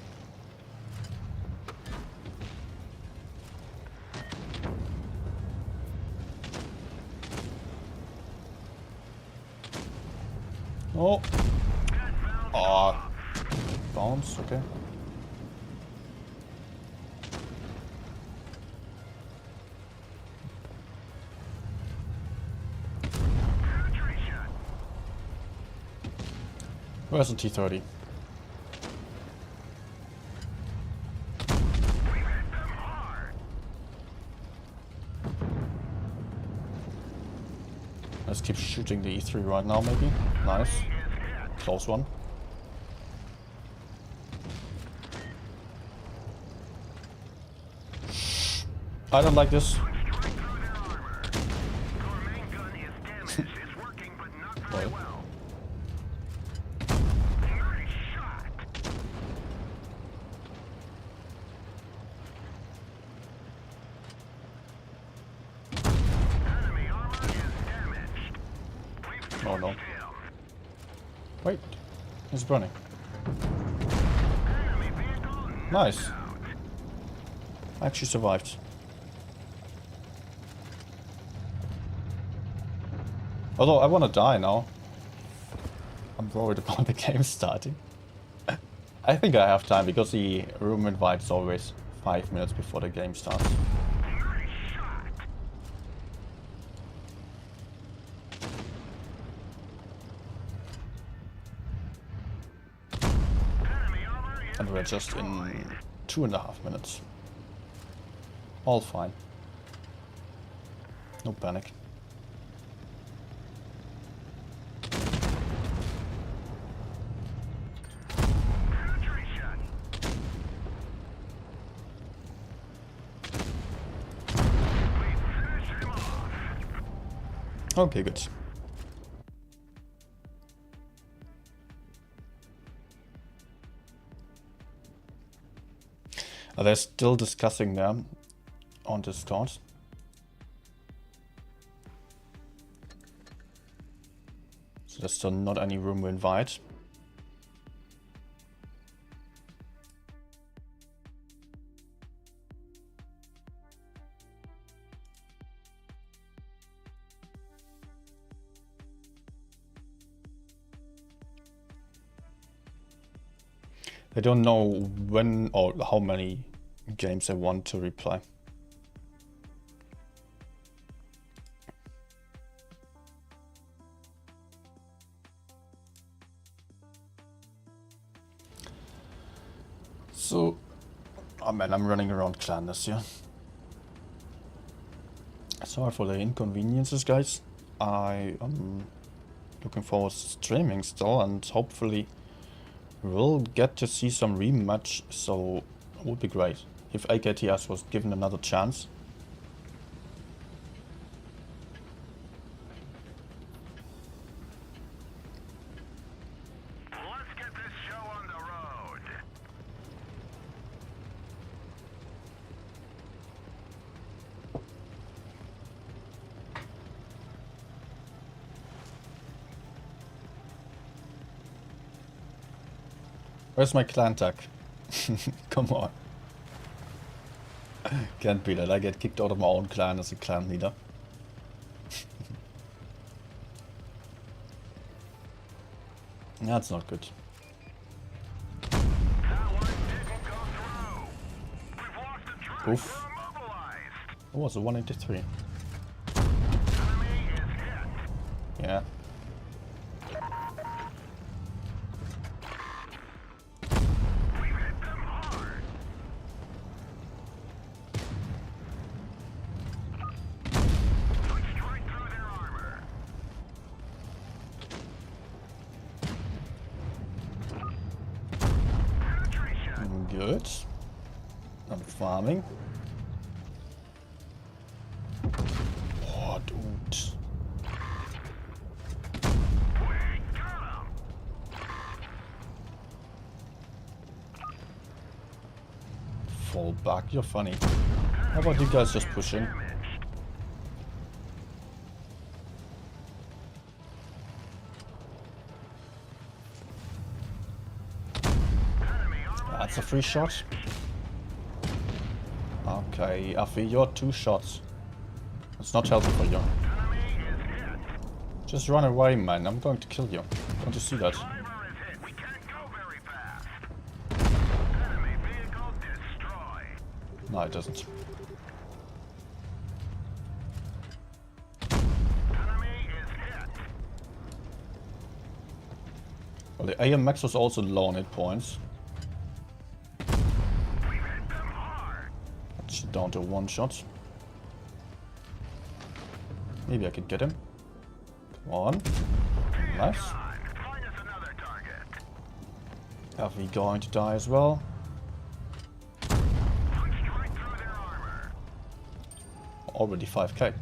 Oh. Ah. Bounce, okay. Where's the T30? Let's keep shooting the E3 right now, maybe. Nice. Close one. I don't like this. Well. Oh no. Wait, he's running. Nice. I actually survived. Although I wanna die now. I'm worried about the game starting. I think I have time because the room invite is always 5 minutes before the game starts. And we're just in 2.5 minutes. All fine. No panic. Okay, good. They're still discussing there on Discord. So there's still not any room to invite. They don't know when or how many games they want to reply. So, oh man, I'm running around clan this year. Sorry for the inconveniences, guys. I am looking forward to streaming still, and hopefully we'll get to see some rematch, so it would be great if AKTS was given another chance. Let's get this show on the road. Where's my clan tag? Come on. Can't be that. I get kicked out of my own clan as a clan leader. That's not good. That one didn't go through. We've lost the track. Oof. We're immobilized. It was a 183. Enemy is hit. Yeah. We've hit them hard. Punched right through their armor. Penetration. Good. I'm farming. Oh, dude. We got 'em. Fall back. You're funny. How about you guys just push in? Damaged. Enemy armor That's a free shot. Okay, Afi, you're 2 shots. It's not healthy for you. enemy is hit. Just run away, man. I'm going to kill you. Don't you see that? Driver is hit. We can't go very fast. Enemy vehicle destroyed. No, it doesn't. Enemy is hit. Well, the AMX was also low on hit points. We've hit them hard. It's down to 1 shot. Maybe I could get him. Come on. Nice. God, find us another target. Are we going to die as well? Punched right through their armor. Already 5k.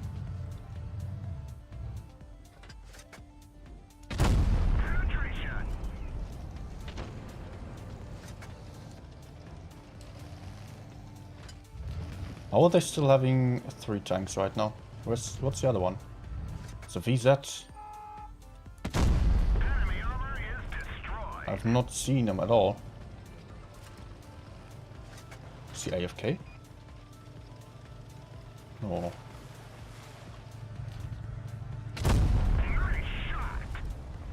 Penetration. How are they still having 3 tanks right now? What's the other one? It's a VZ. Enemy armor is destroyed. I've not seen them at all. Is he AFK? No.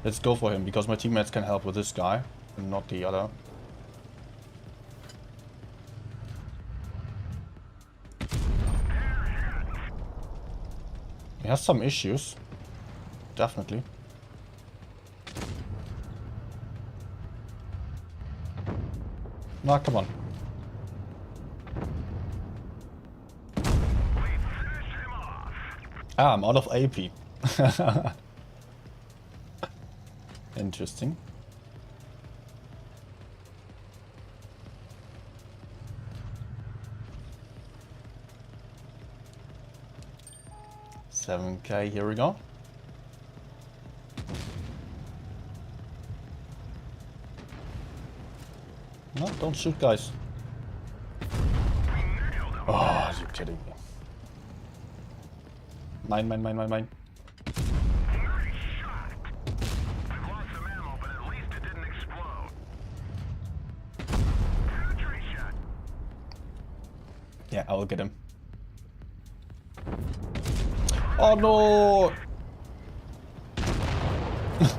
Let's go for him, because my teammates can help with this guy, and not the other. He has some issues. Definitely. Nah, come on. Ah, I'm out of AP. Interesting. $7K, here we go. No, don't shoot, guys. Oh, you're kidding me. Mine. Yeah, I will get him. Oh no!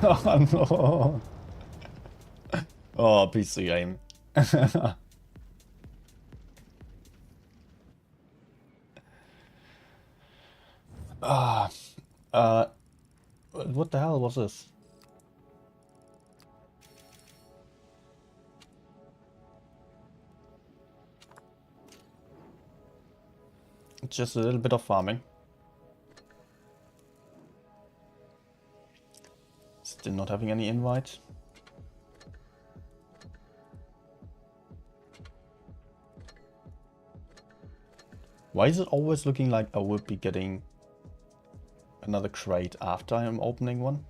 Oh no! Oh, piece of game. What the hell was this? Just a little bit of farming. Still not having any invite. Why is it always looking like I would be getting another crate after I'm opening one?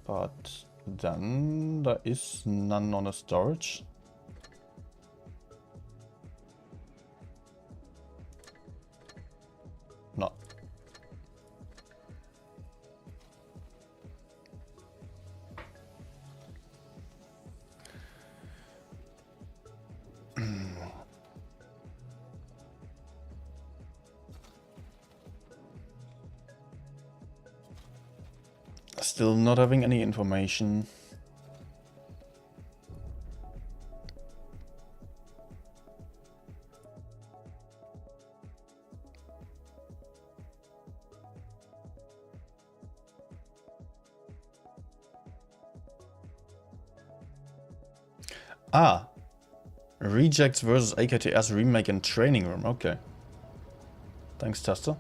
But then there is none on the storage. No. Still not having any information. Ah, Rejects versus AKTS remake in training room. Okay. Thanks, Tester.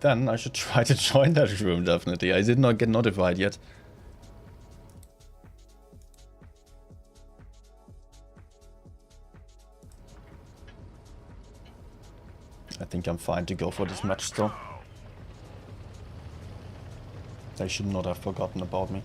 Then I should try to join that room, definitely. I did not get notified yet. I think I'm fine to go for this match still. They should not have forgotten about me.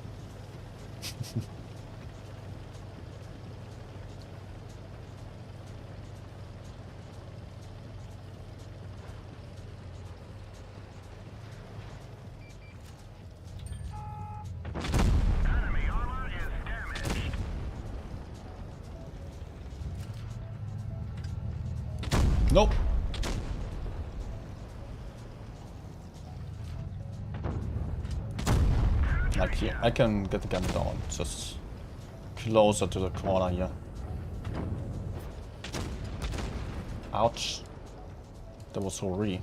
Nope. Like here, I can get the gun down, just closer to the corner here. Ouch. That was so re.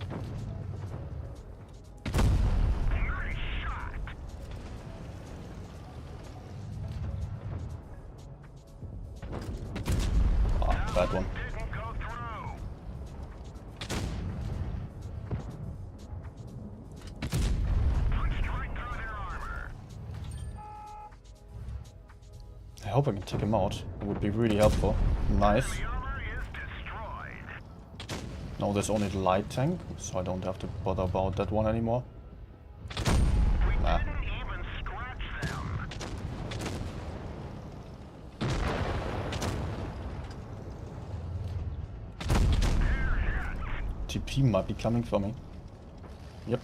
Ah, bad one. I hope I can take him out. It would be really helpful. Nice. Now there's only the light tank, so I don't have to bother about that one anymore. Nah. TP might be coming for me. Yep.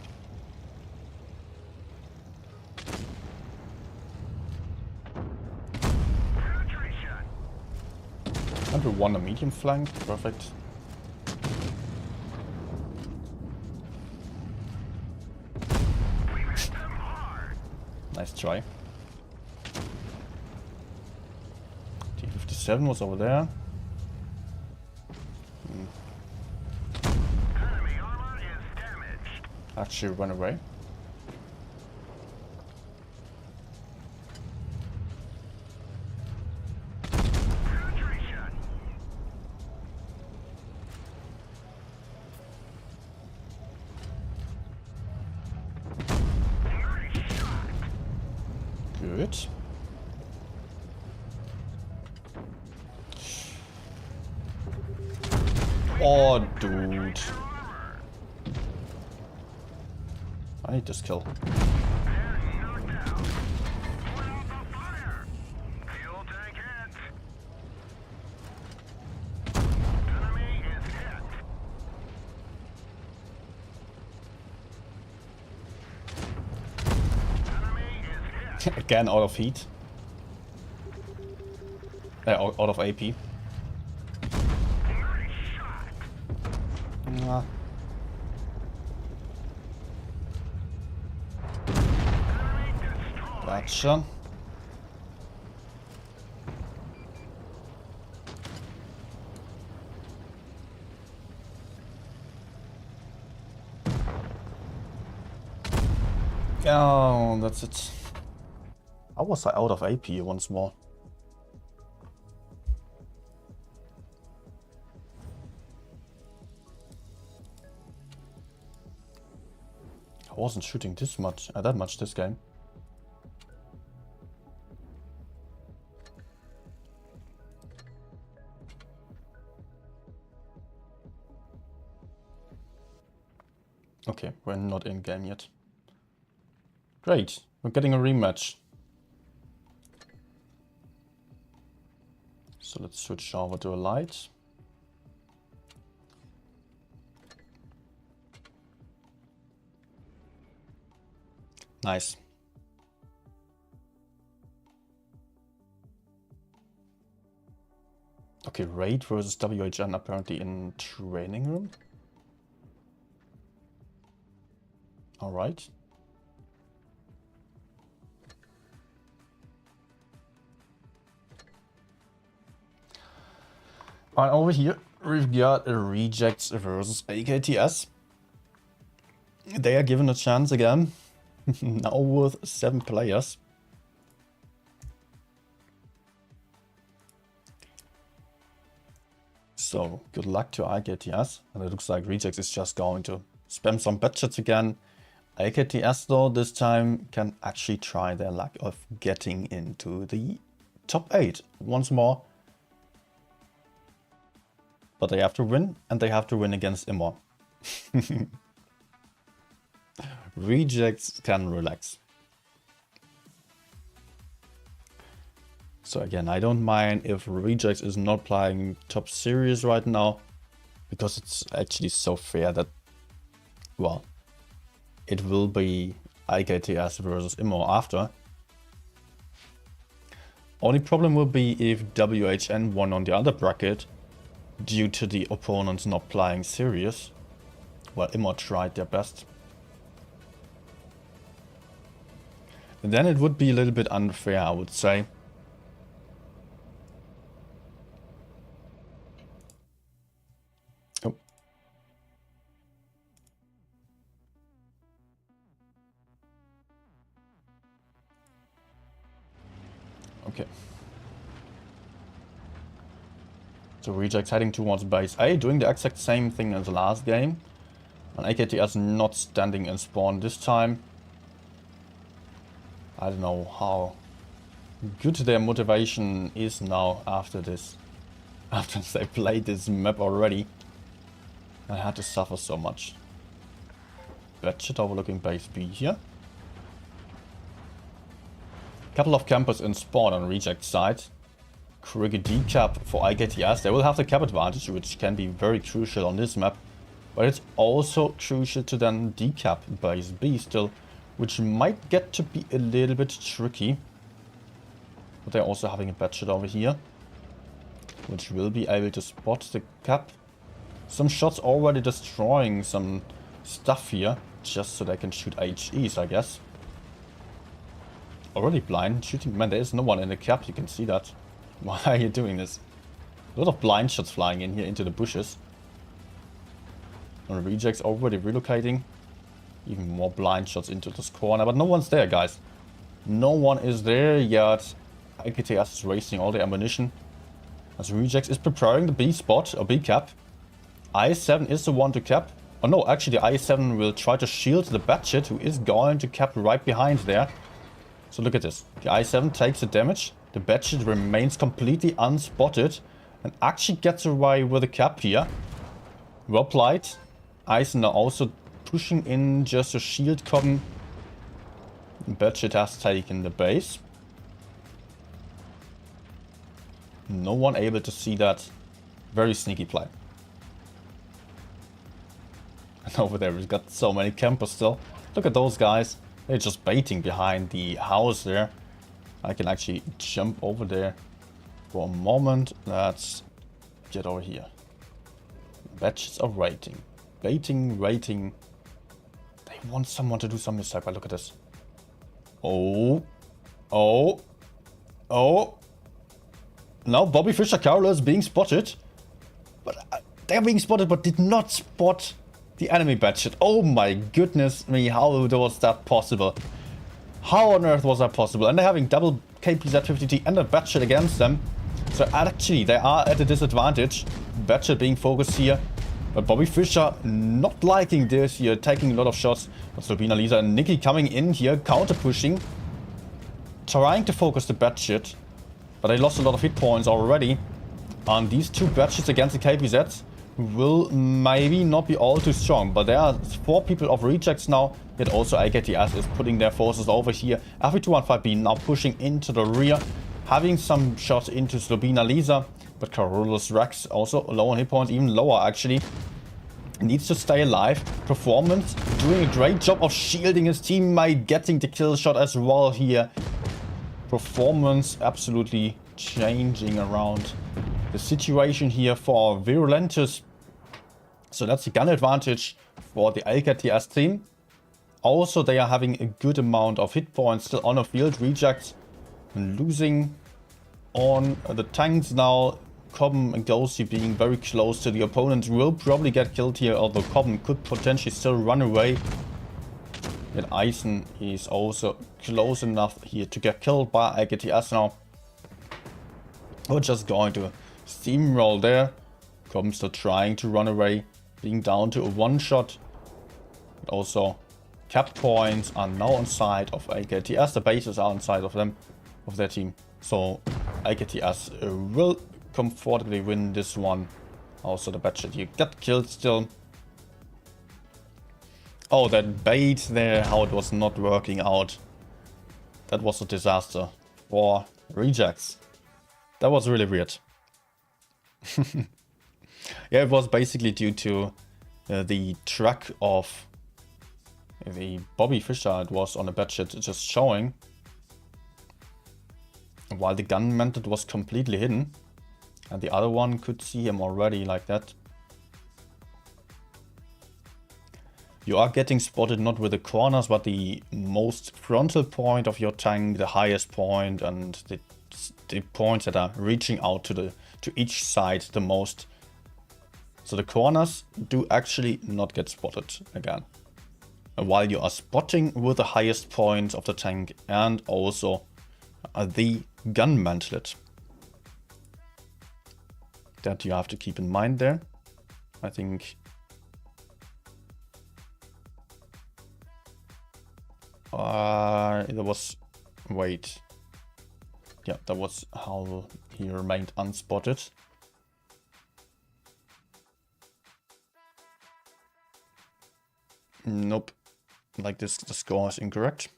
we won a medium flank. Perfect. Nice try. T-57 was over there. Enemy armor is damaged. Actually run away. Penetration. Nice shot. Good. Oh, dude. I need this kill. Knocked out. Put out the fire. Fuel tank hit. Enemy is hit. Enemy is hit. Again out of heat. Out of AP. Nice shot. Mwah. Enemy destroyed. Gotcha. Oh, that's it. How was I out of AP once more? I wasn't shooting this much, that much this game. Okay, we're not in game yet. Great, we're getting a rematch. So let's switch over to a light. Nice. Okay, Raid versus WHN apparently in training room. Alright. And over here, we've got a Rejects versus AKTS. They are given a chance again. Now with 7 players. So, good luck to AKTS. And it looks like Rejects is just going to spam some budgets again. AKTS though, this time can actually try their luck of getting into the top 8 once more. But they have to win, and they have to win against Immer. Rejects can relax. So again, I don't mind if Rejects is not playing top series right now, because it's actually so fair that, well, it will be AKTS versus Immer after. Only problem will be if WHN won on the other bracket, due to the opponents not playing serious. Well, Immer tried their best. And then it would be a little bit unfair, I would say. Oh. Okay. So Rejects heading towards base A, doing the exact same thing as the last game. And AKTS not standing in spawn this time. I don't know how good their motivation is now after this. After they played this map already. I had to suffer so much. Batchet overlooking base B here. Couple of campers in spawn on Reject side. Cricket decap for AKTS. They will have the cap advantage, which can be very crucial on this map. But it's also crucial to then decap base B still, which might get to be a little bit tricky. But they're also having a batchet over here. which will be able to spot the cap. Some shots already destroying some stuff here, just so they can shoot HEs, I guess. Already blind shooting. Man, there is no one in the cap, you can see that. Why are you doing this? A lot of blind shots flying in here into the bushes. And rejects already relocating. Even more blind shots into this corner, but no one's there, guys. No one is there yet. AKTS is wasting all the ammunition. As rejects is preparing the B spot, or B cap. I7 is the one to cap. Oh no, actually the I7 will try to shield the Batchet, who is going to cap right behind there. So look at this. The I7 takes the damage. The Batchet remains completely unspotted. And actually gets away with a cap here. Well played. Eisen now also pushing in just to shield Cobham. Batchet has taken the base. No one able to see that. Very sneaky play. And over there we've got so many campers still. Look at those guys. They're just baiting behind the house there. I can actually jump over there for a moment. Let's get over here. Batches are waiting. Baiting, waiting. They want someone to do some mistake, but look at this. Oh. Oh. Oh. Now Bobby Fischer Carroll is being spotted. But they're being spotted but did not spot the enemy Batchet. Oh my goodness me, how was that possible? How on earth was that possible? And they're having double KPZ-50T and a Batchet against them. So actually they are at a disadvantage. Batchet being focused here. But Bobby Fischer not liking this here, taking a lot of shots. But Slobina, Lisa and Nikki coming in here, counter pushing. Trying to focus the Batchet. But they lost a lot of hit points already. And these two Batchets against the KPZs will maybe not be all too strong. But there are 4 people of rejects now. Yet also AKTS is putting their forces over here. FV215B now pushing into the rear. Having some shots into Slobina Lisa. But Carolus Rex also low on hit points, even lower actually. Needs to stay alive. Performance doing a great job of shielding his teammate, getting the kill shot as well here. Performance absolutely changing around the situation here for Virulentus. So that's the gun advantage for the AKTS team. Also, they are having a good amount of hit points still on the field. Rejects and losing on the tanks now. Cobham and Ghosty being very close to the opponent will probably get killed here, although Cobham could potentially still run away. Yet Eisen is also close enough here to get killed by AKTS now. We're just going to steamroll there. Cobham still trying to run away, being down to a one-shot. Also, cap points are now on side of AKTS. The bases are on side of them, of their team. So AKTS will comfortably win this one. Also the Batchet here got killed still. Oh, that bait there, how it was not working out. That was a disaster for rejects. That was really weird. Yeah, it was basically due to the track of the Bobby Fischer. It was on a Batchet just showing, while the gun method was completely hidden. And the other one could see him already like that. You are getting spotted not with the corners, but the most frontal point of your tank, the highest point, and the points that are reaching out to each side the most. So the corners do actually not get spotted again. And while you are spotting with the highest point of the tank and also the gun mantlet. That you have to keep in mind there. I think there was, wait, yeah, that was how he remained unspotted. Nope, like this, the score is incorrect.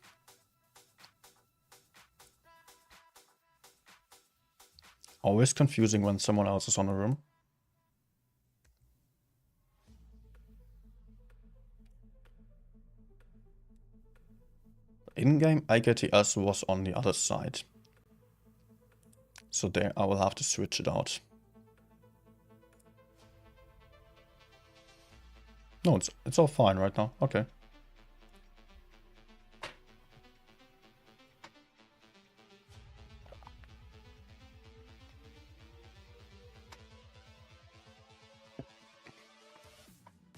Always confusing when someone else is on the room. In-game AKTS was on the other side. So there I will have to switch it out. No, it's all fine right now. Okay.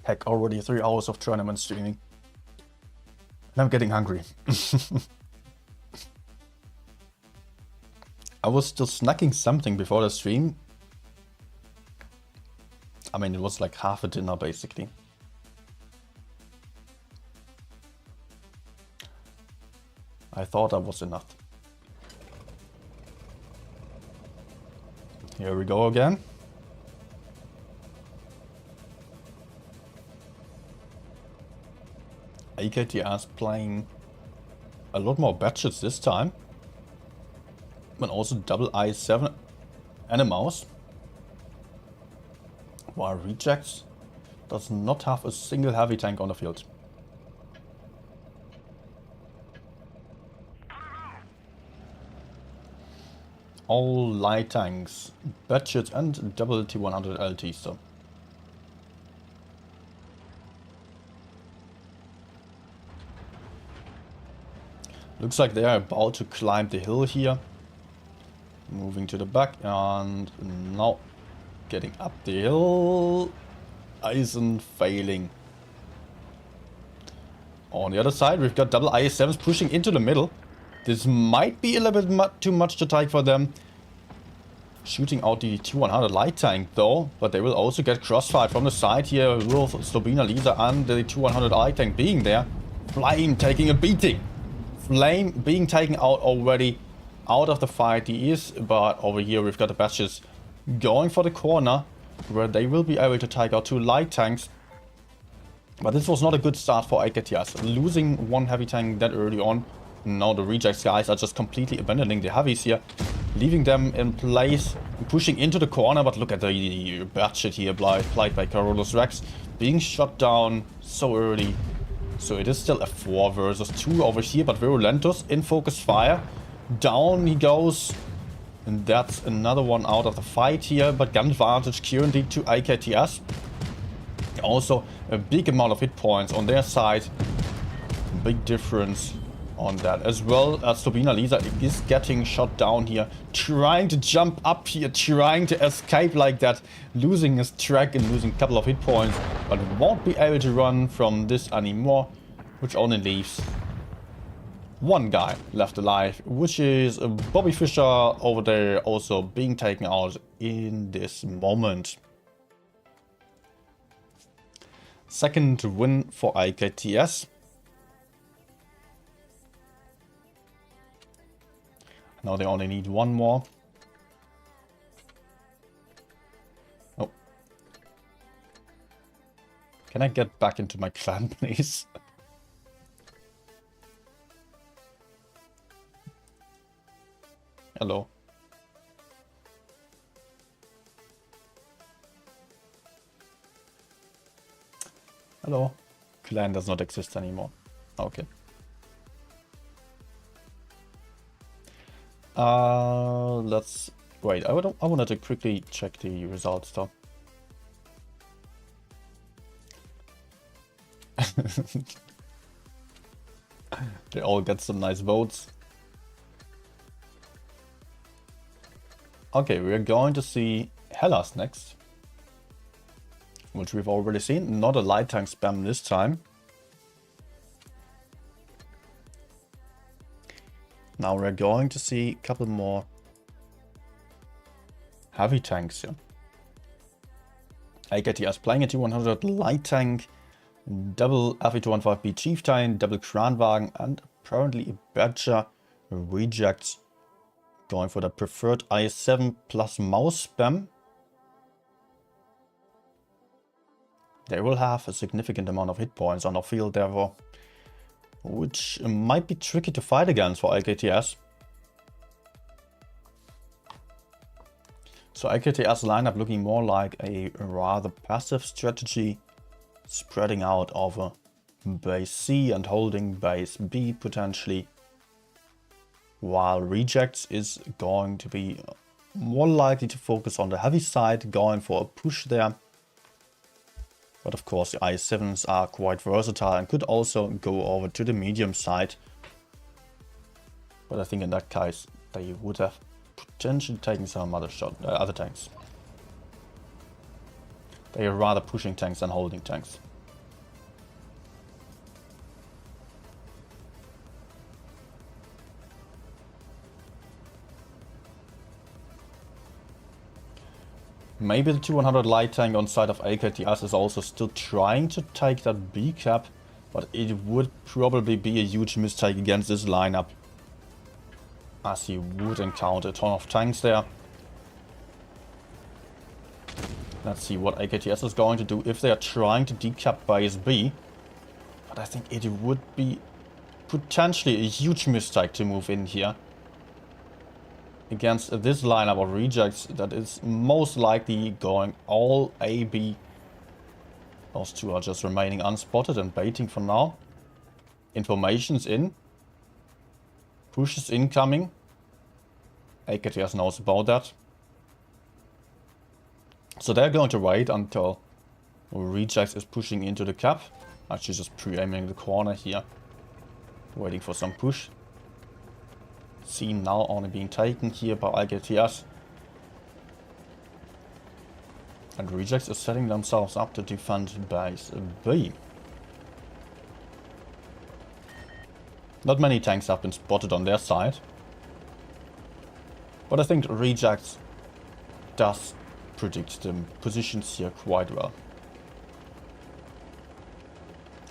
Heck, already 3 hours of tournament streaming. And I'm getting hungry. I was still snacking something before the stream. I mean, it was like half a dinner basically. I thought that was enough. Here we go again. AKTS playing a lot more batches this time. But also double I7 and a mouse. While Rejects does not have a single heavy tank on the field. All light tanks, batches and double T100 LT, so. Looks like they are about to climb the hill here. Moving to the back and now getting up the hill. Eisen failing. On the other side, we've got double IS-7s pushing into the middle. This might be a little bit too much to take for them. Shooting out the T100 light tank though, but they will also get crossfire from the side here with Slobina Lisa and the T100 light tank being there. Flame taking a beating. Flame being taken out already out of the fight he is, but over here we've got the batches going for the corner where they will be able to take out 2 light tanks. But this was not a good start for AKTS, losing 1 heavy tank that early on. Now the Rejects guys are just completely abandoning the heavies here, leaving them in place, pushing into the corner. But look at the batchet here played by Carolus Rex, being shot down so early. So it is still a 4 versus 2 over here, but Virulentus in focus fire. Down he goes. And that's another one out of the fight here, but gun advantage currently to AKTS. Also a big amount of hit points on their side. Big difference on that as well. As Slobina Lisa is getting shot down here, trying to jump up here, trying to escape like that, losing his track and losing a couple of hit points, but won't be able to run from this anymore, which only leaves 1 guy left alive, which is Bobby Fischer over there, also being taken out in this moment. Second win for AKTS. Now they only need 1 more. Oh. Can I get back into my clan, please? Hello. Hello. Clan does not exist anymore. Okay. Let's wait. I wanted to quickly check the results though. They all get some nice votes. Okay, we're going to see Hellas next, which we've already seen. Not a light tank spam this time. Now we're going to see a couple more heavy tanks here. AKTS playing a T100 light tank, double FE215B Chieftain, double Kranwagen, and apparently a Badger. Rejects going for the preferred IS-7 plus mouse spam. They will have a significant amount of hit points on the field therefore, which might be tricky to fight against for AKTS. So AKTS lineup looking more like a rather passive strategy, spreading out over base C and holding base B potentially, while Rejects is going to be more likely to focus on the heavy side, going for a push there. But of course the i7s are quite versatile and could also go over to the medium side. But I think in that case they would have potentially taken some other tanks. They are rather pushing tanks than holding tanks. Maybe the 200 light tank on side of AKTS is also still trying to take that B cap, but it would probably be a huge mistake against this lineup, as he would encounter a ton of tanks there. Let's see what AKTS is going to do if they are trying to decap base B. But I think it would be potentially a huge mistake to move in here against this lineup of rejects that is most likely going all A-B. Those two are just remaining unspotted and baiting for now. Information's in. Push is incoming. AKTS knows about that. So they're going to wait until rejects is pushing into the cap. Actually just pre-aiming the corner here. Waiting for some push. Scene now only being taken here by AKTS. And rejects are setting themselves up to defend base B. Not many tanks have been spotted on their side. But I think rejects does predict the positions here quite well.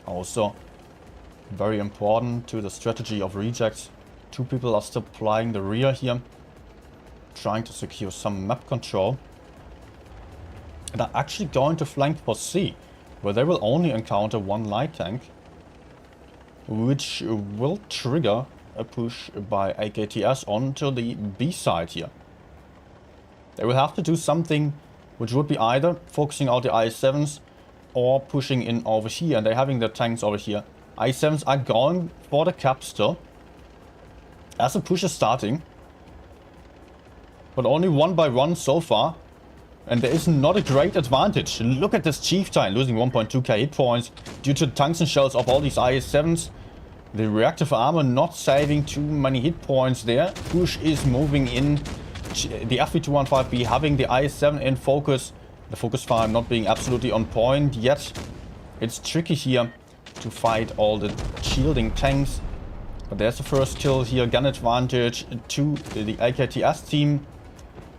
Also, very important to the strategy of rejects. Two people are still plying the rear here, trying to secure some map control. And are actually going to flank for C, where they will only encounter one light tank, which will trigger a push by AKTS onto the B side here. They will have to do something which would be either focusing out the i7s or pushing in over here, and they're having their tanks over here. i7s are going for the cap still, as the push is starting, but only one by one so far, and there is not a great advantage. Look at this Chieftain losing 1.2k hit points due to the tungsten shells of all these is7s. The reactive armor not saving too many hit points there. Push is moving in. The FV215B having the is7 in focus. The focus fire not being absolutely on point yet. It's tricky here to fight all the shielding tanks. But there's the first kill here. Gun advantage to the AKTS team.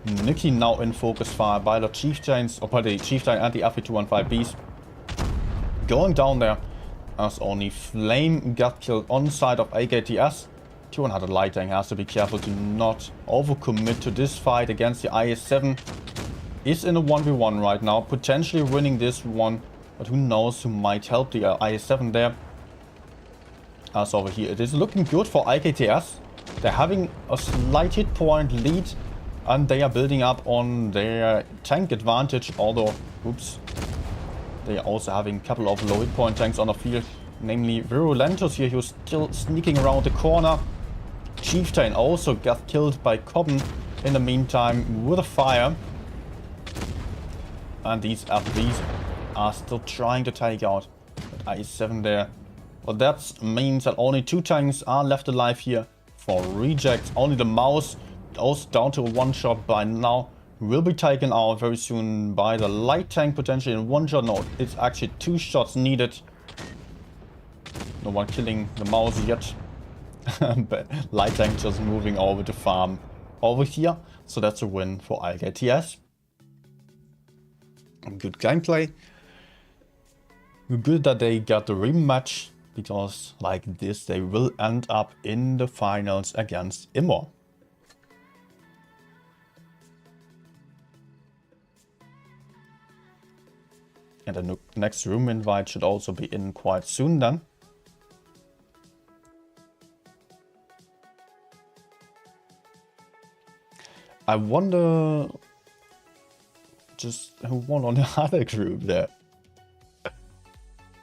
Nikki now in focus fire by the Chieftains, or by the Chieftain and the FV215Bs. Going down there, as only Flame got killed on side of AKTS. 200 light tank has to be careful to not overcommit to this fight against the is7. Is in a 1v1 right now, potentially winning this one, but who knows who might help the is7 there. As over here, it is looking good for AKTS. They're having a slight hit point lead, and they are building up on their tank advantage, although, oops, they are also having a couple of low hit point tanks on the field, namely Virulentus here, who's still sneaking around the corner. Chieftain also got killed by Cobben in the meantime with a fire. And these FVs are still trying to take out that is7 there. But that means that only two tanks are left alive here for rejects. Only the mouse, also down to a one shot by now, will be taken out very soon by the light tank, potentially in one shot. No, it's actually two shots needed. No one killing the mouse yet. But light tank just moving over to farm over here. So that's a win for AKTS. Good gameplay. Good that they got the rematch, because like this they will end up in the finals against Immor. And the next room invite should also be in quite soon then. I wonder just who won on the other group there.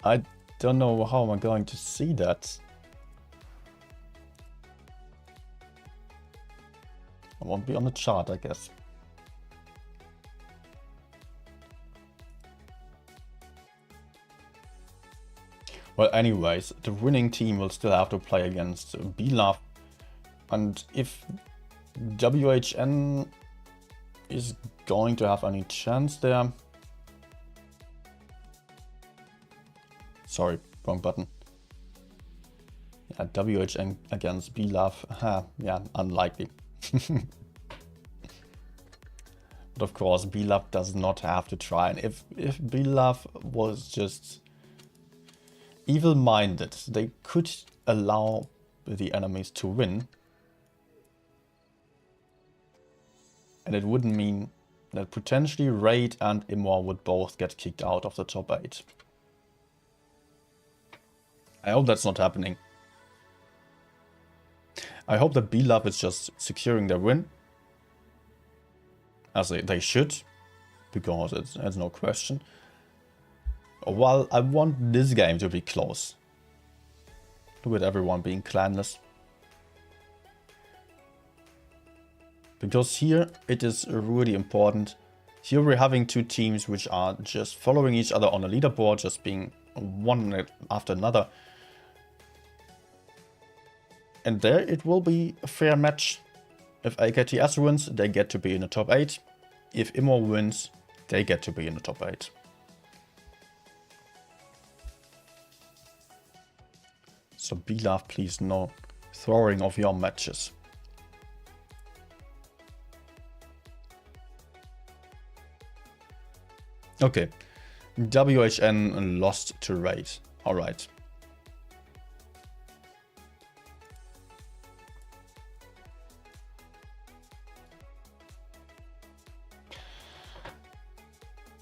I don't know how am I going to see that. I won't be on the chart, I guess. Well, anyways, the winning team will still have to play against B-Love. And if WHN is going to have any chance there... Sorry, wrong button. Yeah, WHN against B-Love. Yeah, unlikely. But of course, B-Love does not have to try. And if B-Love was just evil-minded, they could allow the enemies to win. And it wouldn't mean that potentially Raid and Immor would both get kicked out of the top 8. I hope that's not happening. I hope that B-Love is just securing their win. As they should. Because it's no question. While I want this game to be close. With everyone being clanless. Because here it is really important. Here we're having two teams which are just following each other on a leaderboard. Just being one after another. And there it will be a fair match. If AKTS wins, they get to be in the top 8. If Immor wins, they get to be in the top 8. So B-Love, please no throwing of your matches. Okay. WHN lost to Raid. Alright.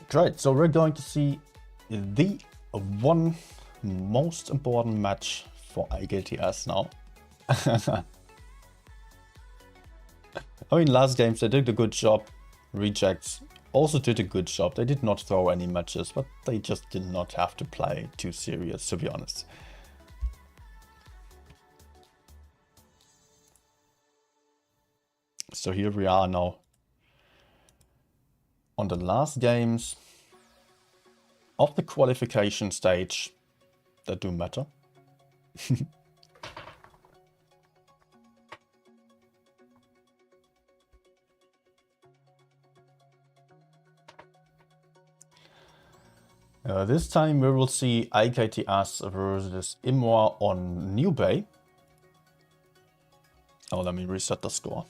Great, so we're going to see the one most important match for AKTS now. I mean, last games they did a good job. Rejects also did a good job. They did not throw any matches, but they just did not have to play too serious, to be honest. So here we are now on the last games of the qualification stage that do matter. This time we will see AKTS versus Immor on New Bay. Oh, let me reset the score.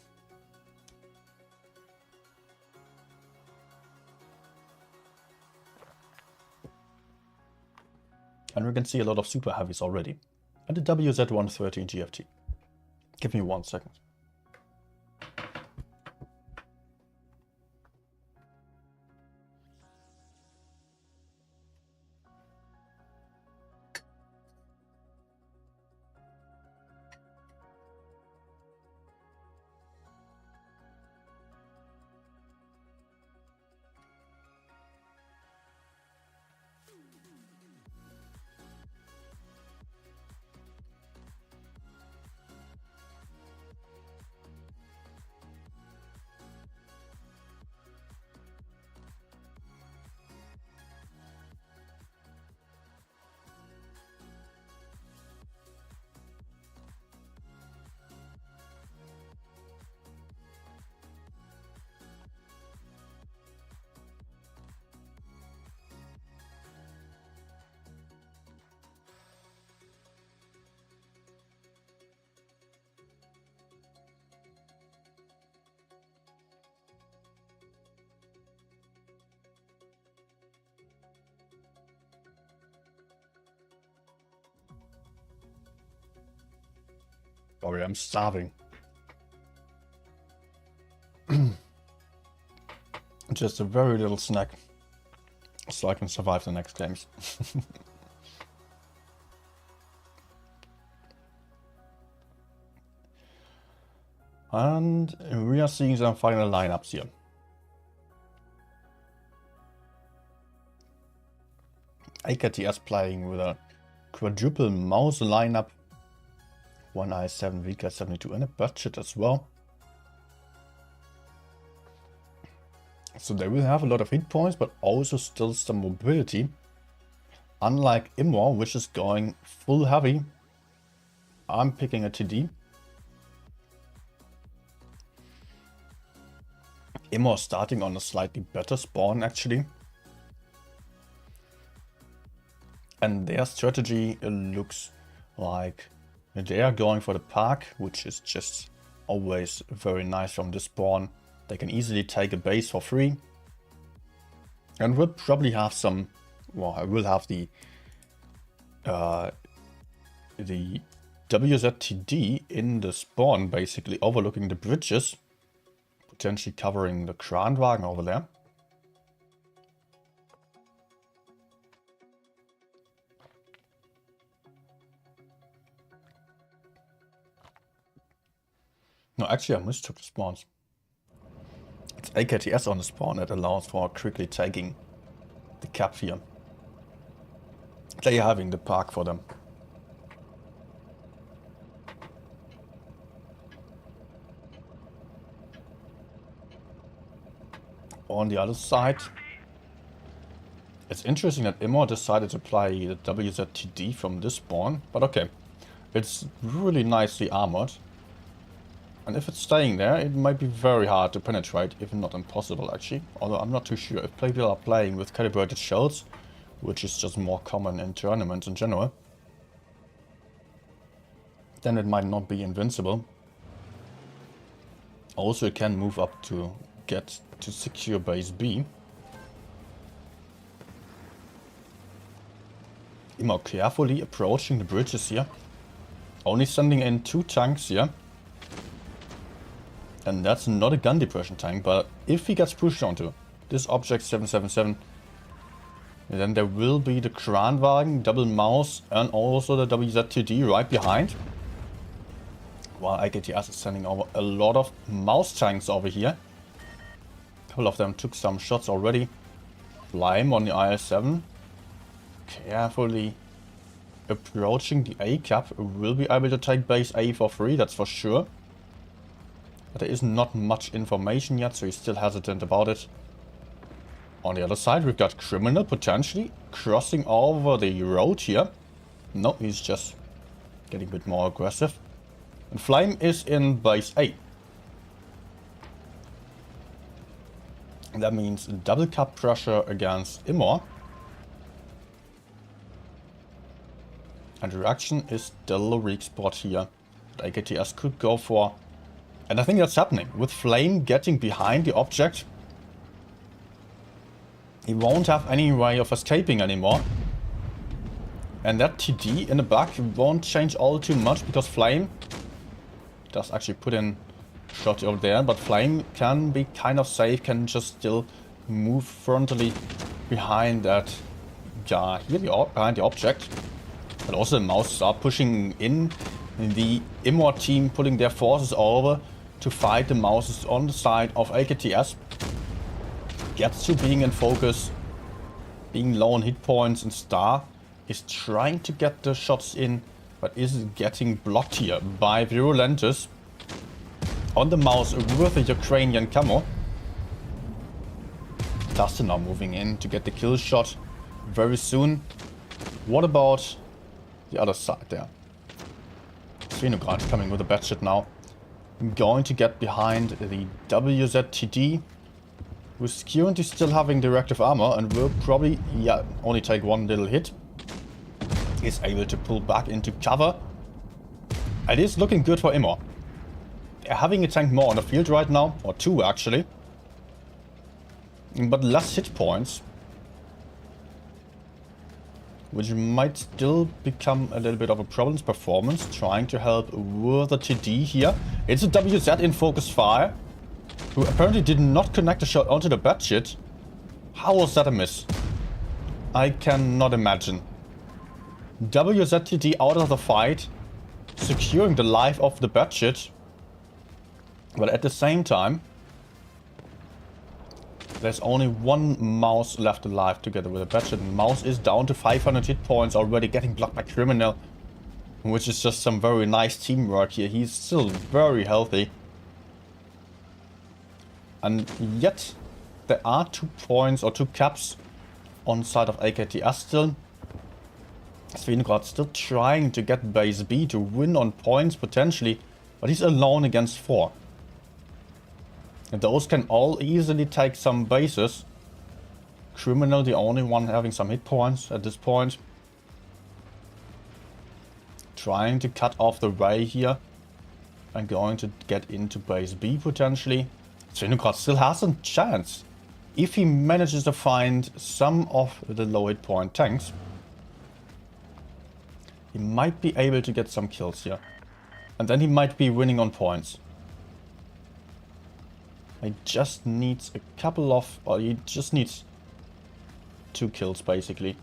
And we can see a lot of super heavies already. And the WZ113 GFT. Give me 1 second. Sorry, I'm starving. Just a very little snack, so I can survive the next games. And we are seeing some final lineups here. AKTS playing with a quadruple mouse lineup. 1 i7, VK 72 and a budget as well. So they will have a lot of hit points, but also still some mobility. unlike Immor, which is going full heavy, I'm picking a TD. Immor starting on a slightly better spawn actually. And their strategy looks like they are going for the park, which is just always very nice from this spawn. They can easily take a base for free. And we'll probably have some, well, I will have the WZTD in the spawn, basically overlooking the bridges, potentially covering the Kranwagen over there. No, actually I mistook the spawns. It's AKTS on the spawn that allows for quickly taking the cap here. They are having the park for them. On the other side, it's interesting that Immor decided to apply the WZTD from this spawn, but okay. It's really nicely armored. And if it's staying there, it might be very hard to penetrate, if not impossible actually. Although I'm not too sure if people are playing with calibrated shells, which is just more common in tournaments in general, then it might not be invincible. Also, it can move up to get to secure base B. Immor carefully approaching the bridges here. Only sending in 2 tanks here. And that's not a gun depression tank, but if he gets pushed onto this object 777, then there will be the Kranwagen, double mouse, and also the WZTD right behind. While AKTS is sending over a lot of mouse tanks over here. A couple of them took some shots already. Flame on the IS-7. Carefully approaching the A-cap. Will be able to take base A for free, that's for sure. But there is not much information yet, so he's still hesitant about it. On the other side, we've got Criminal potentially crossing over the road here. No, he's just getting a bit more aggressive. And Flame is in base A. And that means double cap pressure against Immor. And reaction is still a weak spot here that AKTS could go for. And I think that's happening. With Flame getting behind the object, he won't have any way of escaping anymore. And that TD in the back won't change all too much, because Flame does actually put in shot over there. But Flame can be kind of safe, can just still move frontally behind that guy here, behind the object. But also the mouse are pushing in. The Immor team putting their forces over to fight the mouses on the side of AKTS. Gets to being in focus, being low on hit points, and Star is trying to get the shots in, but is getting blocked here by Virulentus on the mouse with the Ukrainian camo. Dustin now moving in to get the kill shot very soon. What about the other side there? Svinograd coming with a bad shit now. Going to get behind the WZTD, who's currently still having directive armor and will probably, yeah, only take one little hit. Is able to pull back into cover. It is looking good for Immor. They're having a tank more on the field right now, or 2 actually. But less hit points. Which might still become a little bit of a problem's performance. Trying to help with the TD here. It's a WZ in focus fire, who apparently did not connect the shot onto the batshit. How was that a miss? I cannot imagine. WZTD out of the fight, securing the life of the batshit. But at the same time, there's only one mouse left alive together with a batshit. Mouse is down to 500 hit points already, getting blocked by Criminal, which is just some very nice teamwork here. He's still very healthy. And yet, there are 2 points or 2 caps on side of AKTS still. Svinograd still trying to get base B to win on points potentially, but he's alone against 4. And those can all easily take some bases. Criminal, the only one having some hit points at this point. Trying to cut off the way here. And going to get into base B potentially. Svinograd still has a chance. If he manages to find some of the low hit point tanks, he might be able to get some kills here. And then he might be winning on points. He just needs a couple of... Or he just needs 2 kills basically.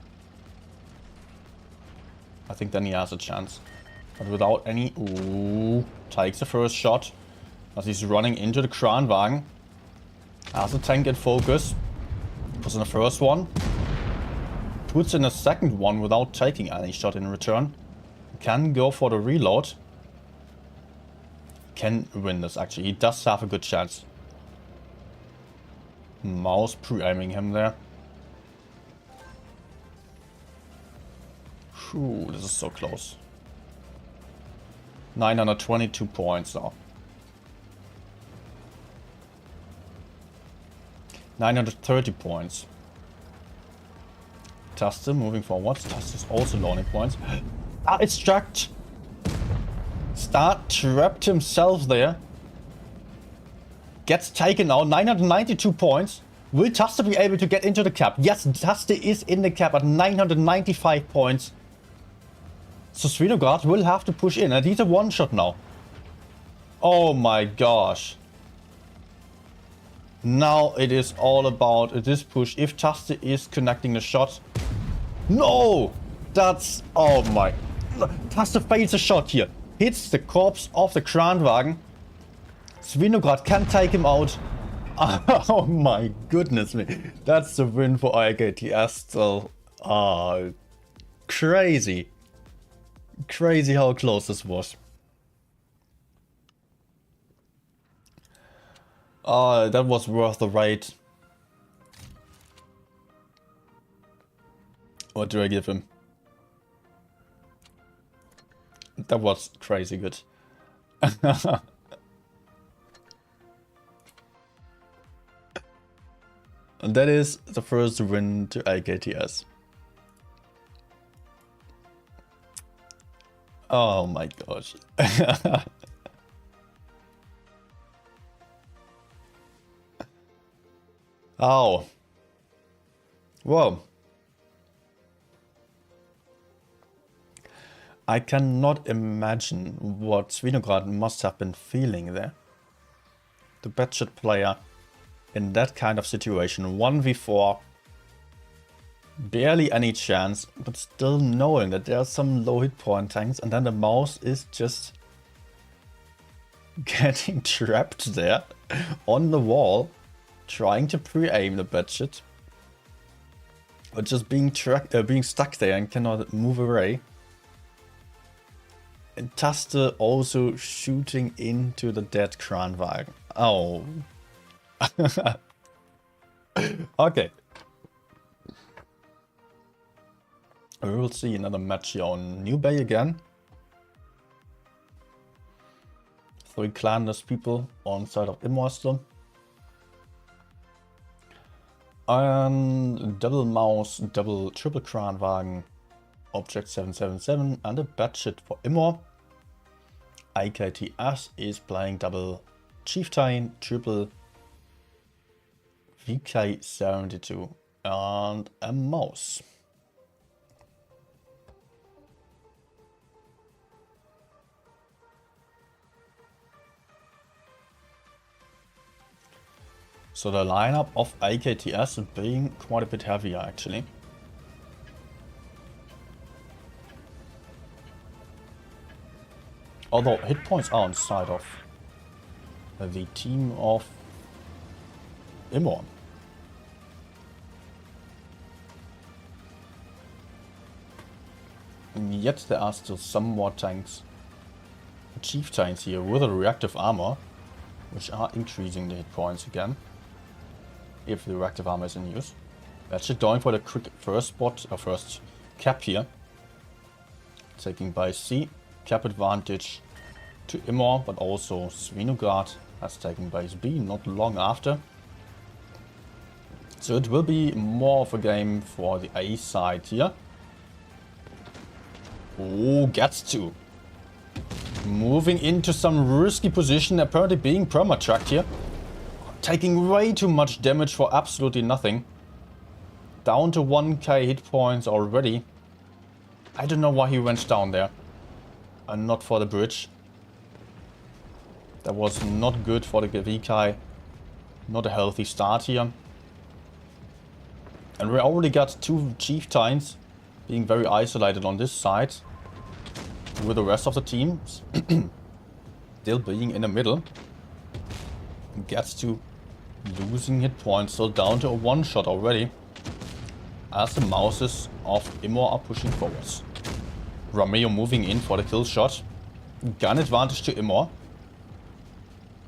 I think then he has a chance. But without any... Ooh, takes the first shot. As he's running into the Kranwagen. Has a tank in focus. Puts in the first one. Puts in a second one without taking any shot in return. Can go for the reload. Can win this actually. He does have a good chance. Mouse pre-aiming him there. Whew, this is so close. 922 points now. 930 points. Taste moving forward. Taste is also loading points. Ah, it's trapped. Start trapped himself there. Gets taken out. 992 points. Will Taste be able to get into the cap? Yes, Taste is in the cap at 995 points. So Svinograd will have to push in. And he's a one-shot now. Oh my gosh. Now it is all about this push. If Taste is connecting the shot. No! That's... Oh my... Taste fails a shot here. Hits the corpse of the Kranwagen. Svinograd can take him out. Oh my goodness me. That's the win for AKTS still. Crazy. Crazy how close this was. That was worth the wait. What do I give him? That was crazy good. And that is the first win to AKTS. Oh my gosh. Oh. Whoa. I cannot imagine what Svinograd must have been feeling there. The Batshit player in that kind of situation, 1v4, barely any chance, but still knowing that there are some low hit point tanks, and then the mouse is just getting trapped there on the wall, trying to pre-aim the Batshit, but just being stuck there and cannot move away. And Taste also shooting into the dead Kranwagen. Oh. Okay. We will see another match here on New Bay again. 3 clanless people on side of Immortal. And double mouse, triple Kranwagen, object 777 and a Batshit for Immor. AKTS is playing double Chieftain, triple VK72 and a mouse. So the lineup of AKTS being quite a bit heavier actually. Although hit points are on side of the team of Immor. And yet there are still some more tanks, chieftains here with a reactive armor, which are increasing the hit points again, if the reactive armor is in use. That's it, going for the quick first spot, or first cap here. taking by C. Cap advantage to Immor, but also Svinograd has taken base B not long after. So it will be more of a game for the A side here. Oh, gets to. Moving into some risky position, apparently being perma-tracked here. Taking way too much damage for absolutely nothing. Down to 1k hit points already. I don't know why he went down there. And not for the bridge. That was not good for the VK. Not a healthy start here. And we already got two chieftains being very isolated on this side. With the rest of the teams still being in the middle. Gets to losing hit points, still down to a one-shot already. As the mouses of Immor are pushing forwards. Romeo moving in for the kill shot. Gun advantage to Immor.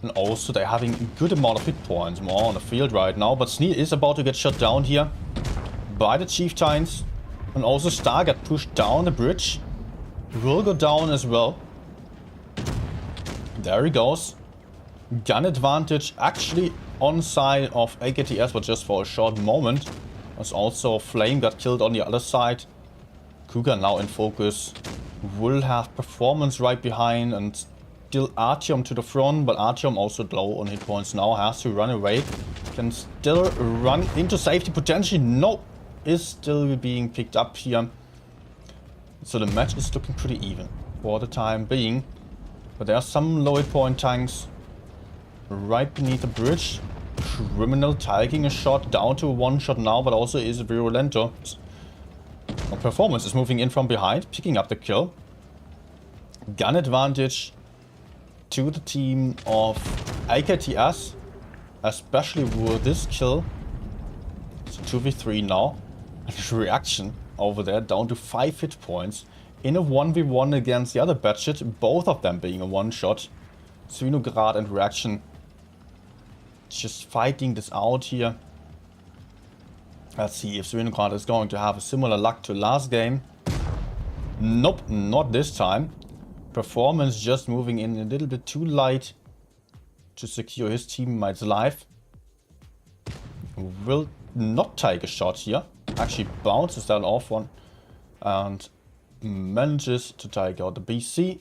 And also they're having a good amount of hit points more on the field right now. But Snee is about to get shot down here by the chieftains. And also Star got pushed down the bridge. Will go down as well. There he goes. Gun advantage actually on side of AKTS, but just for a short moment. As also Flame got killed on the other side. Cougar now in focus. Will have performance right behind and still Artyom to the front, but Artyom also low on hit points now. Has to run away. Can still run into safety potentially. No, is still being picked up here. So the match is looking pretty even for the time being. But there are some low hit point tanks right beneath the bridge. Criminal taking a shot down to a one shot now, but also is Virulento. Performance is moving in from behind, picking up the kill. Gun advantage to the team of AKTS, especially with this kill. It's a 2v3 now. Reaction over there down to 5 hit points in a 1v1 against the other batchet, both of them being a one shot. Svinograd and Reaction just fighting this out here. Let's see if Svinograd is going to have a similar luck to last game. Nope, not this time. Performance just moving in a little bit too light to secure his teammate's life. Will not take a shot here. Actually bounces that off one and manages to take out the BC.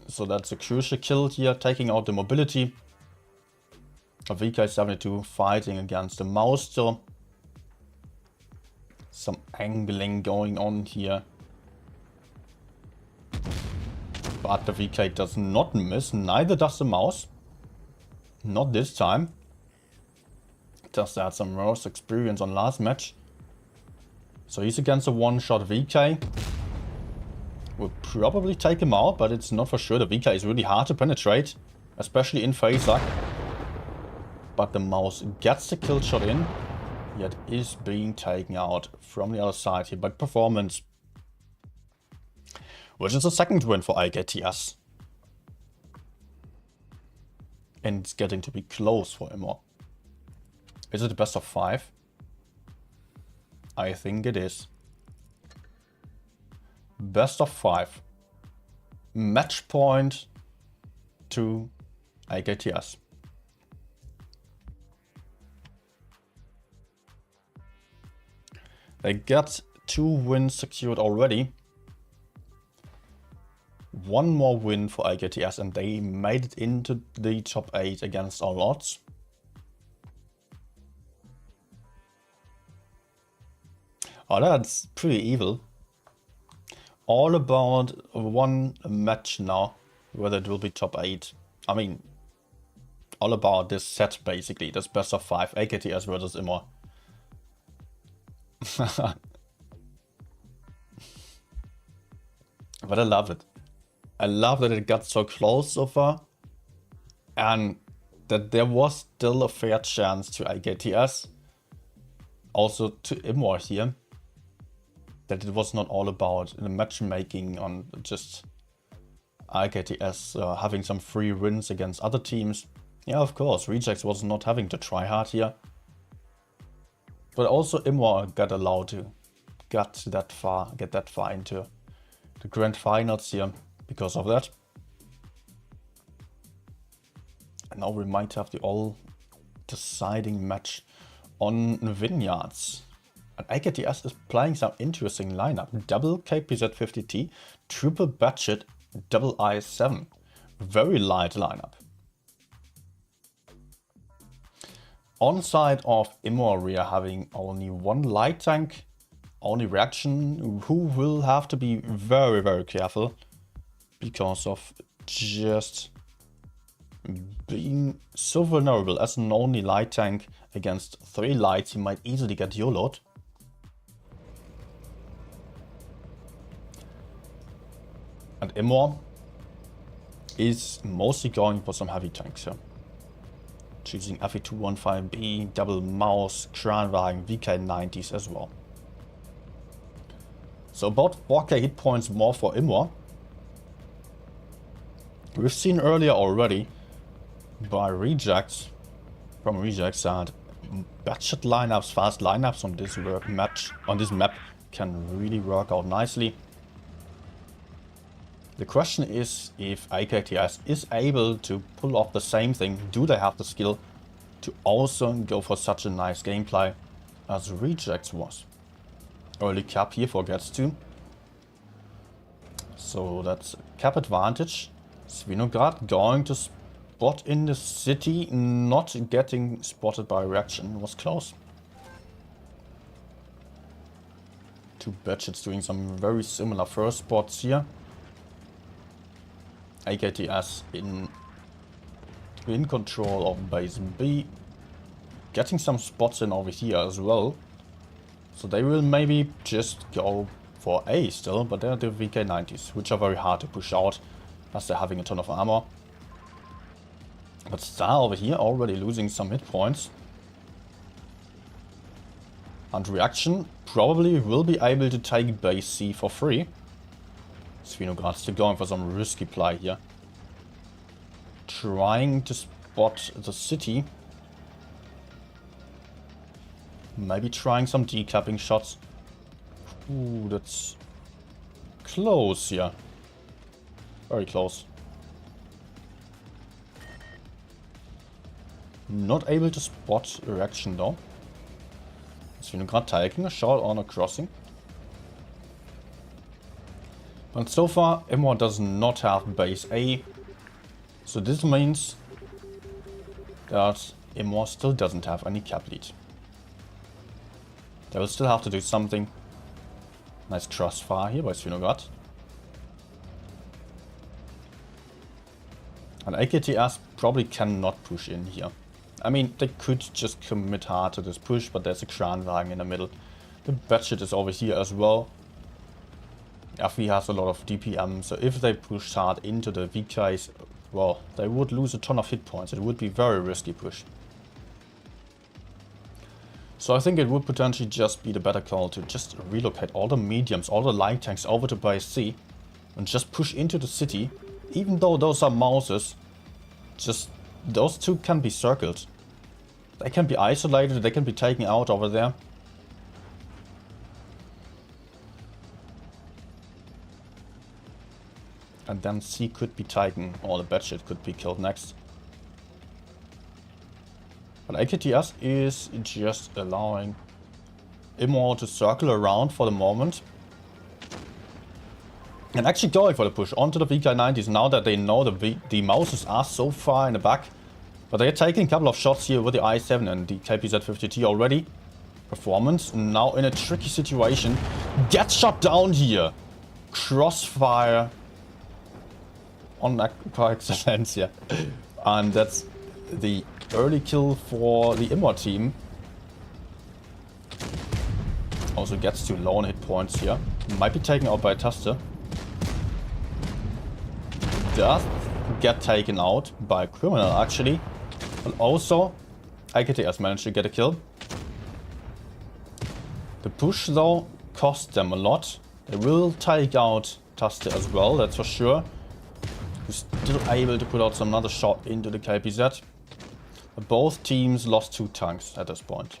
So that's a crucial kill here, taking out the mobility. VK72 fighting against the mouse still. Some angling going on here. But the VK does not miss, neither does the mouse. Not this time. Just had some worse experience on last match. So he's against a one-shot VK. We'll probably take him out, but it's not for sure. The VK is really hard to penetrate, especially in Phaser. But the mouse gets the kill shot in, yet is being taken out from the other side here by Performance. Which is the second win for AKTS. And it's getting to be close for Immor. Is it the best of 5? I think it is. Best of 5. Match point to AKTS. They got 2 wins secured already. One more win for AKTS and they made it into the top 8 against all odds. Oh, that's pretty evil. All about one match now, whether it will be top 8. I mean, all about this set basically, this best of 5, AKTS versus Immor. But I love it. I love that it got so close so far. And that there was still a fair chance to AKTS. Also to Immor here. That it was not all about the matchmaking on just AKTS having some free wins against other teams. Yeah, of course, Rejects was not having to try hard here. But also Immor got allowed to get that far into the grand finals here because of that. And now we might have the all-deciding match on Vineyards. And AKTS is playing some interesting lineup. Double KPZ50T, triple budget, double IS7. Very light lineup. On side of Immor, we are having only one light tank, only reaction, who will have to be very, very careful because of just being so vulnerable as an only light tank against 3 lights. He might easily get YOLO'd. And Immor is mostly going for some heavy tanks here. Choosing FE215B, double mouse, Kranwagen, VK90s as well. So about 4k hit points more for Immor. We've seen earlier already by rejects, that budget lineups, fast lineups on this map can really work out nicely. The question is if AKTS is able to pull off the same thing. Do they have the skill to also go for such a nice gameplay as rejects was? Early cap here for gets to. So that's cap advantage. Svinograd going to spot in the city, not getting spotted by reaction. Was close. Two budgets doing some very similar first spots here. AKTS in control of base B. Getting some spots in over here as well. So they will maybe just go for A still, but they're the VK90s, which are very hard to push out as they're having a ton of armor. But Star over here already losing some hit points. And reaction probably will be able to take base C for free. Svinograd still going for some risky play here. Trying to spot the city. Maybe trying some decapping shots. Ooh, that's close here. Very close. Not able to spot reaction though. Svinograd taking a shot on a crossing. But so far, Immor does not have base A. So this means that Immor still doesn't have any cap lead. They will still have to do something. Nice crossfire here by Svinograd. And AKTS probably cannot push in here. I mean, they could just commit hard to this push, but there's a Kranwagen in the middle. The budget is over here as well. FE has a lot of DPM, so if they push hard into the VKs, well, they would lose a ton of hit points. It would be a very risky push. So I think it would potentially just be the better call to just relocate all the mediums, all the light tanks over to base C and just push into the city. Even though those are mouses, just those two can be circled. They can be isolated, they can be taken out over there. And then C could be taken, or the budget could be killed next. But AKTS is just allowing Immor to circle around for the moment. And actually going for the push onto the VK90s now that they know the mouses are so far in the back. But they're taking a couple of shots here with the i7 and the KPZ50T already. Performance now in a tricky situation. Gets shot down here. Crossfire on par excellence, yeah. And that's the early kill for the Immor team. Also gets to lone hit points here. Might be taken out by Taste. Does get taken out by Criminal actually. And also AKTS managed to get a kill. The push though cost them a lot. They will take out Taste as well, that's for sure. Who's still able to put out some another shot into the KPZ. But both teams lost 2 tanks at this point.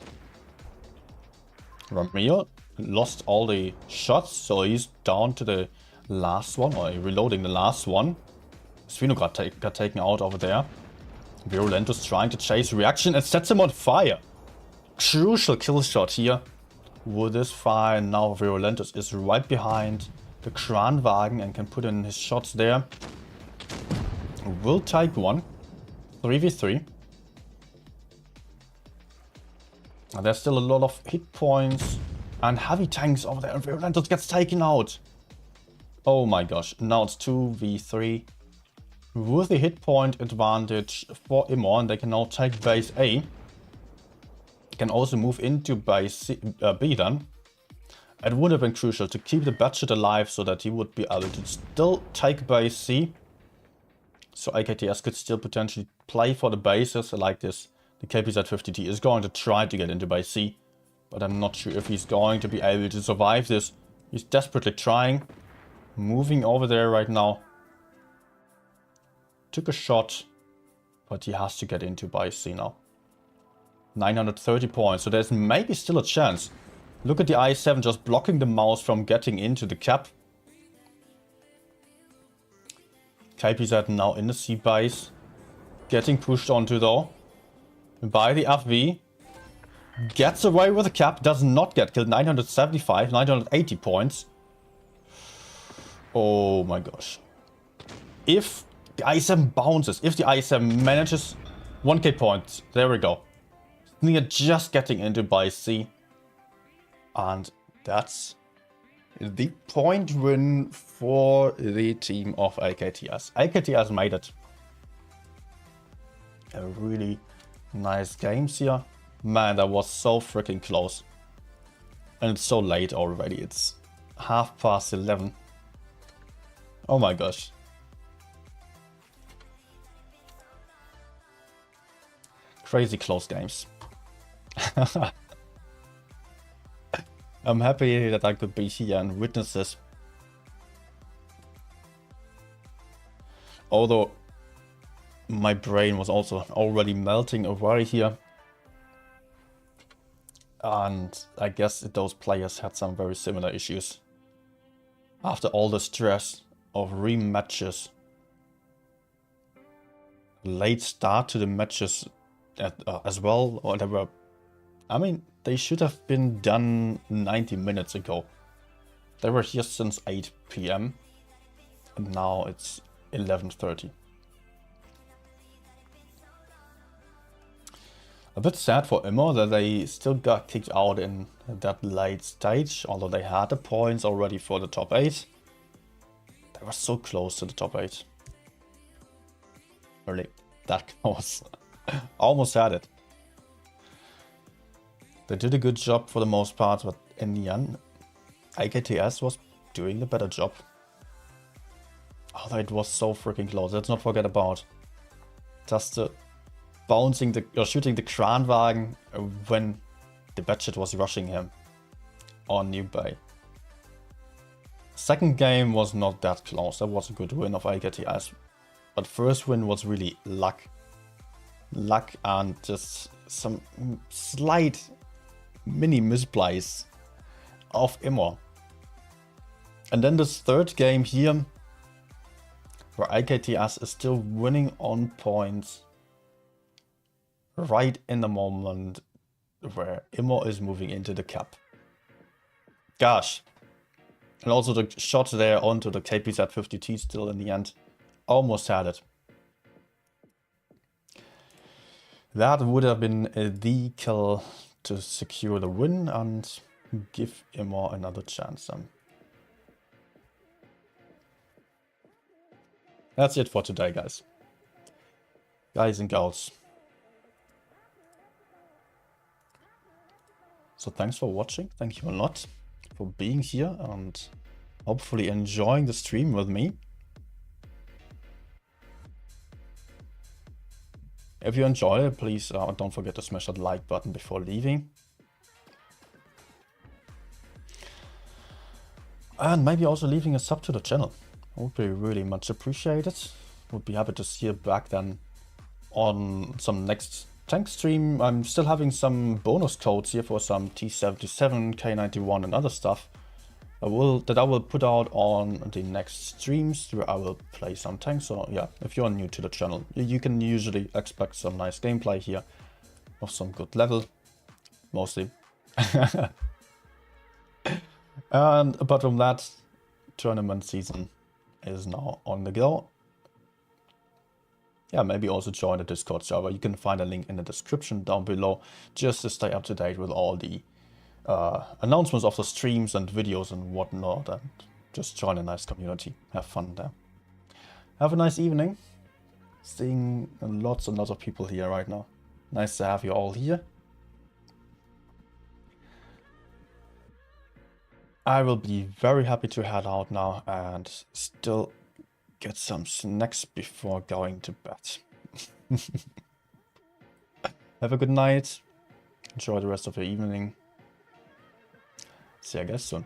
Ramiro lost all the shots, so he's down to the last one, or reloading the last one. Svino got taken out over there. Virulentus trying to chase reaction and sets him on fire. Crucial kill shot here. Wood is fine. Now Virulentus is right behind the Kranwagen and can put in his shots there. Will take one. 3v3. And there's still a lot of hit points and heavy tanks over there. And Virulentus gets taken out. Oh my gosh. Now it's 2v3. With the hit point advantage for Imor, and they can now take base A. Can also move into base B then. It would have been crucial to keep the Batchet alive so that he would be able to still take base C. So AKTS could still potentially play for the bases like this. The KPZ-50T is going to try to get into base C, but I'm not sure if he's going to be able to survive this. He's desperately trying. Moving over there right now. Took a shot, but he has to get into base C now. 930 points, so there's maybe still a chance. Look at the I7 just blocking the mouse from getting into the cap. KPZ now in the C base. Getting pushed onto though. By the FV. Gets away with the cap, does not get killed. 975, 980 points. Oh my gosh. If the I7 bounces, if the I7 manages 1k points, there we go. Near just getting into base C. And that's the point win for the team of AKTS. AKTS made it. A really nice games here. Man, that was so freaking close. And it's so late already. It's 11:30. Oh my gosh. Crazy close games. I'm happy that I could be here and witness this. Although my brain was also already melting away here. And I guess those players had some very similar issues. After all the stress of rematches. Late start to the matches as well, or they were, I mean, they should have been done 90 minutes ago. They were here since 8 PM and now it's 11:30. A bit sad for Immo that they still got kicked out in that late stage, although they had the points already for the top 8. They were so close to the top 8. Really, that close. Almost had it. They did a good job for the most part, but in the end, AKTS was doing the better job. Although it was so freaking close. Let's not forget about just bouncing or shooting the Kranwagen when the Batchet was rushing him on New Bay. Second game was not that close. That was a good win of AKTS. But first win was really luck. Luck and just some slight mini misplays of Immo. And then this third game here, where AKTS is still winning on points right in the moment where Immo is moving into the cap. Gosh. And also the shot there onto the KPZ-50T still in the end. Almost had it. That would have been the kill to secure the win and give Immo another chance. That's it for today, guys. Guys and girls. So thanks for watching. Thank you a lot for being here and hopefully enjoying the stream with me. If you enjoyed it, please don't forget to smash that like button before leaving. And maybe also leaving a sub to the channel. Would be really much appreciated. Would be happy to see you back then on some next tank stream. I'm still having some bonus codes here for some T77, K91 and other stuff. I will put out on the next streams where I will play some tanks. So yeah, if you're new to the channel, you can usually expect some nice gameplay here of some good level, mostly. And apart from that, tournament season is now on the go. Yeah, maybe also join the Discord server. You can find a link in the description down below just to stay up to date with all the announcements of the streams and videos and whatnot, and just join a nice community. Have fun there. Have a nice evening. Seeing lots and lots of people here right now. Nice to have you all here. I will be very happy to head out now and still get some snacks before going to bed. Have a good night. Enjoy the rest of your evening. See you guys soon.